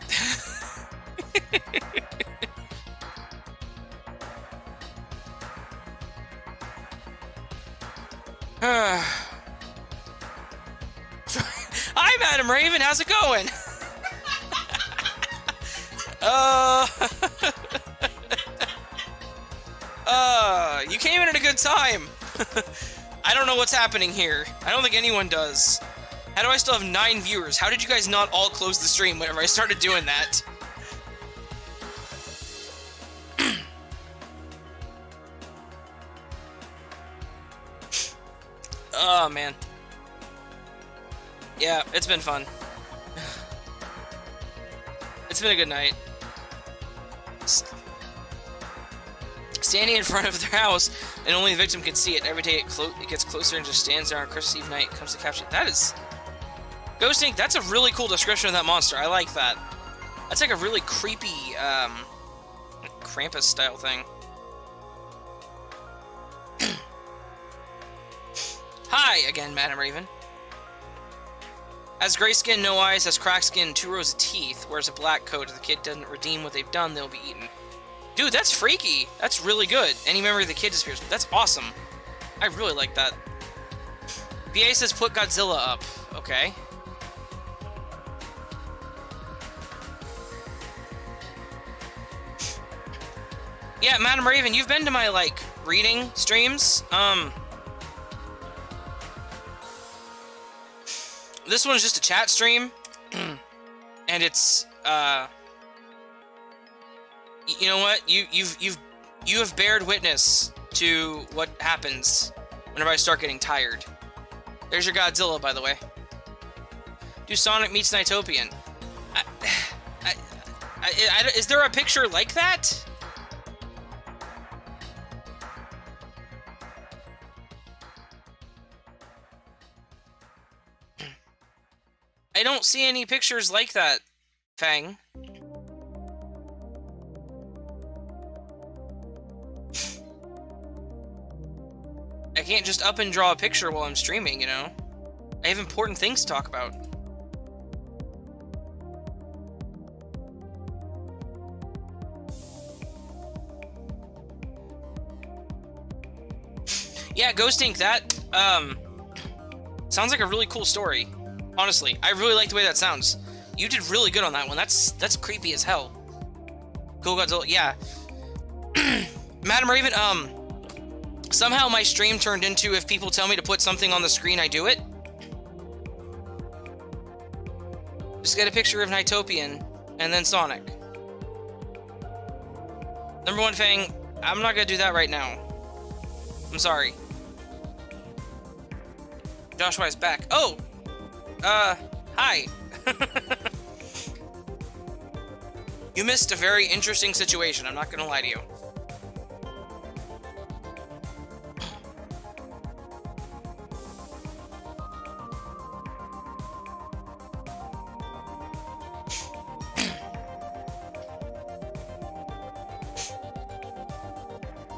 Madam Raven, how's it going? You came in at a good time. I don't know what's happening here. I don't think anyone does. How do I still have 9 viewers? How did you guys not all close the stream whenever I started doing that? Oh, man. Yeah, it's been fun. It's been a good night. Standing in front of their house, and only the victim can see it. Every day it gets closer and just stands there on Christmas Eve night. Comes to capture it. That is... Ghost Ink, that's a really cool description of that monster. I like that. That's like a really creepy, Krampus-style thing. Hi, again, Madam Raven. Has gray skin, no eyes, has cracked skin, 2 rows of teeth, wears a black coat. If the kid doesn't redeem what they've done, they'll be eaten. Dude, that's freaky. That's really good. Any memory of the kid disappears. That's awesome. I really like that. BA says put Godzilla up. Okay. Yeah, Madam Raven, you've been to my, like, reading streams. This one's just a chat stream. And it's, you know what? You have bared witness to what happens whenever I start getting tired. There's your Godzilla, by the way. Do Sonic meets Nitopian. Is there a picture like that? I don't see any pictures like that, Fang. I can't just up and draw a picture while I'm streaming, you know? I have important things to talk about. Yeah, Ghost Ink, that, sounds like a really cool story. Honestly, I really like the way that sounds. You did really good on that one. That's creepy as hell. Cool Godzilla, yeah. Madam Raven, Somehow my stream turned into if people tell me to put something on the screen, I do it. Just get a picture of Nighttopian and then Sonic. Number one thing, I'm not gonna do that right now. I'm sorry. Joshua is back. Oh! Hi. You missed a very interesting situation, I'm not gonna lie to you.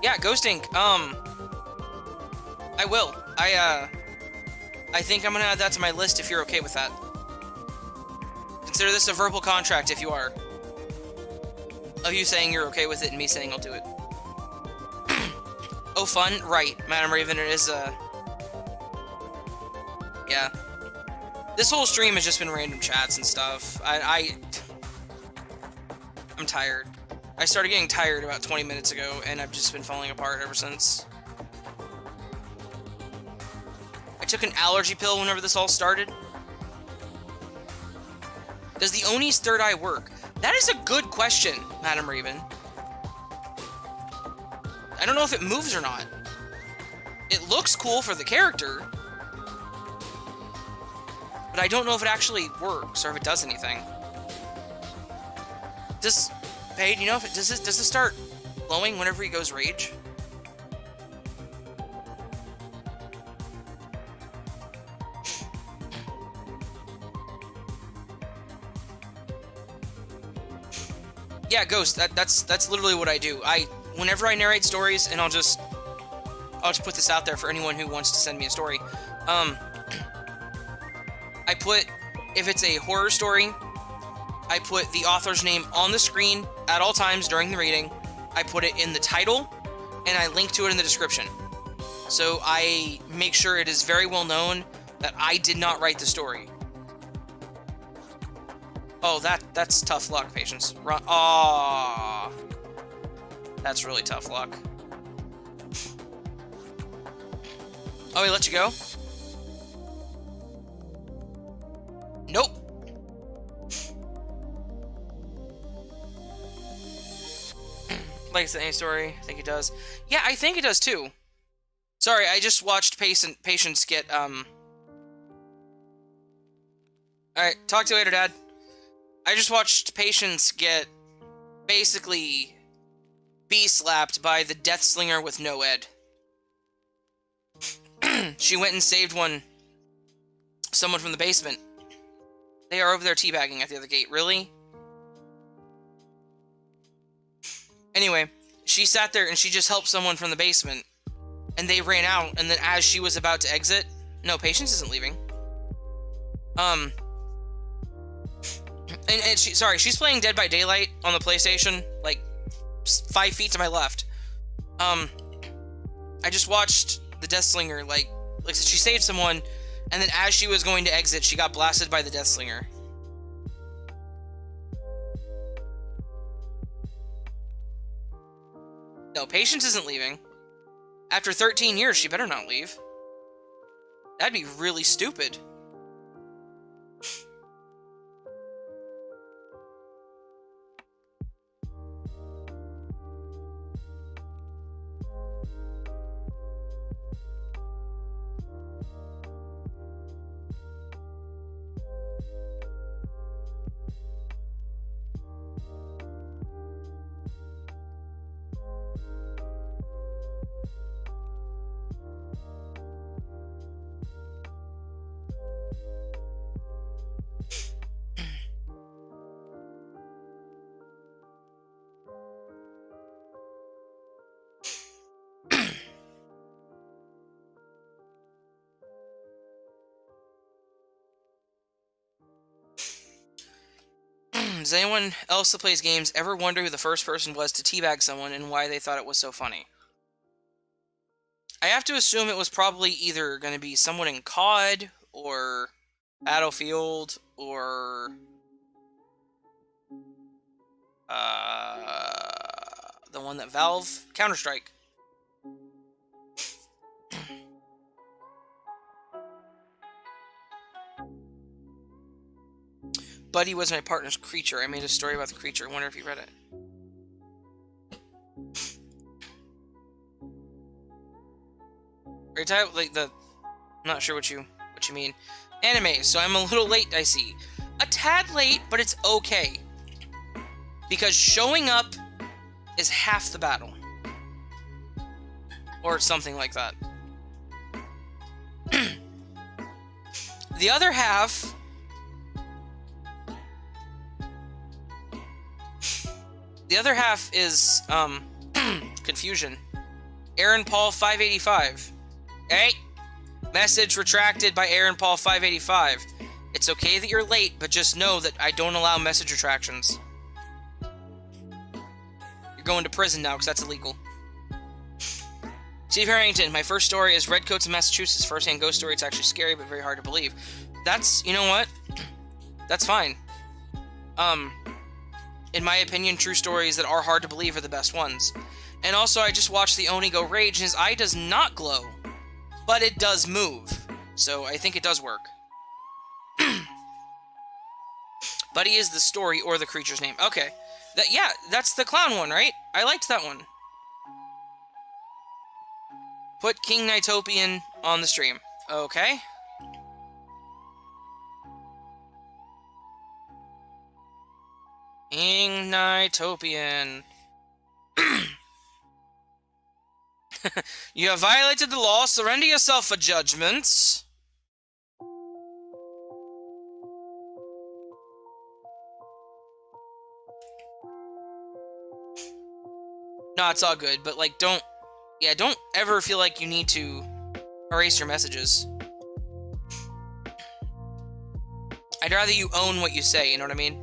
Yeah, Ghosting, I will. I think I'm gonna add that to my list if you're okay with that. Consider this a verbal contract if you are. Of you saying you're okay with it and me saying I'll do it. Oh, fun? Right, Madam Raven, it is, yeah. This whole stream has just been random chats and stuff. I'm tired. I started getting tired about 20 minutes ago, and I've just been falling apart ever since. I took an allergy pill whenever this all started. Does the Oni's third eye work? That is a good question, Madam Raven. I don't know if it moves or not. It looks cool for the character, but I don't know if it actually works or if it does anything. Hey, do you know if it does this start glowing whenever he goes rage? Yeah, Ghost. That's literally what I do. Whenever I narrate stories, and I'll just put this out there for anyone who wants to send me a story. I put, if it's a horror story, I put the author's name on the screen at all times during the reading. I put it in the title, and I link to it in the description. So I make sure it is very well known that I did not write the story. Oh, that's tough luck, Patience. Run. Aww. That's really tough luck. Oh, he let you go? Nope. Likes any story? I think it does. Yeah, I think it does too. Sorry, I just watched Patience get, Alright, talk to you later, Dad. I just watched Patience get basically bee-slapped by the Death Slinger with no ed. She went and saved someone from the basement. They are over there teabagging at the other gate. Really? Anyway, she sat there and she just helped someone from the basement. And they ran out, and then as she was about to exit... No, Patience isn't leaving. And she's playing Dead by Daylight on the PlayStation, like, 5 feet to my left. I just watched the Death Slinger, like she saved someone, and then as she was going to exit, she got blasted by the Death Slinger. No, Patience isn't leaving. After 13 years, she better not leave. That'd be really stupid. Does anyone else that plays games ever wonder who the first person was to teabag someone and why they thought it was so funny? I have to assume it was probably either going to be someone in COD, or Battlefield, or... the one that Valve... Counter-Strike. Buddy was my partner's creature. I made a story about the creature. I wonder if you read it. Are you type like the? I'm not sure what you mean. Anime. So I'm a little late. I see. A tad late, but it's okay. Because showing up is half the battle. Or something like that. The other half... The other half is, confusion. Aaron Paul 585. Hey! Message retracted by Aaron Paul 585. It's okay that you're late, but just know that I don't allow message retractions. You're going to prison now, because that's illegal. Steve Harrington, my first story is Redcoats in Massachusetts. First-hand ghost story. It's actually scary, but very hard to believe. That's, you know what? That's fine. In my opinion, true stories that are hard to believe are the best ones. And also, I just watched the Oni go rage, and his eye does not glow. But it does move. So, I think it does work. Buddy is the story or the creature's name. Okay. Yeah, that's the clown one, right? I liked that one. Put King Nitopian on the stream. Okay. King Nitopian. You have violated the law. Surrender yourself for judgment. No, it's all good, but, like, don't ever feel like you need to erase your messages. I'd rather you own what you say, you know what I mean?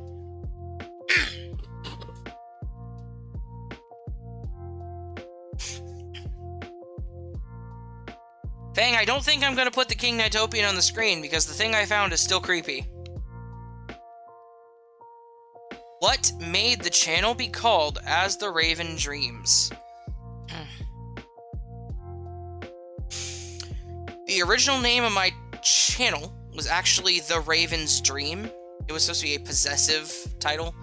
Fang, I don't think I'm gonna put the King Nitopian on the screen, because the thing I found is still creepy. What made the channel be called As the Raven Dreams? The original name of my channel was actually The Raven's Dream. It was supposed to be a possessive title.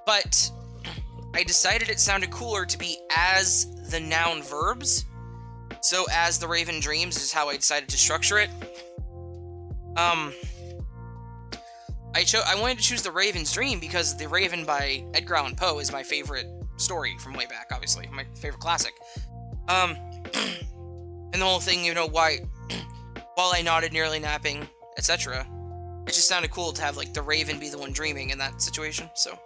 But I decided it sounded cooler to be as the noun verbs. So As the Raven Dreams is how I decided to structure it. I wanted to choose The Raven's Dream because The Raven by Edgar Allan Poe is my favorite story from way back, obviously. My favorite classic. And the whole thing, you know, while I nodded, nearly napping, etc. It just sounded cool to have, like, the Raven be the one dreaming in that situation, so.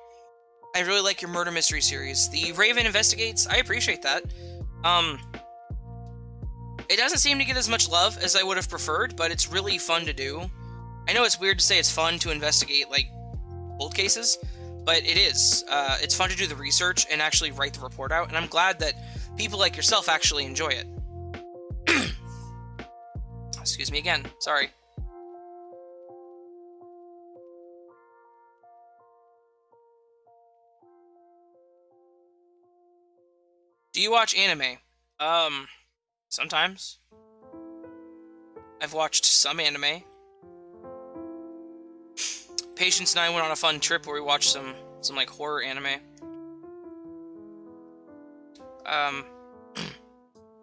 I really like your murder mystery series. The Raven Investigates, I appreciate that. It doesn't seem to get as much love as I would have preferred, but it's really fun to do. I know it's weird to say it's fun to investigate, like, cold cases, but it is. It's fun to do the research and actually write the report out, and I'm glad that people like yourself actually enjoy it. Excuse me again. Sorry. Do you watch anime? Sometimes. I've watched some anime. Patience and I went on a fun trip where we watched some like horror anime.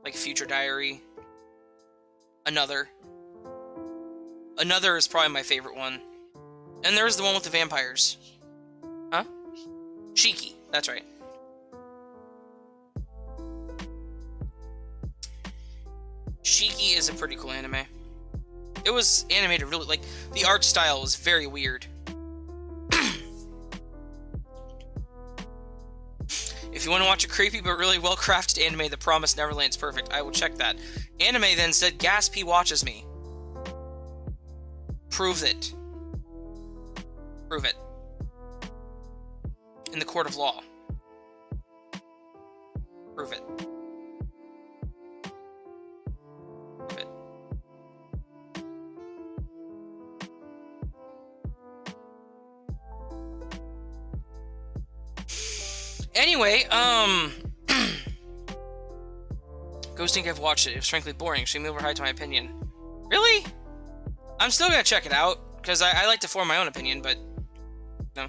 Like Future Diary. Another is probably my favorite one. And there's the one with the vampires. Huh? Shiki, that's right. Shiki is a pretty cool anime. It was animated really, like, the art style was very weird. If you want to watch a creepy but really well-crafted anime, The Promised Neverland's perfect. I will check that. Anime then said, Gaspy watches me. Prove it. Prove it. In the court of law. Prove it. Prove it. Anyway, Ghosting, I've watched it. It was frankly boring, extremely overhyped to my opinion. Really? I'm still gonna check it out, because I like to form my own opinion, but No.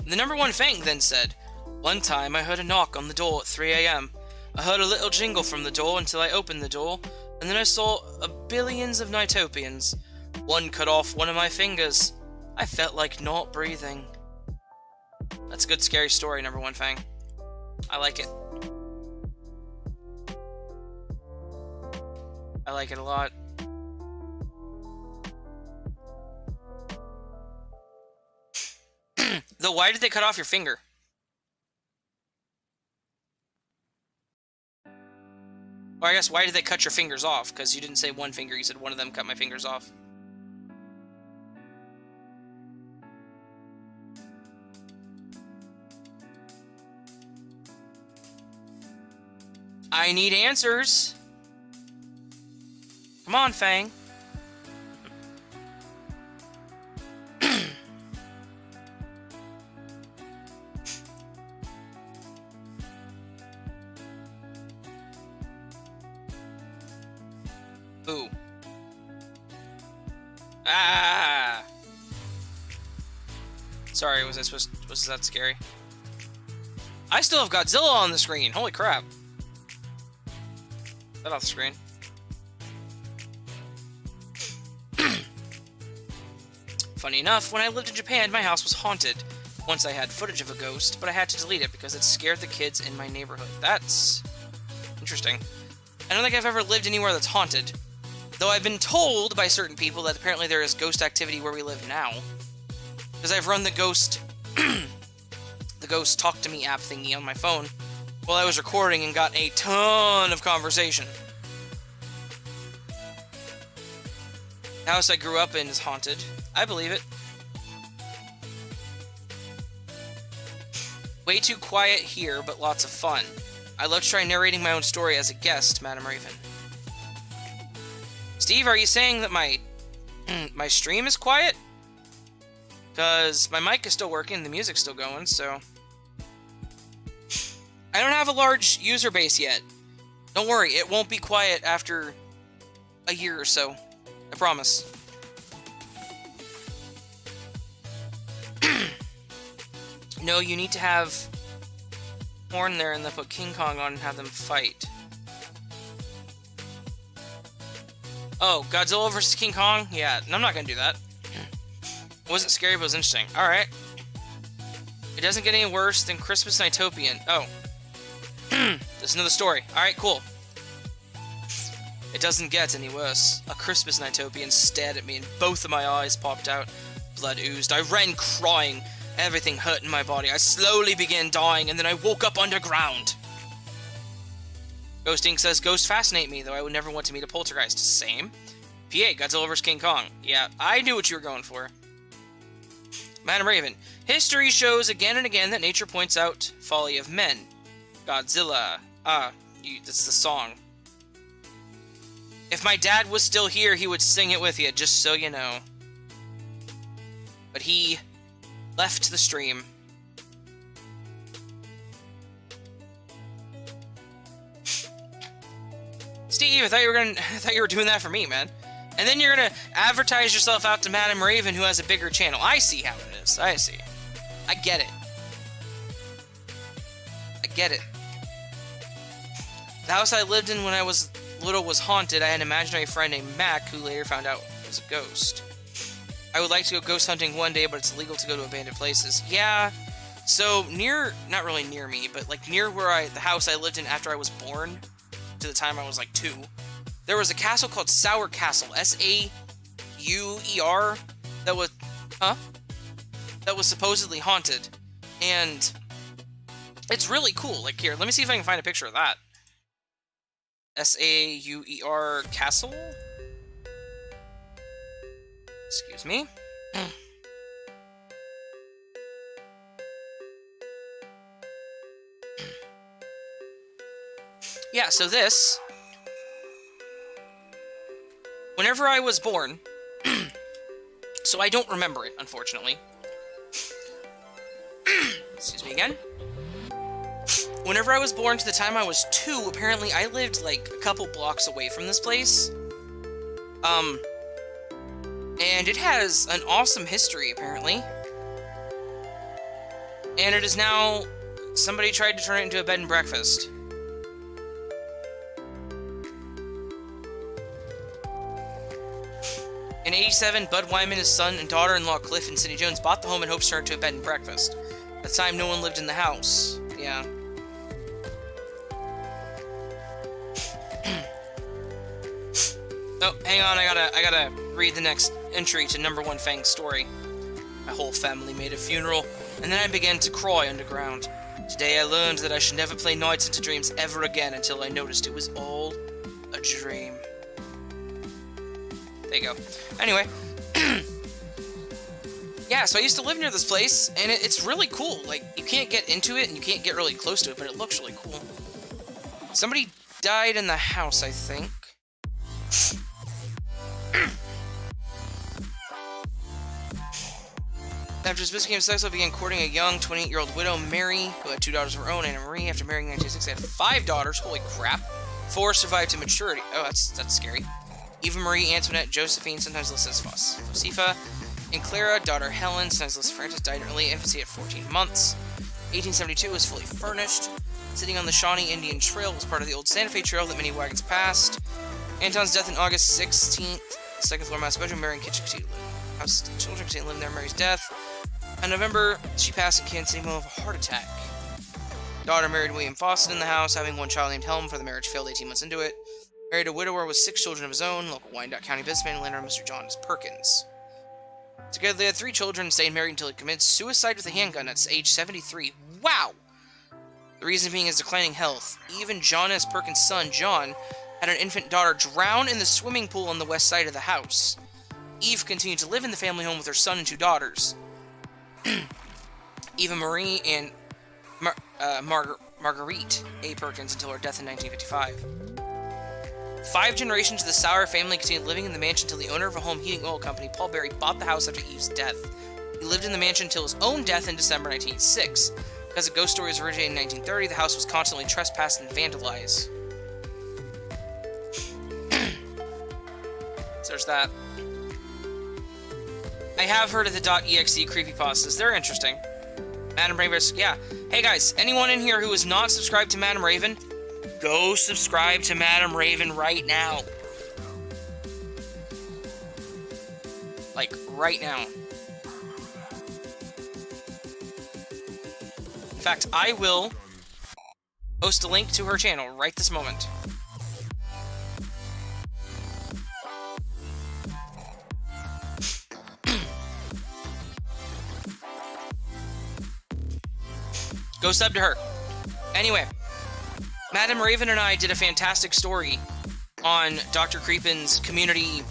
The number one Fang then said, "One time I heard a knock on the door at 3 a.m. I heard a little jingle from the door until I opened the door, and then I saw billions of Nitopians. One cut off one of my fingers. I felt like not breathing." That's a good scary story, number one Fang. I like it. I like it a lot. Though, why did they cut off your finger? Or I guess, why did they cut your fingers off? Because you didn't say one finger, you said one of them cut my fingers off. I need answers. Come on, Fang. Ooh. Ah. Sorry, was that scary? I still have Godzilla on the screen. Holy crap. Get that off the screen. Funny enough, when I lived in Japan, my house was haunted. Once I had footage of a ghost, but I had to delete it because it scared the kids in my neighborhood. That's interesting. I don't think I've ever lived anywhere that's haunted. Though I've been told by certain people that apparently there is ghost activity where we live now. Because I've run the ghost Talk to Me app thingy on my phone while I was recording and got a ton of conversation. The house I grew up in is haunted. I believe it. Way too quiet here, but lots of fun. I love to try narrating my own story as a guest, Madam Raven. Steve, are you saying that my stream is quiet? Because my mic is still working, the music's still going, so... I don't have a large user base yet. Don't worry, it won't be quiet after a year or so. I promise. No, you need to have Horn there and then put King Kong on and have them fight. Oh, Godzilla vs. King Kong? Yeah, I'm not gonna do that. It wasn't scary, but it was interesting. Alright. It doesn't get any worse than Christmas Nitopian. Oh. This is another story. Alright, cool. It doesn't get any worse. A Christmas Nitopian stared at me and both of my eyes popped out. Blood oozed. I ran crying. Everything hurt in my body. I slowly began dying and then I woke up underground. Ghost Inc. says, ghosts fascinate me, though I would never want to meet a poltergeist. Same. PA, Godzilla vs. King Kong. Yeah, I knew what you were going for. Madam Raven. History shows again and again that nature points out folly of men. Godzilla. That's the song. If my dad was still here, he would sing it with you, just so you know. But he left the stream. Steve, I thought you were doing that for me, man. And then you're gonna advertise yourself out to Madam Raven, who has a bigger channel. I see how it is. I see. I get it. I get it. The house I lived in when I was little was haunted. I had an imaginary friend named Mac, who later found out was a ghost. I would like to go ghost hunting one day, but it's illegal to go to abandoned places. Yeah. So not really near me, but like near where the house I lived in after I was born, to the time I was like 2, there was a castle called Sauer Castle, S-A-U-E-R, that was supposedly haunted, and it's really cool. Like, here, let me see if I can find a picture of that. S-A-U-E-R Castle? Excuse me. Yeah, so this, whenever I was born, so I don't remember it, unfortunately. Excuse me again. whenever I was born to the time I was 2, apparently I lived, like, a couple blocks away from this place. And it has an awesome history, apparently. And it is now... Somebody tried to turn it into a bed and breakfast. In '87, Bud Wyman, his son, and daughter-in-law Cliff and Cindy Jones bought the home in hopes to turn it into a bed and breakfast. At the time, no one lived in the house. Yeah. Oh, hang on, I gotta read the next entry to number 1 Fang's story. My whole family made a funeral, and then I began to cry underground. Today I learned that I should never play Nights into Dreams ever again until I noticed it was all a dream. There you go. Anyway. Yeah, so I used to live near this place, and it's really cool. Like, you can't get into it, and you can't get really close to it, but it looks really cool. Somebody died in the house, I think. After his business became successful, he began courting a young 28-year-old widow, Mary, who had 2 daughters of her own, Anna Marie. After marrying in 1906, they had 5 daughters. Holy crap. 4 survived to maturity. Oh, that's scary. Eva Marie, Antoinette, Josephine, sometimes listed as Josefa, and Clara, daughter Helen, sometimes listed Frances, died in early infancy at 14 months. 1872 was fully furnished. Sitting on the Shawnee Indian Trail was part of the old Santa Fe Trail that many wagons passed. Anton's death in August 16th. Second floor master bedroom, Mary and kitchen continued to live. House children continued to live there. Mary's death. In November, she passed in Kansas City of a heart attack. Daughter married William Fawcett in the house, having 1 child named Helm, for the marriage failed 18 months into it. Married a widower with 6 children of his own, local Wyandotte County businessman and landowner Mr. John Perkins. Together they had 3 children and stayed married until he committed suicide with a handgun at age 73. Wow! The reason being his declining health. Even John S. Perkins' son, John, had an infant daughter drown in the swimming pool on the west side of the house. Eve continued to live in the family home with her son and 2 daughters. Eva Marie and Marguerite A. Perkins until her death in 1955. 5 generations of the Sauer family continued living in the mansion until the owner of a home heating oil company, Paul Berry, bought the house after Eve's death. He lived in the mansion until his own death in December 1906. Because the ghost stories originated in 1930, the house was constantly trespassed and vandalized. So there's that. I have heard of the .exe creepypastas. They're interesting. Madam Raven, yeah. Hey guys, anyone in here who is not subscribed to Madam Raven, go subscribe to Madam Raven right now. Like, right now. In fact, I will post a link to her channel right this moment. Go sub to her. Anyway, Madam Raven and I did a fantastic story on Dr. Creepin's community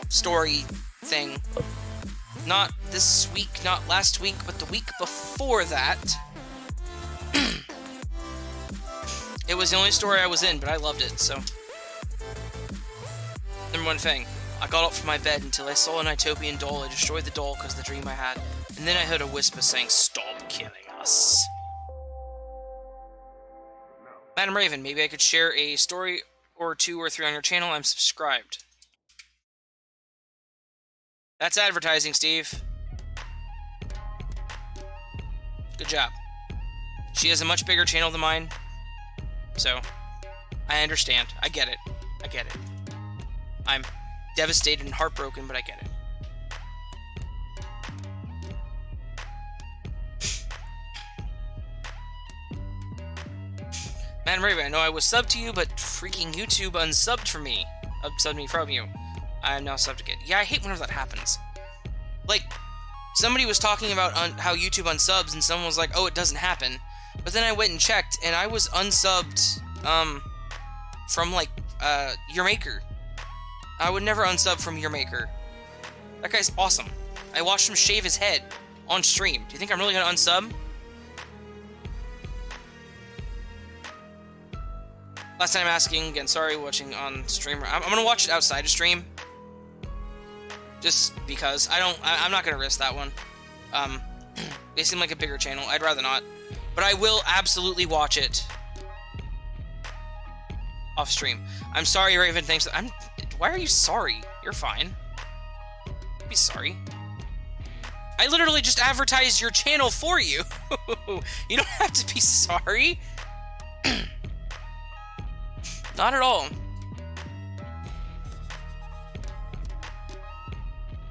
story thing. Not this week, not last week, but the week before that. It was the only story I was in, but I loved it, so. Number 1 thing. I got up from my bed until I saw an Utopian doll. I destroyed the doll because of the dream I had. And then I heard a whisper saying, "Stop killing us." Madam Raven, maybe I could share a story or 2 or 3 on your channel. I'm subscribed. That's advertising, Steve. Good job. She has a much bigger channel than mine, so I understand. I get it. I get it. I'm devastated and heartbroken, but I get it. Madam Raven, I know I was subbed to you, but freaking YouTube unsubbed for me. Unsubbed me from you. I am now subbed again. Yeah, I hate whenever that happens. Like, somebody was talking about how YouTube unsubs, and someone was like, oh, it doesn't happen. But then I went and checked, and I was unsubbed, from, like, Your Maker. I would never unsub from Your Maker. That guy's awesome. I watched him shave his head on stream. Do you think I'm really gonna unsub? Last time asking, again, sorry, watching on stream. I'm gonna watch it outside of stream. Just because. I'm not gonna risk that one. They seem like a bigger channel. I'd rather not. But I will absolutely watch it off stream. I'm sorry, Raven. Thanks. Why are you sorry? You're fine. Be sorry. I literally just advertised your channel for you. You don't have to be sorry. Not at all.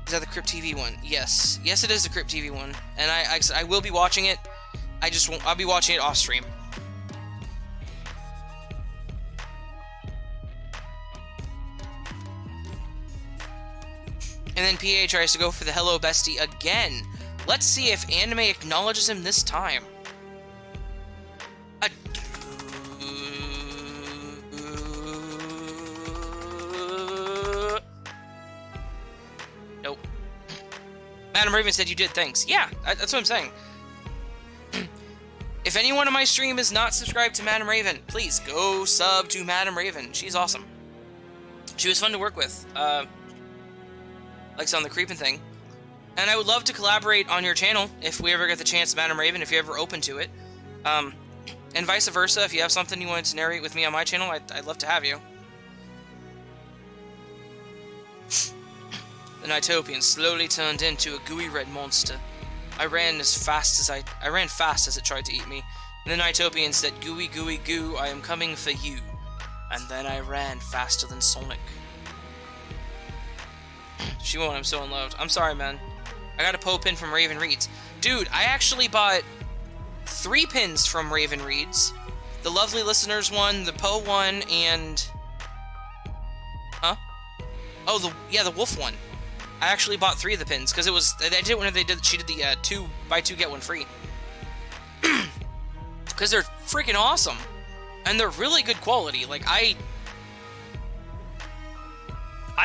Is that the Crypt TV one? Yes. Yes, it is the Crypt TV one. And I will be watching it. I just won't. I'll be watching it off stream. And then PA tries to go for the hello bestie again. Let's see if anime acknowledges him this time. Nope. Madam Raven said you did, thanks. Yeah, that's what I'm saying. If anyone on my stream is not subscribed to Madam Raven, please go sub to Madam Raven. She's awesome. She was fun to work with. Like on the creeping thing. And I would love to collaborate on your channel if we ever get the chance, Madam Raven, if you're ever open to it. And vice versa, if you have something you wanted to narrate with me on my channel, I'd love to have you. The Nighttopian slowly turned into a gooey red monster. I ran fast as it tried to eat me. And the Nighttopian said, "Gooey, gooey, goo, I am coming for you." And then I ran faster than Sonic. She won't, I'm so in love. I'm sorry, man. I got a Poe pin from Raven Reads. Dude, I actually bought 3 pins from Raven Reads. The Lovely Listeners one, the Poe one, and... Huh? Oh, the Wolf one. I actually bought 3 of the pins, because it was... They did it when she did the 2 buy 2 get 1 free. Because they're freaking awesome. And they're really good quality. Like, I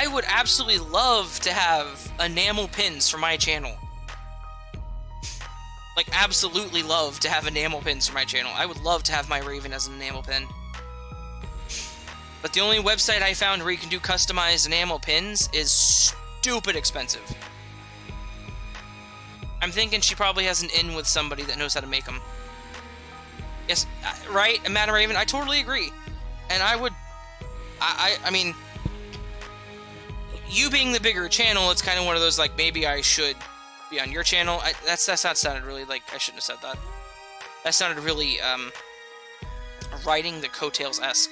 would absolutely love to have enamel pins for my channel. Like, absolutely love to have enamel pins for my channel. I would love to have my Raven as an enamel pin. But the only website I found where you can do customized enamel pins is stupid expensive. I'm thinking she probably has an in with somebody that knows how to make them. Yes, right, Madam Raven? I totally agree. And I would... I mean... You being the bigger channel, it's kind of one of those, like, maybe I should be on your channel. That sounded really, like, I shouldn't have said that. That sounded really, riding the coattails-esque.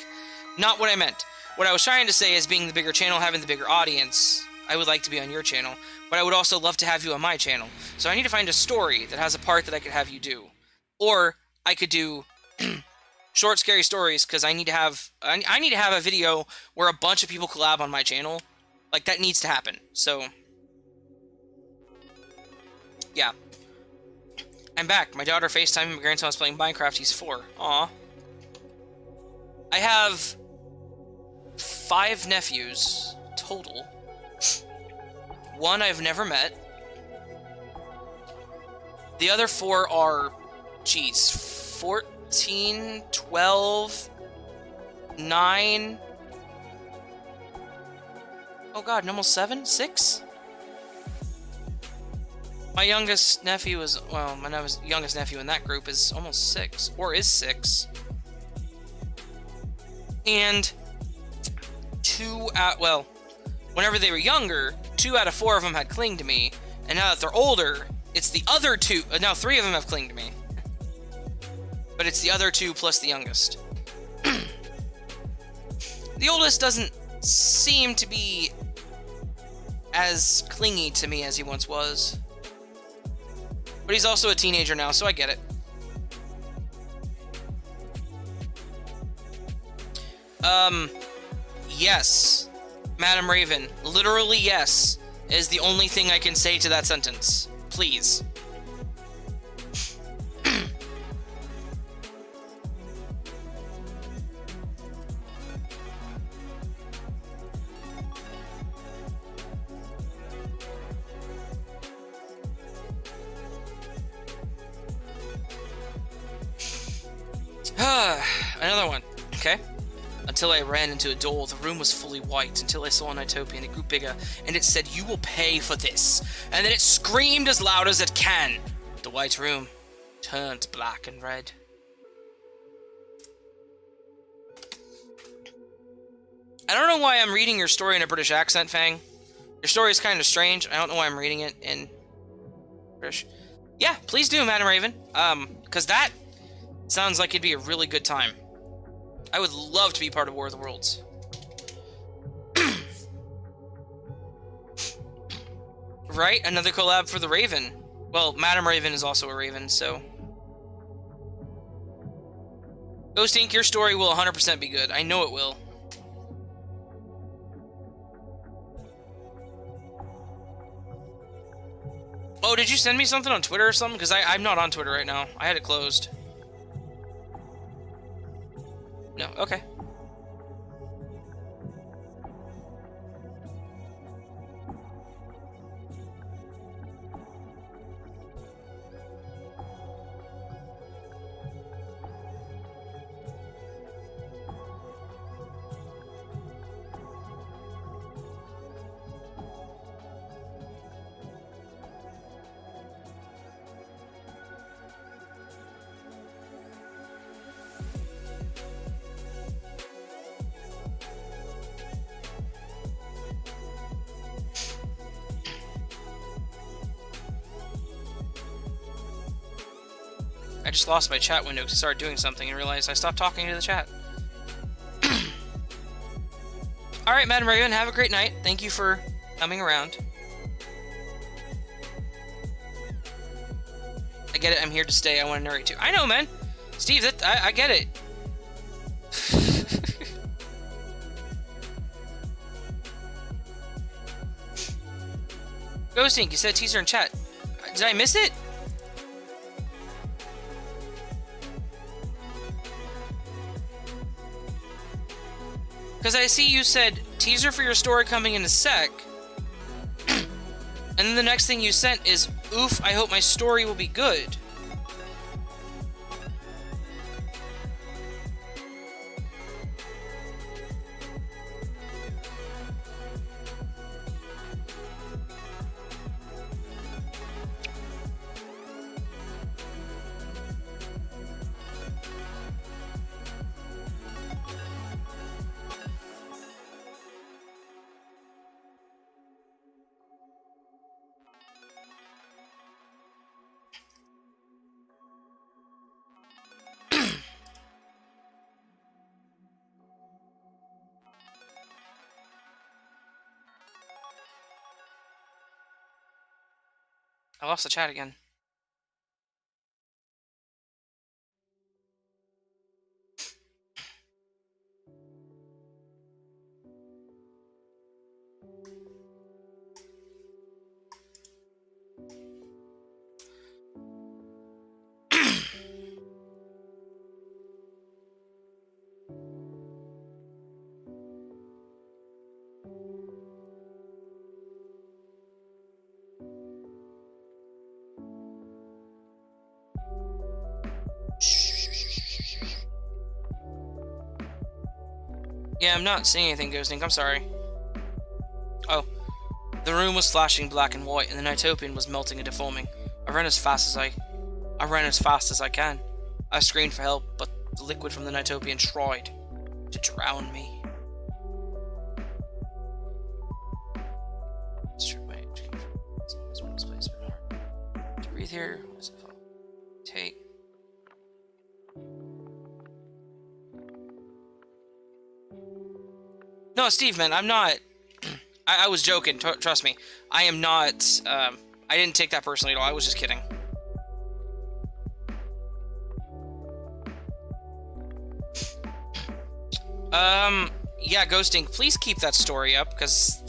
Not what I meant. What I was trying to say is being the bigger channel, having the bigger audience, I would like to be on your channel, but I would also love to have you on my channel. So I need to find a story that has a part that I could have you do. Or I could do short, scary stories, because I need to have a video where a bunch of people collab on my channel. Like, that needs to happen, so... Yeah. I'm back. My daughter FaceTimed my grandson was playing Minecraft. He's 4. Aw. I have 5 nephews total. 1 I've never met. The other 4 are... Geez, 14, 12, 9... Oh god, and almost 7? 6? My youngest nephew is... Well, my youngest nephew in that group is almost 6. Or is 6. And... 2 out... Well, whenever they were younger, 2 out of 4 of them had clinged to me. And now that they're older, it's the other 2... Now 3 of them have clinged to me. But it's the other 2 plus the youngest. The oldest doesn't seem to be as clingy to me as he once was. But he's also a teenager now, so I get it. Yes. Madam Raven. Literally yes, is the only thing I can say to that sentence. Please. Another one. Okay. Until I ran into a door, the room was fully white, until I saw a Nighttopian. It grew bigger, and it said, "You will pay for this." And then it screamed as loud as it can. The white room turned black and red. I don't know why I'm reading your story in a British accent, Fang. Your story is kind of strange. I don't know why I'm reading it in British. Yeah, please do, Madam Raven. Because that sounds like it'd be a really good time. I would love to be part of War of the Worlds. Right? Another collab for the Raven. Well, Madam Raven is also a Raven, so... Ghost Inc., your story will 100% be good. I know it will. Oh, did you send me something on Twitter or something? Because I'm not on Twitter right now. I had it closed. No, okay. I just lost my chat window to start doing something and realized I stopped talking to the chat. Alright, Madam Raven, have a great night. Thank you for coming around. I get it, I'm here to stay. I want to narrate too. I know, man. Steve, I get it. Ghosting, you said teaser in chat. Did I miss it? Because I see you said, teaser for your story coming in a sec. And then the next thing you sent is, oof, I hope my story will be good. I lost the chat again. Yeah, I'm not seeing anything, Ghosting. I'm sorry. Oh. The room was flashing black and white, and the Nighttopian was melting and deforming. I ran as fast as I can. I screamed for help, but the liquid from the Nighttopian tried to drown me. To breathe here. Take. No, Steve, man, I'm not... I was joking, trust me. I am not... I didn't take that personally at all, I was just kidding. Yeah, Ghosting, please keep that story up, because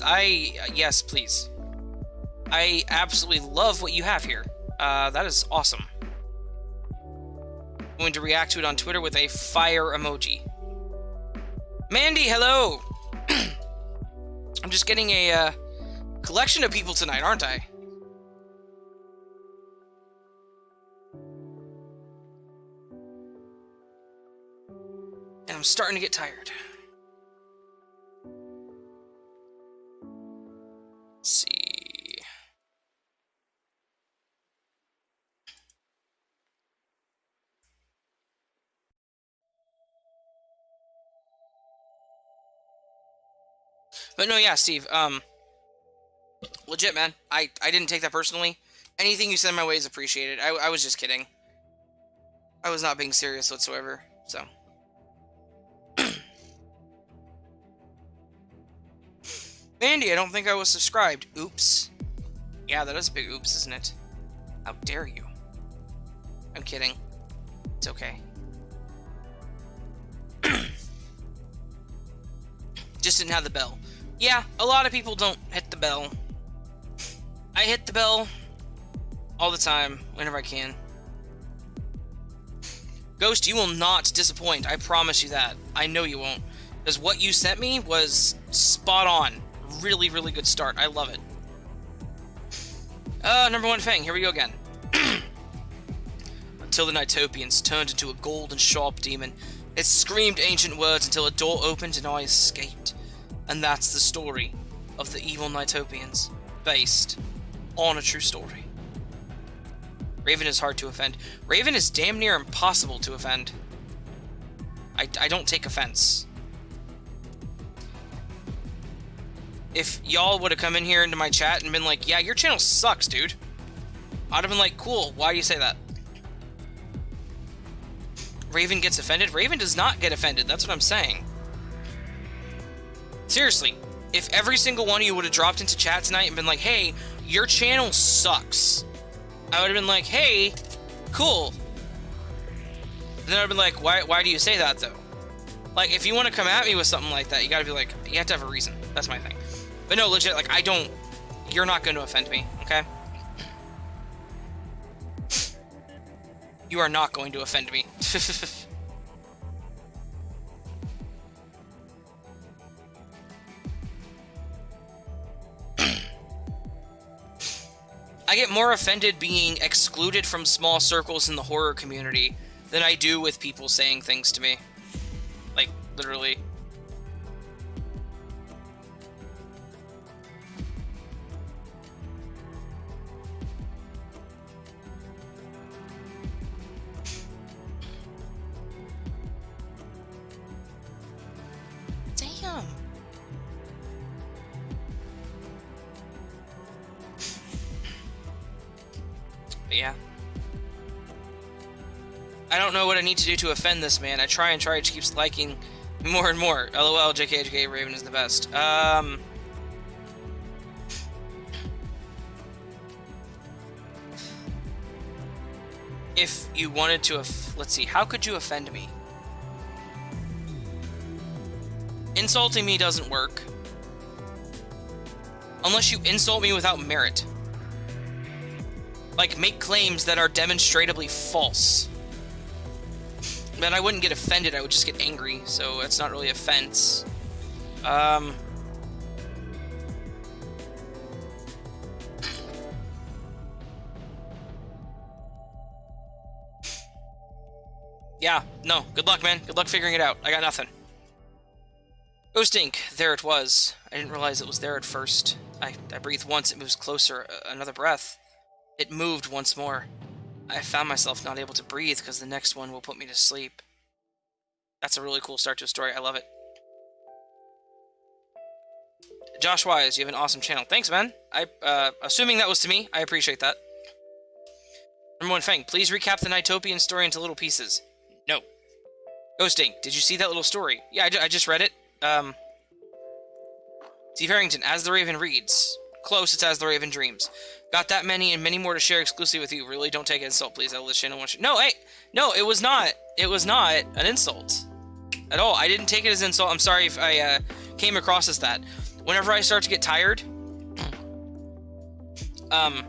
yes, please. I absolutely love what you have here. That is awesome. I'm going to react to it on Twitter with a fire emoji. Mandy, hello! I'm just getting a collection of people tonight, aren't I? And I'm starting to get tired. Let's see. But no, yeah, Steve, legit, man. I didn't take that personally. Anything you send my way is appreciated. I was just kidding. I was not being serious whatsoever, so. Andy, I don't think I was subscribed. Oops. Yeah, that is a big oops, isn't it? How dare you? I'm kidding. It's okay. Just didn't have the bell. Yeah, a lot of people don't hit the bell. I hit the bell all the time, whenever I can. Ghost, you will not disappoint. I promise you that. I know you won't. Because what you sent me was spot on. Really, really good start. I love it. Number one Fang. Here we go again. Until the Nitopians turned into a golden sharp demon. It screamed ancient words until a door opened and I escaped. And that's the story of the evil Nitopians. Based on a true story. Raven is hard to offend. Raven is damn near impossible to offend. I don't take offense. If y'all would have come in here into my chat and been like, yeah, your channel sucks, dude. I'd have been like, cool, why do you say that? Raven gets offended? Raven does not get offended, that's what I'm saying. Seriously, if every single one of you would have dropped into chat tonight and been like, hey, your channel sucks, I would have been like, hey, cool. And then I'd have been like, why do you say that, though? Like, if you want to come at me with something like that, you gotta be like, you have to have a reason. That's my thing. But no, legit, like, you're not going to offend me, okay? You are not going to offend me. I get more offended being excluded from small circles in the horror community than I do with people saying things to me. Like, literally. Damn. But yeah. I don't know what I need to do to offend this man. I try and try, it keeps liking more and more. LOL, JK, Raven is the best. If you wanted to, let's see, how could you offend me? Insulting me doesn't work. Unless you insult me without merit. Like, make claims that are demonstrably false. But I wouldn't get offended, I would just get angry, so that's not really offense. Yeah, no, good luck, man. Good luck figuring it out. I got nothing. Ghost Ink, there it was. I didn't realize it was there at first. I breathed once, it moves closer. Another breath. It moved once more. I found myself not able to breathe because the next one will put me to sleep. That's a really cool start to a story. I love it. Josh Wise, you have an awesome channel. Thanks, man. Assuming that was to me, I appreciate that. Number one Fang, please recap the Nitopian story into little pieces. No. Ghosting, did you see that little story? Yeah, I just read it. Steve Harrington, As the Raven Reads. Close, it's As the Raven Dreams. Got that many and many more to share exclusively with you. Really, don't take insult, please. I'll listen and watch it. No, hey! No, it was not. It was not an insult. At all. I didn't take it as an insult. I'm sorry if I came across as that. Whenever I start to get tired, my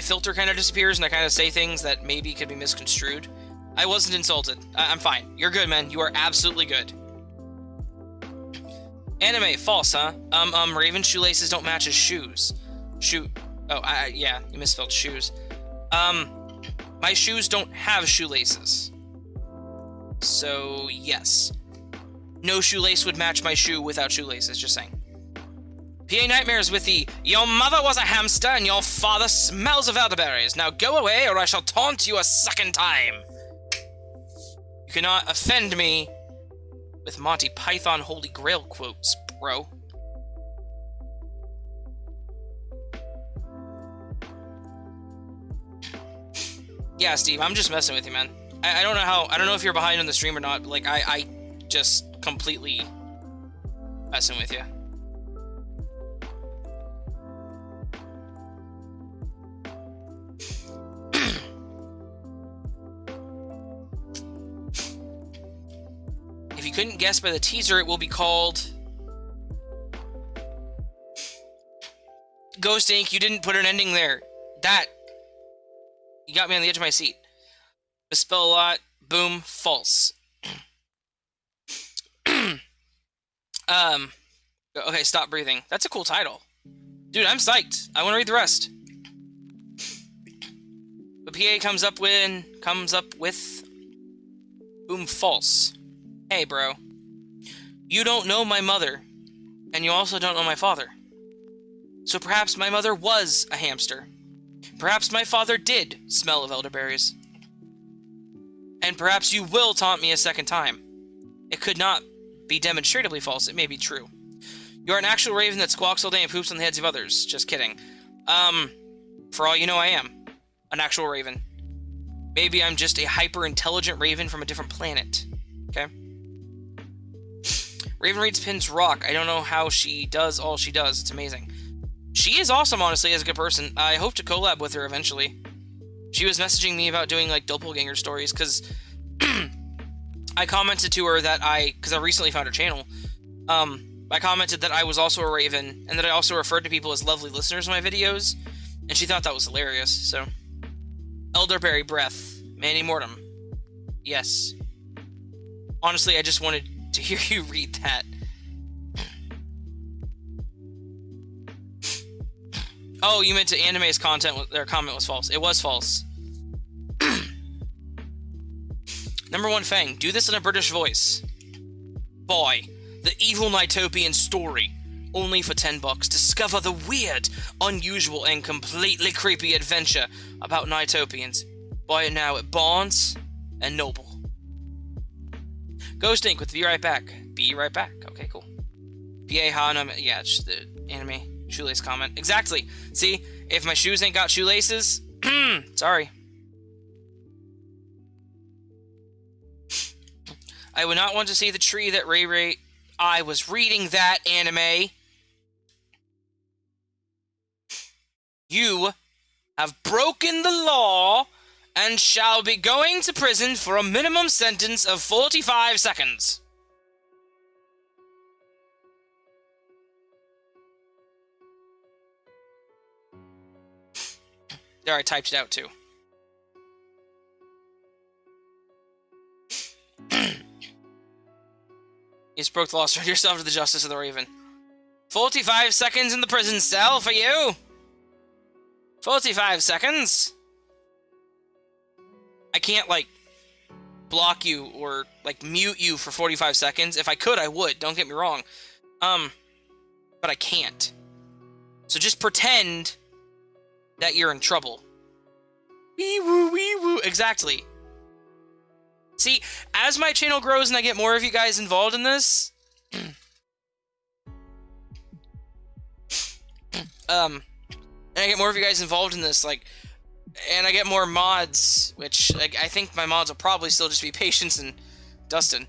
filter kind of disappears and I kind of say things that maybe could be misconstrued. I wasn't insulted. I'm fine. You're good, man. You are absolutely good. Anime, false, huh? Raven's shoelaces don't match his shoes. Yeah, you misspelled shoes. My shoes don't have shoelaces. So, yes. No shoelace would match my shoe without shoelaces, just saying. PA Nightmares with the, your mother was a hamster and your father smells of elderberries. Now go away or I shall taunt you a second time. You cannot offend me with Monty Python Holy Grail quotes. bro. Yeah, Steve, I'm just messing with you, man. I don't know if you're behind on the stream or not, but, like, I just completely messing with you. If you couldn't guess by the teaser, it will be called Ghost Ink. You didn't put an ending there. You got me on the edge of my seat. Misspell a lot. Boom. False. Okay, Stop Breathing. That's a cool title. Dude, I'm psyched. I want to read the rest. The PA comes up with boom, false. Hey, bro. You don't know my mother, and you also don't know my father. So perhaps my mother was a hamster. Perhaps my father did smell of elderberries. And perhaps you will taunt me a second time. It could not be demonstrably false. It may be true. You are an actual raven that squawks all day and poops on the heads of others. Just kidding. For all you know, I am an actual raven. Maybe I'm just a hyper-intelligent raven from a different planet. Okay? Raven reads Pin's rock. I don't know how she does all she does. It's amazing. She is awesome, honestly, as a good person. I hope to collab with her eventually. She was messaging me about doing, like, doppelganger stories, because I commented to her that because I recently found her channel, I commented that I was also a raven, and that I also referred to people as lovely listeners in my videos, and she thought that was hilarious, so. Elderberry breath. Manny Mortem. Yes. Honestly, I just wanted to hear you read that. Oh, you meant to Anime's their comment was false. It was false. Number 1, Fang. Do this in a British voice. Boy, the evil Nitopian story. Only for $10. Discover the weird, unusual, and completely creepy adventure about Nitopians. Buy it now at Barnes and Noble. Ghost Ink with Be Right Back. Be right back. Okay, cool. BA Hanum. Yeah, it's the anime shoelace comment. Exactly. See, if my shoes ain't got shoelaces, sorry. I would not want to see the tree that Ray. I was reading that anime. You have broken the law and shall be going to prison for a minimum sentence of 45 seconds. There, I typed it out too. You just broke the law, surrender yourself to the justice of the Raven. 45 seconds in the prison cell for you. 45 seconds. I can't, like, block you or, like, mute you for 45 seconds. If I could, I would. Don't get me wrong. But I can't. So just pretend that you're in trouble. Wee woo, wee woo. Exactly. See, as my channel grows and I get more of you guys involved in this, and I get more of you guys involved in this, like, and I get more mods, which, like, I think my mods will probably still just be Patience and Dustin.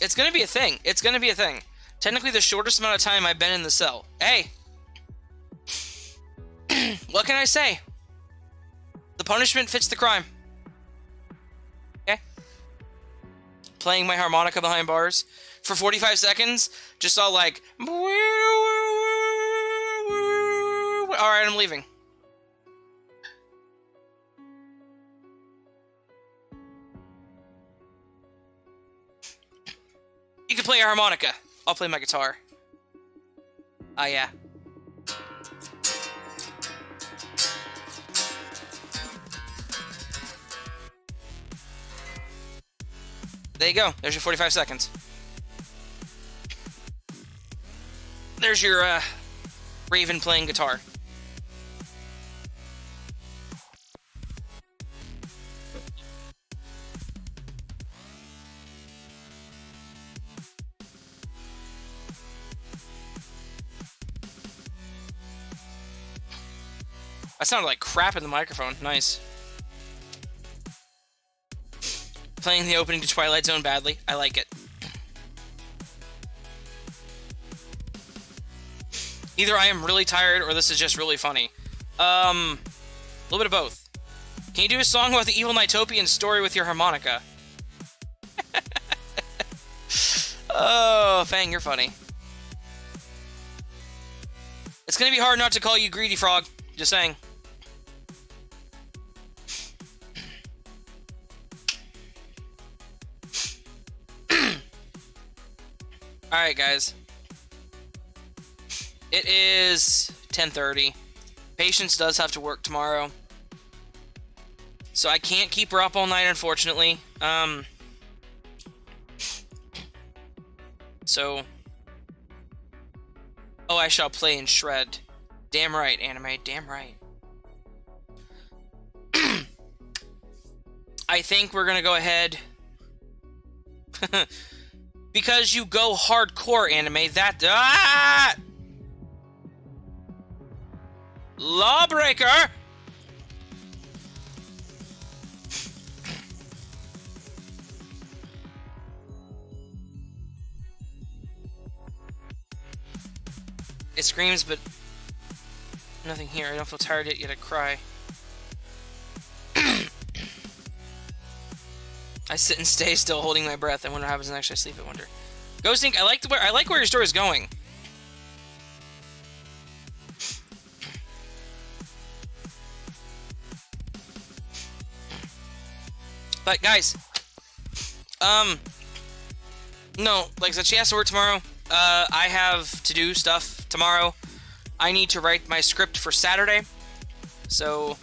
It's gonna be a thing. It's gonna be a thing. Technically, the shortest amount of time I've been in the cell. Hey! What can I say? The punishment fits the crime. Okay? Playing my harmonica behind bars for 45 seconds, just all like... Alright, I'm leaving. You can play your harmonica. I'll play my guitar. Ah, yeah. There you go. There's your 45 seconds. There's your, Raven playing guitar. That sounded like crap in the microphone. Nice. Playing the opening to Twilight Zone badly. I like it. Either I am really tired or this is just really funny. A little bit of both. Can you do a song about the evil Nighttopian story with your harmonica? Oh, Fang, you're funny. It's gonna be hard not to call you Greedy Frog. Just saying. Alright, guys. It is 10:30. Patience does have to work tomorrow. So I can't keep her up all night, unfortunately. So... Oh, I shall play and shred. Damn right, anime. Damn right. I think we're gonna go ahead... Because you go hardcore, anime, that... Ah! Lawbreaker! It screams, but nothing here. I don't feel tired yet I cry. I sit and stay still, holding my breath. I wonder what happens next. I sleep. I wonder. Ghosting, I like where your story is going. But guys, no, like I said, she has to work tomorrow. I have to do stuff tomorrow. I need to write my script for Saturday, so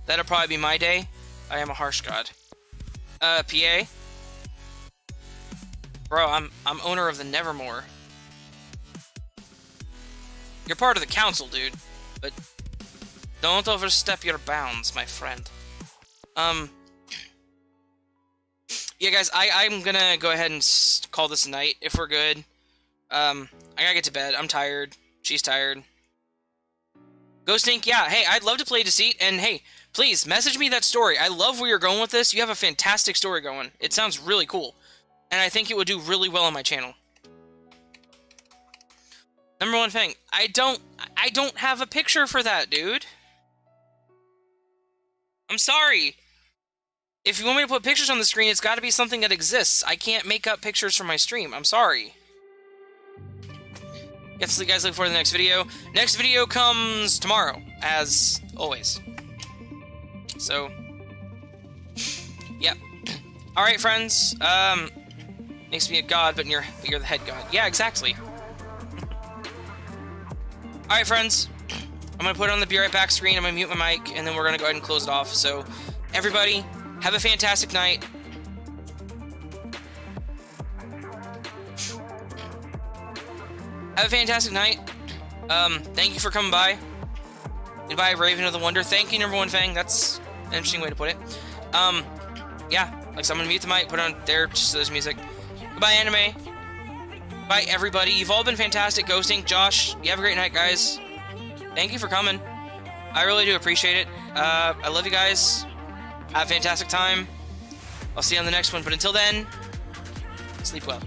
that'll probably be my day. I am a harsh god. PA? Bro, I'm owner of the Nevermore. You're part of the council, dude, but don't overstep your bounds, my friend. Yeah, guys, I'm gonna go ahead and call this a night if we're good. I gotta get to bed. I'm tired. She's tired. Ghost Inc., yeah, hey, I'd love to play Deceit, and hey, please, message me that story. I love where you're going with this. You have a fantastic story going. It sounds really cool. And I think it would do really well on my channel. Number one thing, I don't have a picture for that, dude. I'm sorry. If you want me to put pictures on the screen, it's gotta be something that exists. I can't make up pictures for my stream. I'm sorry. Yes, so guys, look forward to the next video. Next video comes tomorrow, as always. So, yep. Alright, friends. Makes me a god, but you're the head god. Yeah, exactly. Alright, friends. I'm gonna put it on the Be Right Back screen. I'm gonna mute my mic, and then we're gonna go ahead and close it off. So, everybody, have a fantastic night. Have a fantastic night. Thank you for coming by. Goodbye, Raven of the Wonder. Thank you, Number One Fang. That's an interesting way to put it. Yeah, like so I'm gonna mute the mic, put it on there just so there's music. Goodbye, anime. Bye, everybody. You've all been fantastic. Ghosting, Josh, you have a great night, guys. Thank you for coming. I really do appreciate it. I love you guys. Have a fantastic time. I'll see you on the next one, but until then, sleep well.